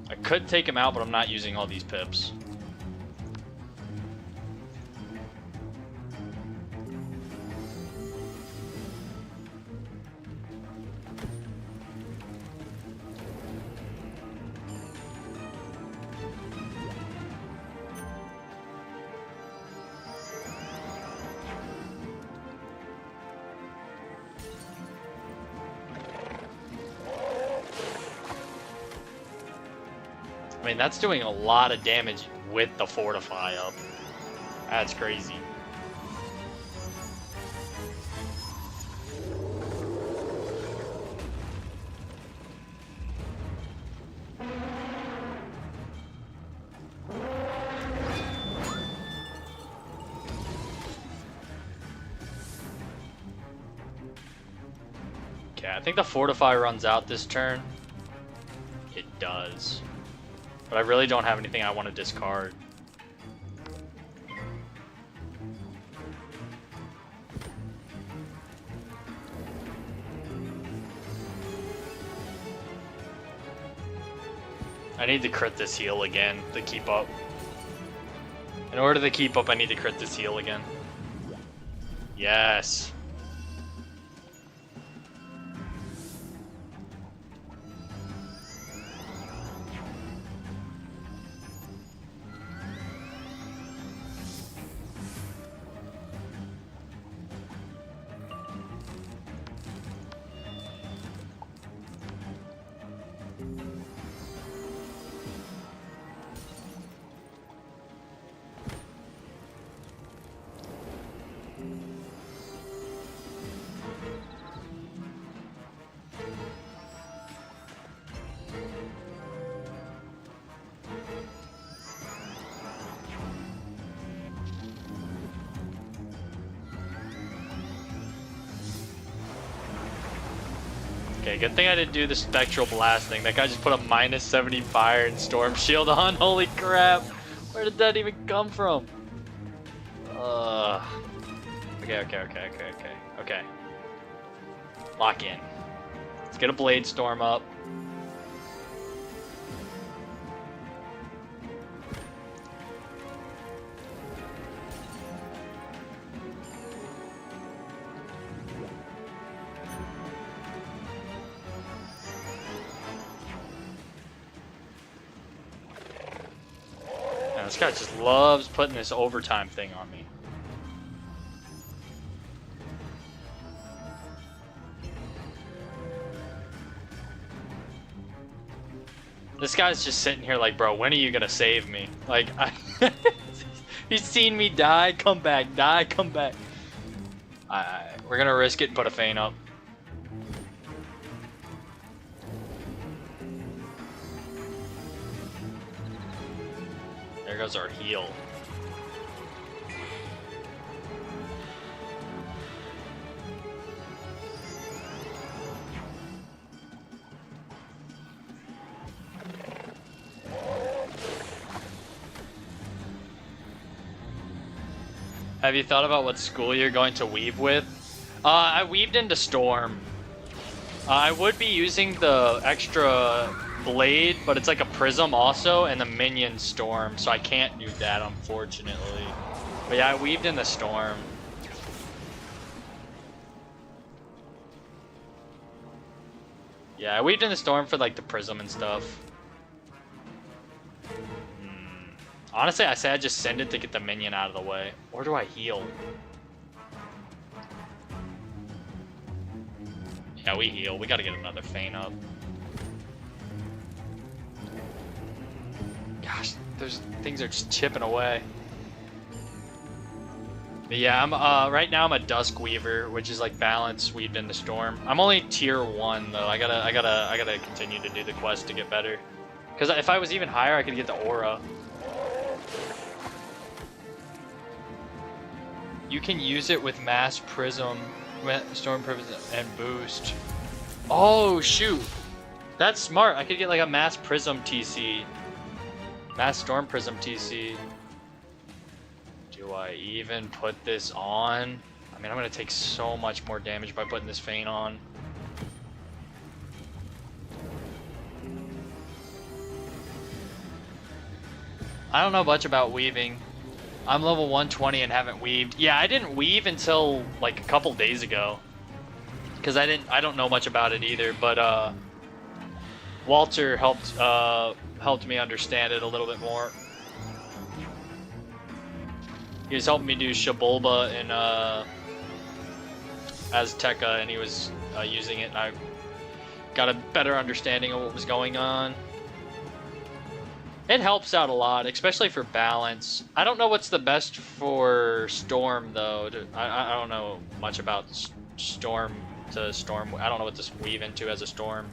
I could take him out, but I'm not using all these pips. I mean, that's doing a lot of damage with the fortify up. That's crazy. Okay, I think the fortify runs out this turn. It does. But I really don't have anything I want to discard. I need to crit this heal again to keep up. In order to keep up, I need to crit this heal again. Yes. Okay, good thing I didn't do the Spectral Blast thing. That guy just put a minus 70 fire and Storm Shield on. Holy crap! Where did that even come from? Okay. Lock in. Let's get a Blade Storm up. This guy just loves putting this overtime thing on me. This guy's just sitting here like, bro, when are you gonna save me? Like, he's seen me die, come back, die, come back. We're gonna risk it and put a feint up. There goes our heal. Have you thought about what school you're going to weave with? I weaved into Storm. I would be using the extra blade, but it's like a prism also, and the minion Storm, so I can't do that, unfortunately. But yeah, I weaved in the Storm. Yeah, I weaved in the Storm for like the prism and stuff. Honestly, I say I just send it to get the minion out of the way. Or do I heal? Yeah, we heal. We gotta get another feint up. Gosh, those things are just chipping away. But yeah, I'm right now I'm a Dusk Weaver, which is like balance weaved in the Storm. I'm only tier 1 though. I gotta continue to do the quest to get better. Because if I was even higher, I could get the aura. You can use it with Mass Prism, Storm Prism, and Boost. Oh shoot, that's smart. I could get like a Mass Prism TC, Mass Storm Prism TC. Do I even put this on? I mean, I'm gonna take so much more damage by putting this feint on. I don't know much about weaving. I'm level 120 and haven't weaved. Yeah, I didn't weave until like a couple days ago. Cause I don't know much about it either, but Walter helped me understand it a little bit more. He was helping me do Shabulba in Azteca, and he was using it, and I got a better understanding of what was going on. It helps out a lot, especially for balance. I don't know what's the best for Storm, though. I don't know much about Storm to Storm. I don't know what to weave into as a Storm.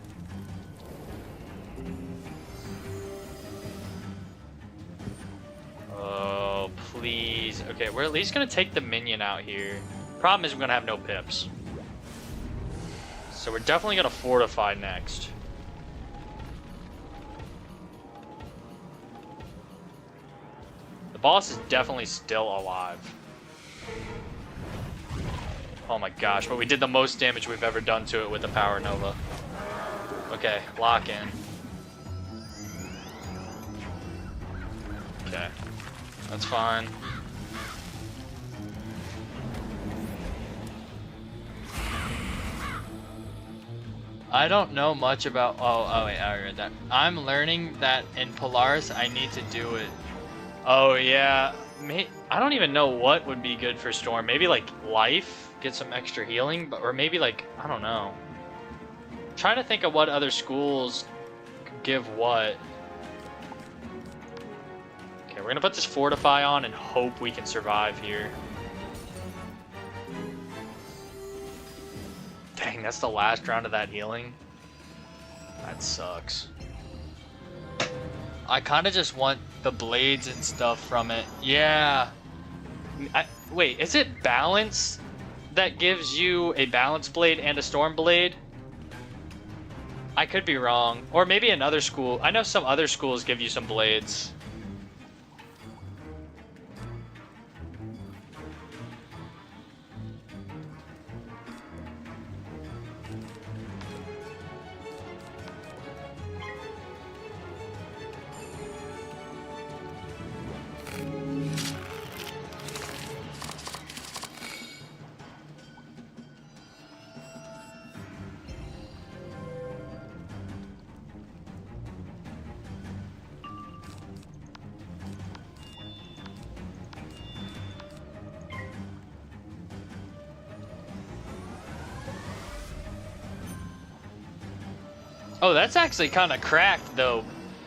Oh, please. Okay, we're at least going to take the minion out here. Problem is we're going to have no pips. So we're definitely going to fortify next. Boss is definitely still alive. Oh my gosh, but we did the most damage we've ever done to it with the Power Nova. Okay, lock in. Okay. That's fine. I don't know much about... Oh, wait, I read that. I'm learning that in Polaris, I need to do it. Oh, yeah. I don't even know what would be good for Storm. Maybe, like, life? Get some extra healing? Or maybe, like, I don't know. I'm trying to think of what other schools give what. Okay, we're gonna put this Fortify on and hope we can survive here. Dang, that's the last round of that healing. That sucks. I kind of just want the blades and stuff from it. Yeah. Wait, is it balance that gives you a balance blade and a storm blade? I could be wrong. Or maybe another school. I know some other schools give you some blades. Oh, that's actually kind of cracked, though.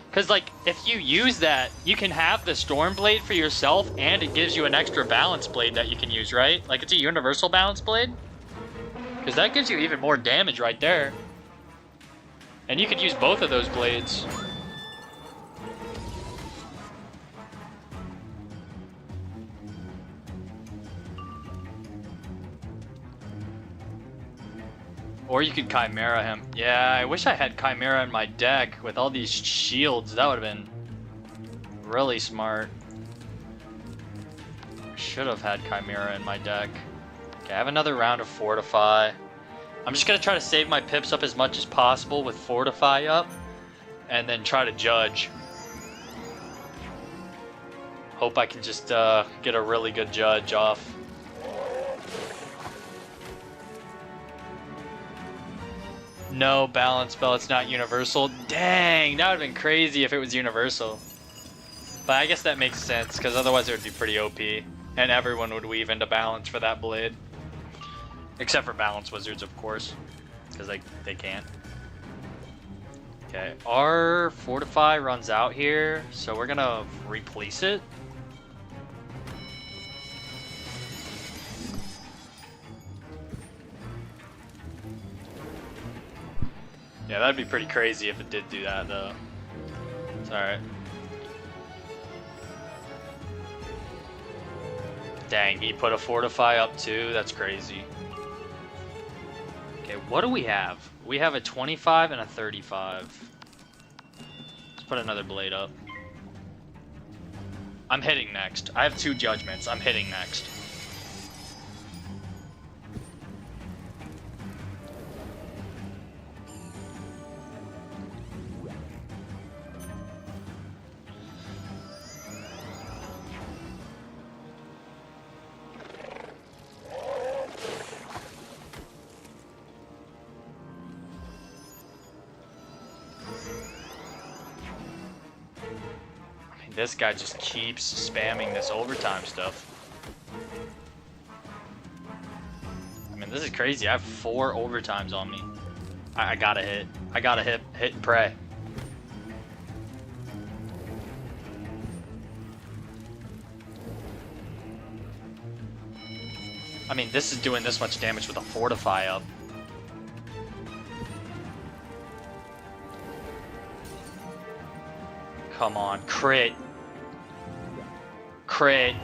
Because, like, if you use that, you can have the Storm Blade for yourself, and it gives you an extra Balance Blade that you can use, right? Like, it's a universal Balance Blade. Because that gives you even more damage right there. And you could use both of those blades. Or you could Chimera him. Yeah, I wish I had Chimera in my deck with all these shields. That would have been really smart. Should have had Chimera in my deck. Okay, I have another round of Fortify. I'm just going to try to save my pips up as much as possible with Fortify up. And then try to judge. Hope I can just get a really good judge off. No balance spell, it's not universal. Dang, that would have been crazy if it was universal. But I guess that makes sense, because otherwise it would be pretty OP. And everyone would weave into balance for that blade. Except for balance wizards, of course. Because they can't. Okay, our Fortify runs out here, so we're gonna replace it. Yeah, that'd be pretty crazy if it did do that, though. It's alright. Dang, he put a Fortify up too? That's crazy. Okay, what do we have? We have a 25 and a 35. Let's put another blade up. I'm hitting next. I have 2 judgments. I'm hitting next. This guy just keeps spamming this overtime stuff. I mean, this is crazy. I have 4 overtimes on me. I gotta hit. I gotta hit and pray. I mean, this is doing this much damage with a Fortify up. Come on, crit. Crit.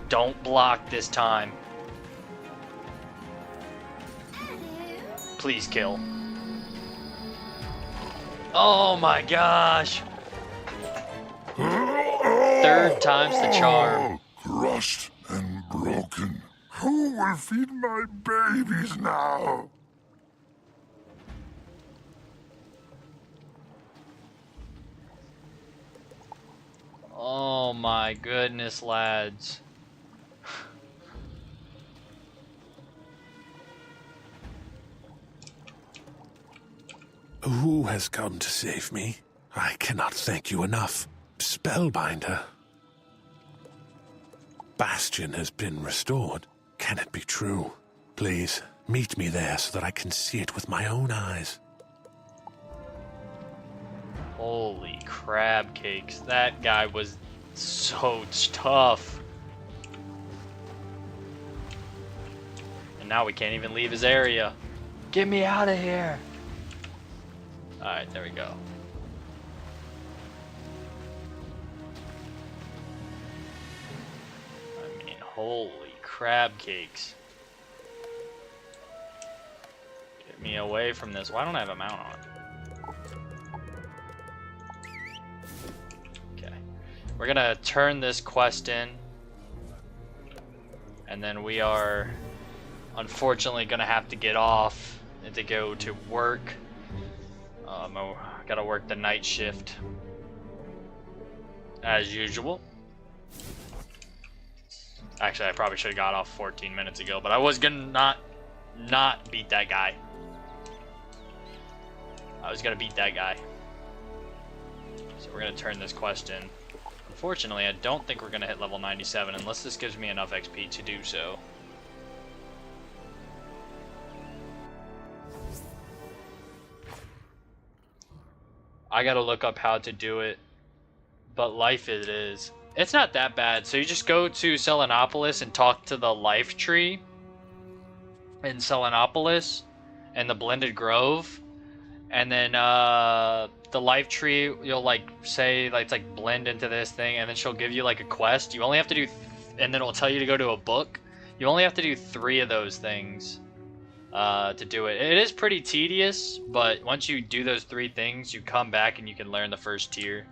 Don't block this time. Please kill. Oh my gosh. 3rd time's the charm. Crushed and broken. Who will feed my babies now? Oh my goodness, lads. Who has come to save me? I cannot thank you enough. Spellbinder. Bastion has been restored. Can it be true? Please, meet me there so that I can see it with my own eyes. Holy crab cakes. That guy was so tough. And now we can't even leave his area. Get me out of here. Alright, there we go. I mean, holy crab cakes. Get me away from this. Why don't I have a mount on? Okay. We're gonna turn this quest in. And then we are unfortunately gonna have to get off and to go to work. I gotta work the night shift as usual. Actually, I probably should have got off 14 minutes ago, but I was gonna not beat that guy. I was gonna beat that guy. So we're gonna turn this quest in. Unfortunately, I don't think we're gonna hit level 97 unless this gives me enough XP to do so. I gotta look up how to do it, but life it is. It's not that bad. So you just go to Selenopolis and talk to the life tree in Selenopolis and the Blended Grove, and then the life tree, you'll like say like it's like blend into this thing, and then she'll give you like a quest. You only have to do, and then it'll tell you to go to a book. You only have to do 3 of those things to do it. It is pretty tedious, but once you do those 3 things, you come back and you can learn the first tier.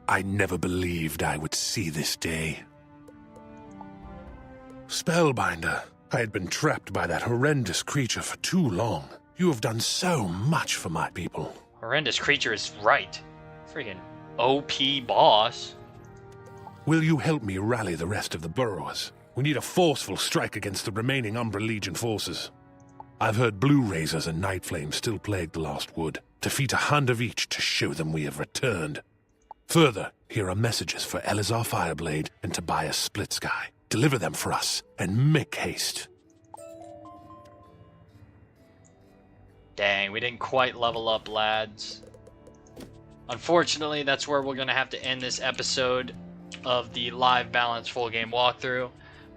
I never believed I would see this day. Spellbinder, I had been trapped by that horrendous creature for too long. You have done so much for my people. Horrendous creature is right. Freaking OP boss. Will you help me rally the rest of the burrowers? We need a forceful strike against the remaining Umbra Legion forces. I've heard Blue Razors and Night Flames still plague the Lost Wood. Defeat 100 of each to show them we have returned. Further, here are messages for Elazar Fireblade and Tobias Splitsky. Deliver them for us, and make haste. Dang, we didn't quite level up, lads. Unfortunately, that's where we're going to have to end this episode of the live balance full game walkthrough.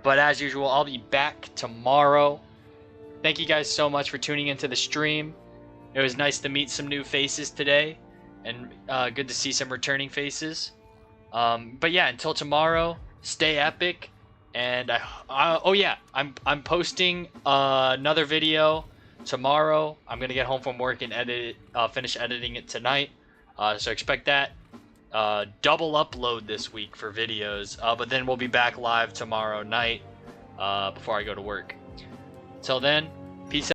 But as usual, I'll be back tomorrow. Thank you guys so much for tuning into the stream. It was nice to meet some new faces today, and good to see some returning faces. But yeah, until tomorrow, stay epic. And oh yeah, I'm posting another video tomorrow. I'm gonna get home from work and finish editing it tonight. So expect that. Double upload this week for videos. But then we'll be back live tomorrow night before I go to work. Till then, peace out.